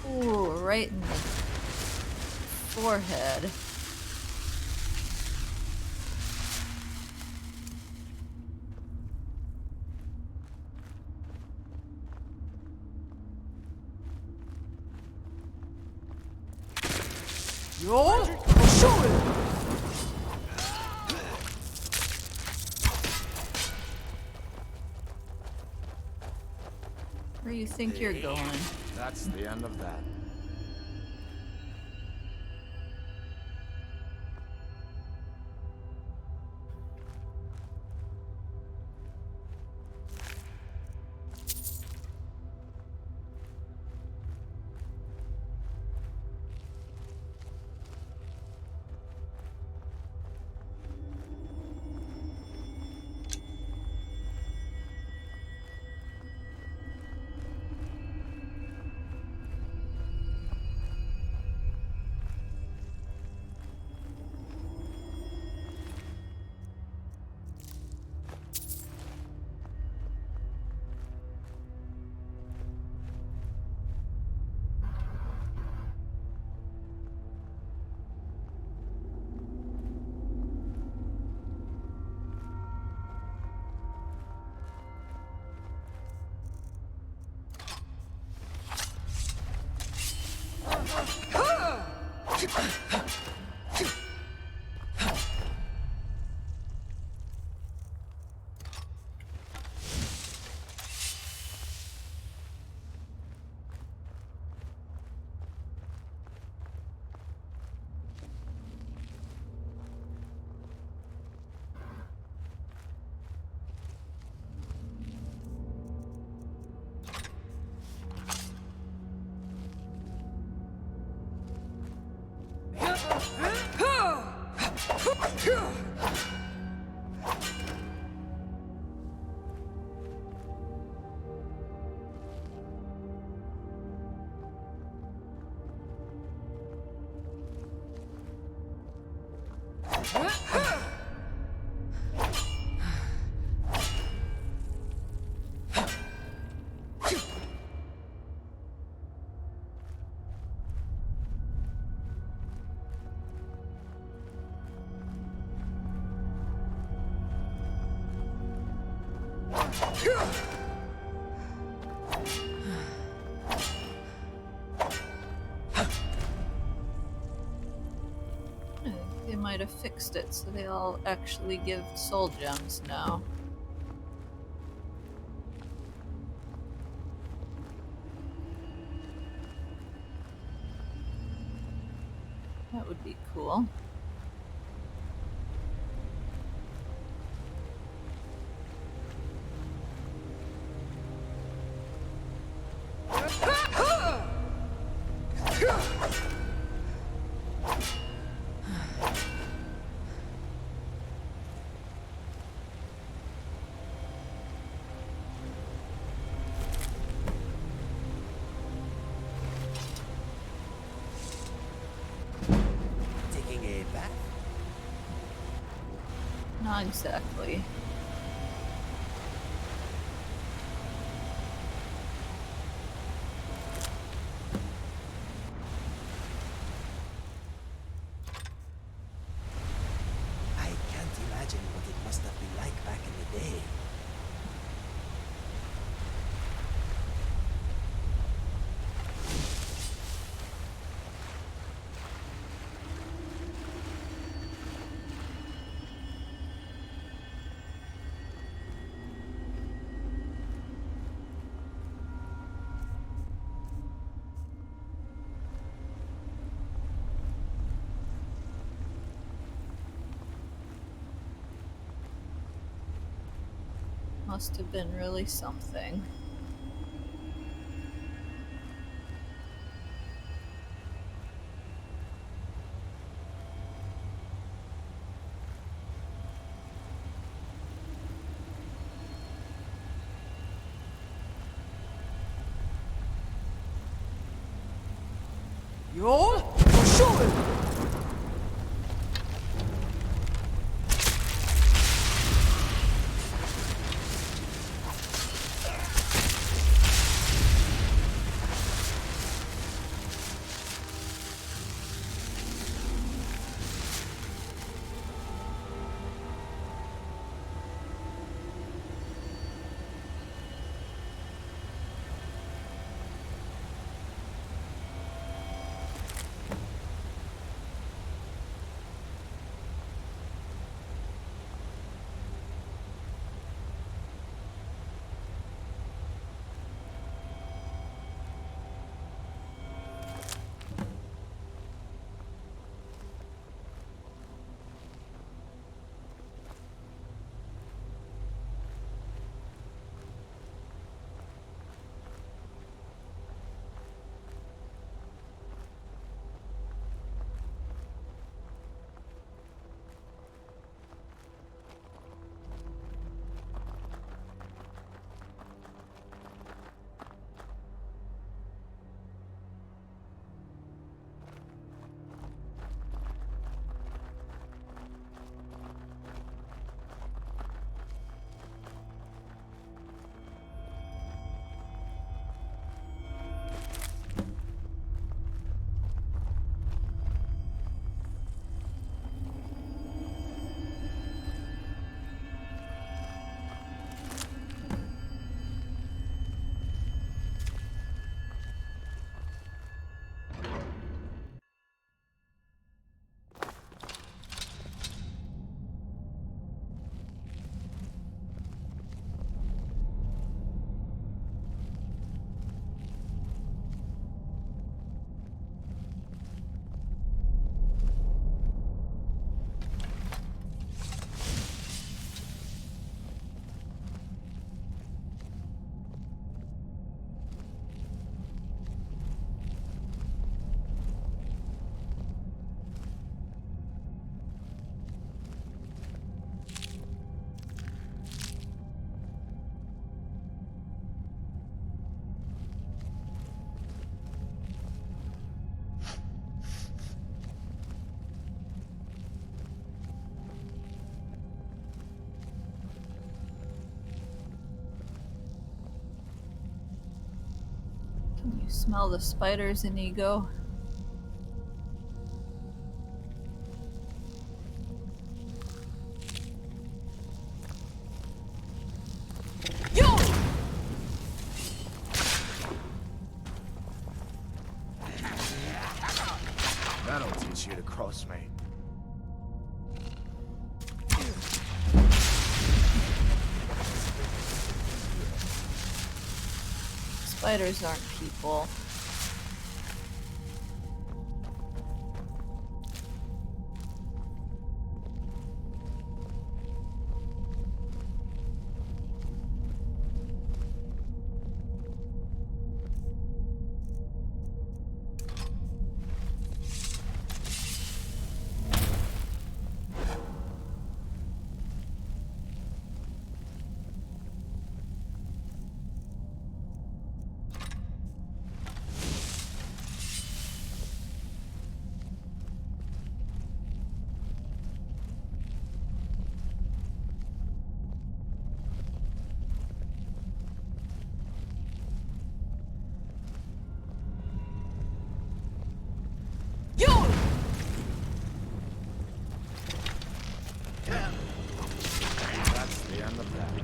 Ooh, right in the forehead. Roll, shoot it! Where do you think you're going? That's the end of that. They might have fixed it so they all actually give soul gems now. That would be cool. Taking a bath? Not exactly. I can't imagine what it must have been like back in the day. Must have been really something. You're sure. You smell the spiders, Inigo? That'll teach you to cross me. Spiders aren't people. That's the end of that.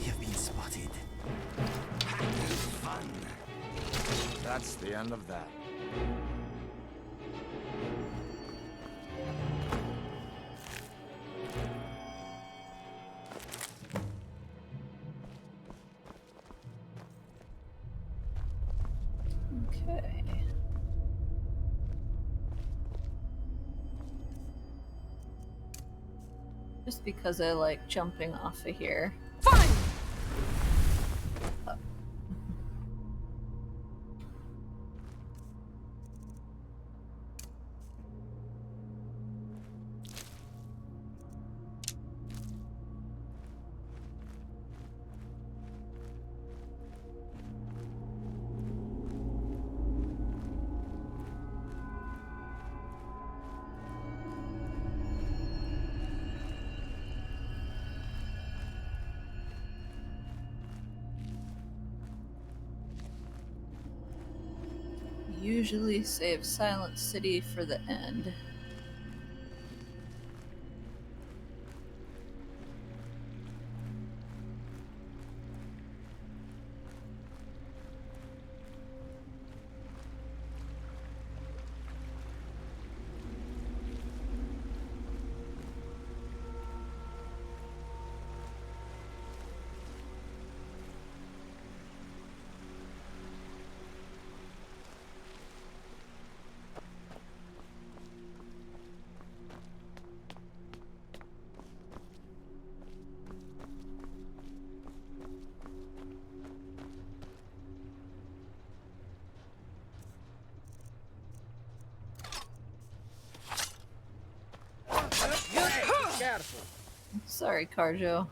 You've been spotted. Fun. That's the end of that. Okay. Just because I like jumping off of here. Fine! Usually save Silent City for the end. Careful. Sorry, Carjo.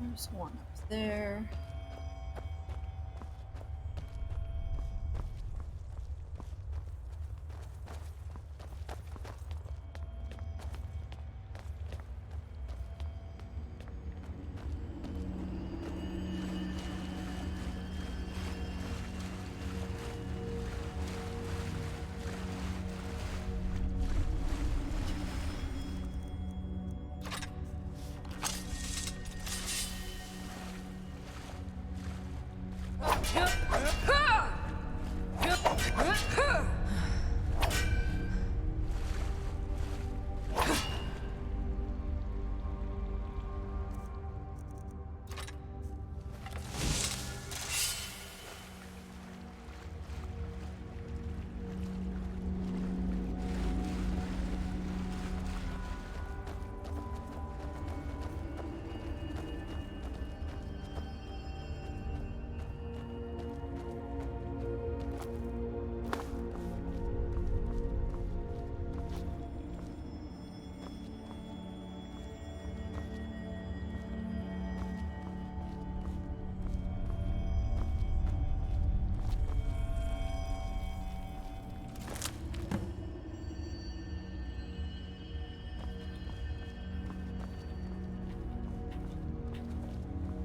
There's one up there.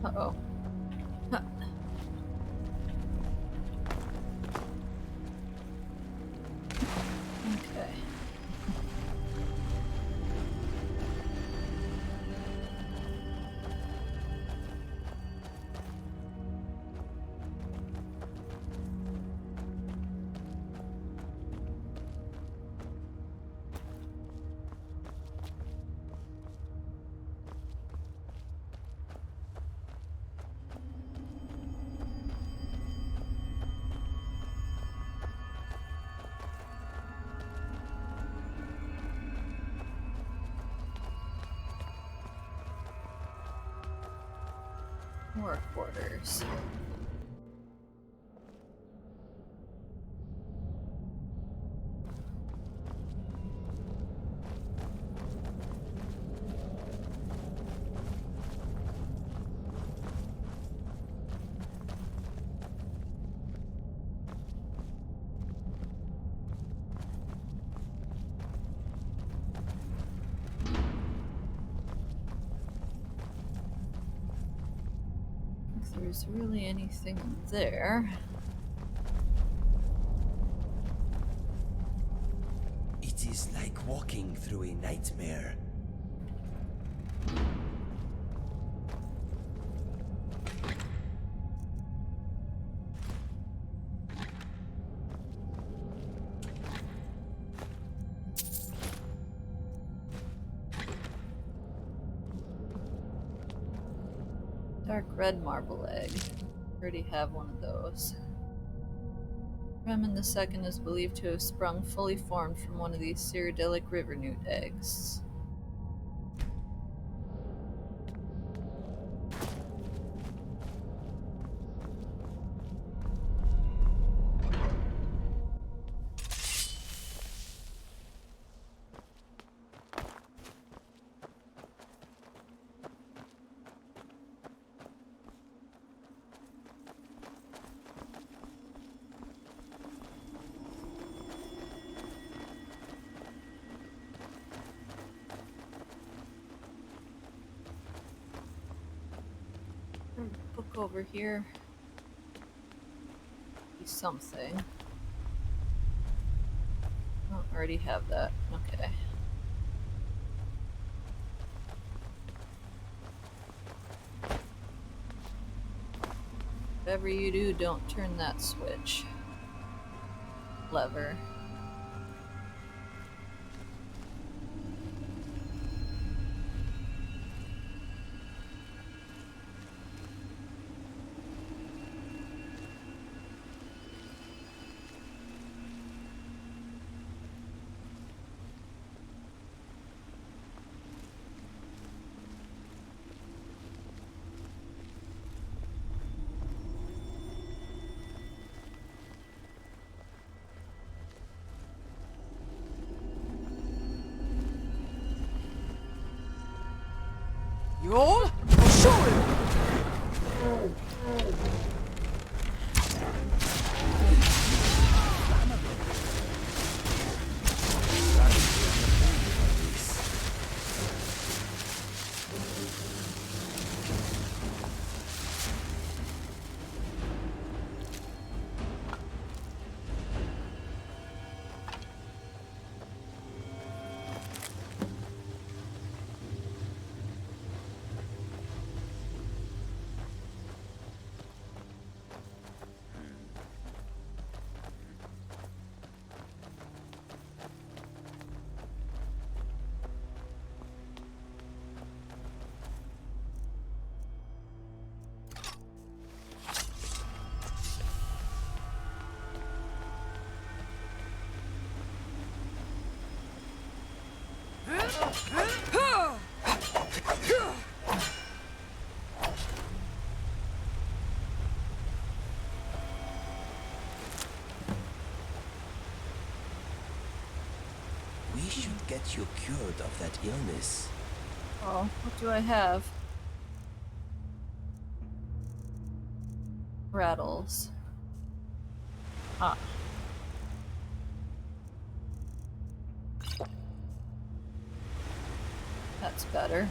Uh-oh. Huh. Okay. More quarters. If there's really anything there. It is like walking through a nightmare. Dark red marble egg. Already have one of those. Remen II is believed to have sprung fully formed from one of these Cyrodiilic river newt eggs. Book over here. Be something. Oh, already have that. Okay. Whatever you do, don't turn that switch. Lever. You'll show him! We should get you cured of that illness. Oh, what do I have? Rattles. Ah. That's better.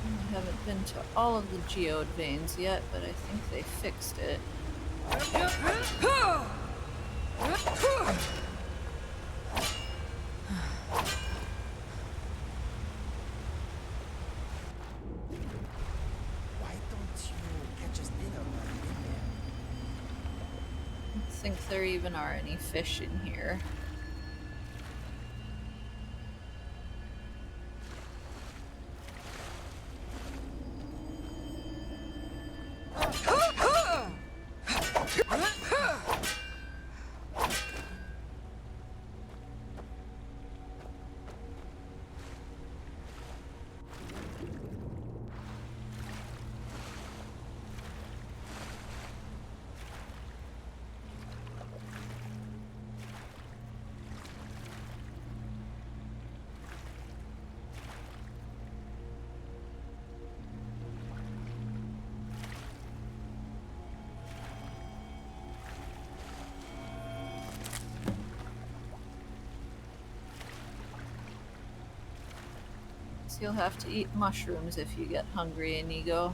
I haven't been to all of the geode veins yet, but I think they fixed it. Why don't you catch us dinner while you're in there? I don't think there even are any fish in here. So you'll have to eat mushrooms if you get hungry, Inigo.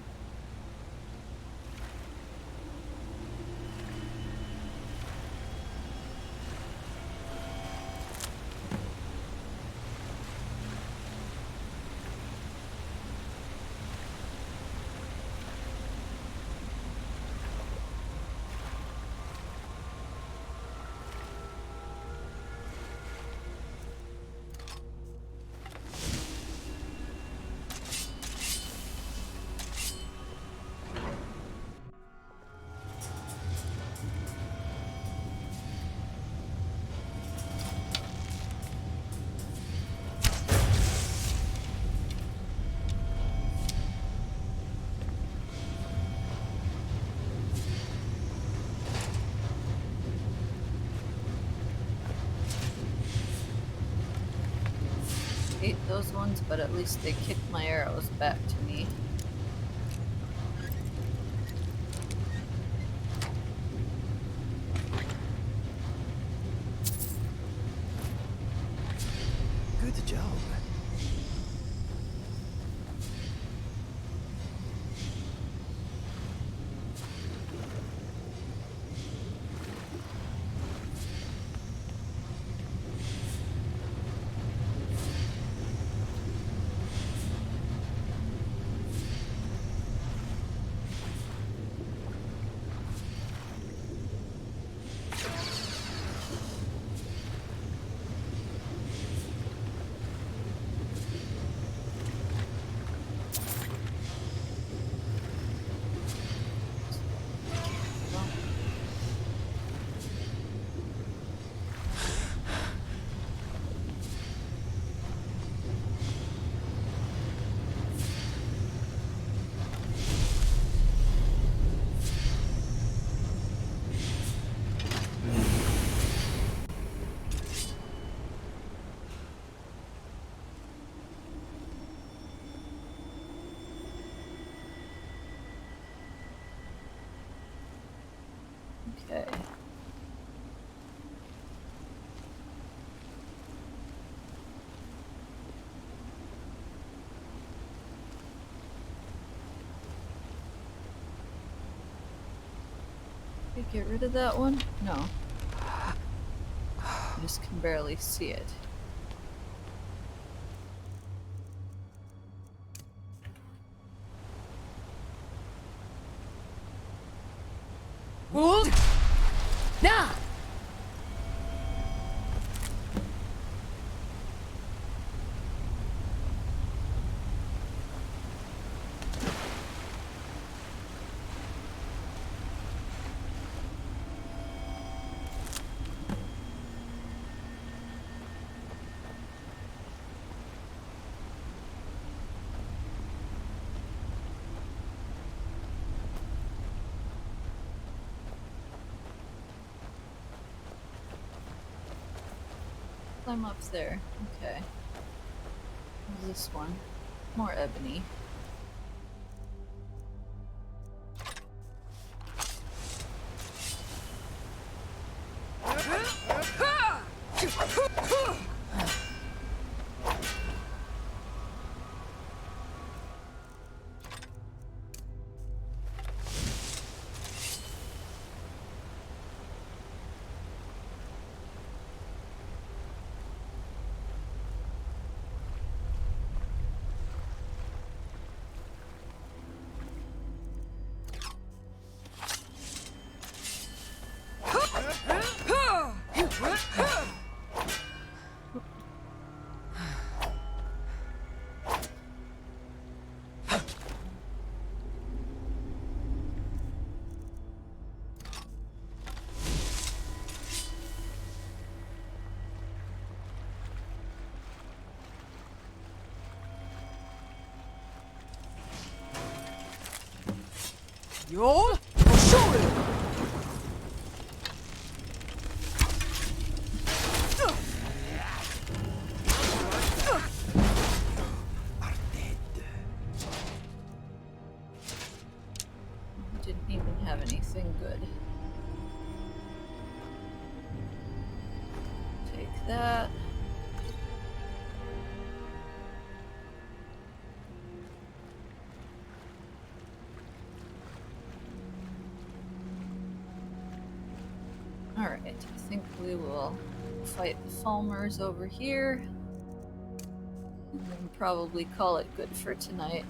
Ate those ones, but at least they kicked my arrows back to me. Good job. Okay. Did I get rid of that one? No. I just can barely see it. Hold! Now! climb up there. Okay. What's this one? More ebony. You'll show it! Didn't even have anything good. Take that. Alright, I think we will fight the Falmers over here. And then probably call it good for tonight.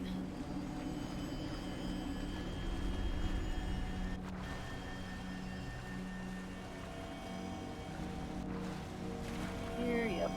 Here, yep.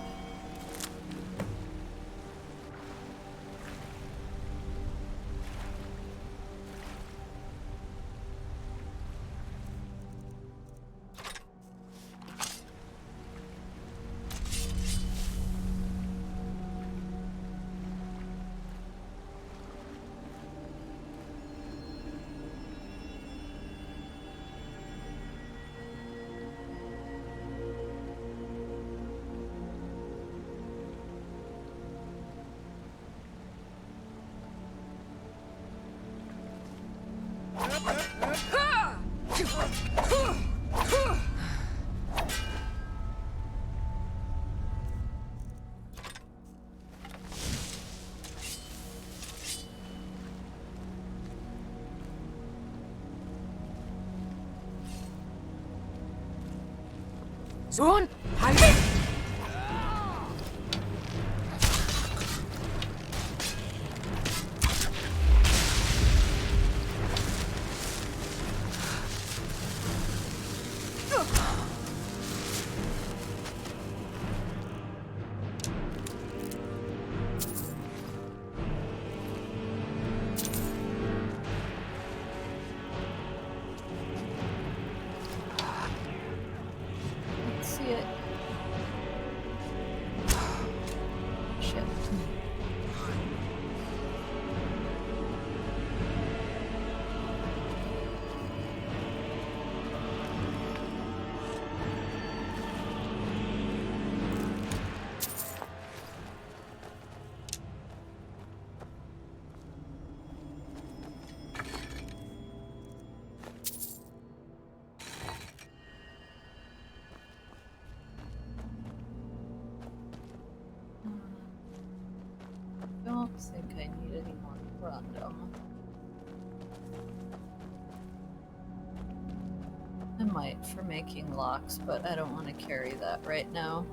Soon, hide. Let's see it. Shit. Don't think I need any more random. I might for making locks, but I don't want to carry that right now.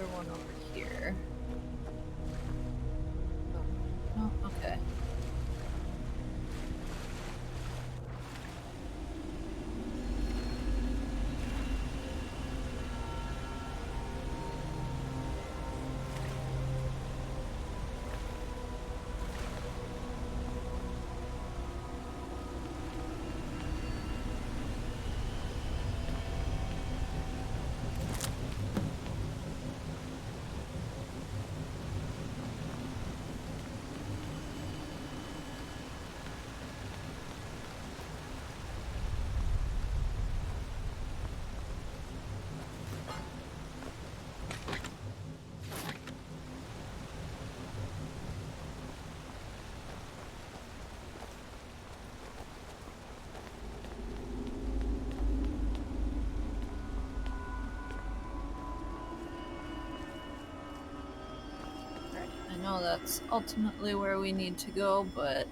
another one over here. Oh, okay. I know that's ultimately where we need to go, but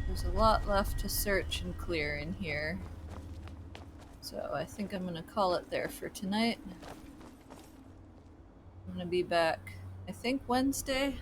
there's a lot left to search and clear in here. So I think I'm gonna call it there for tonight. I'm gonna be back, I think, Wednesday.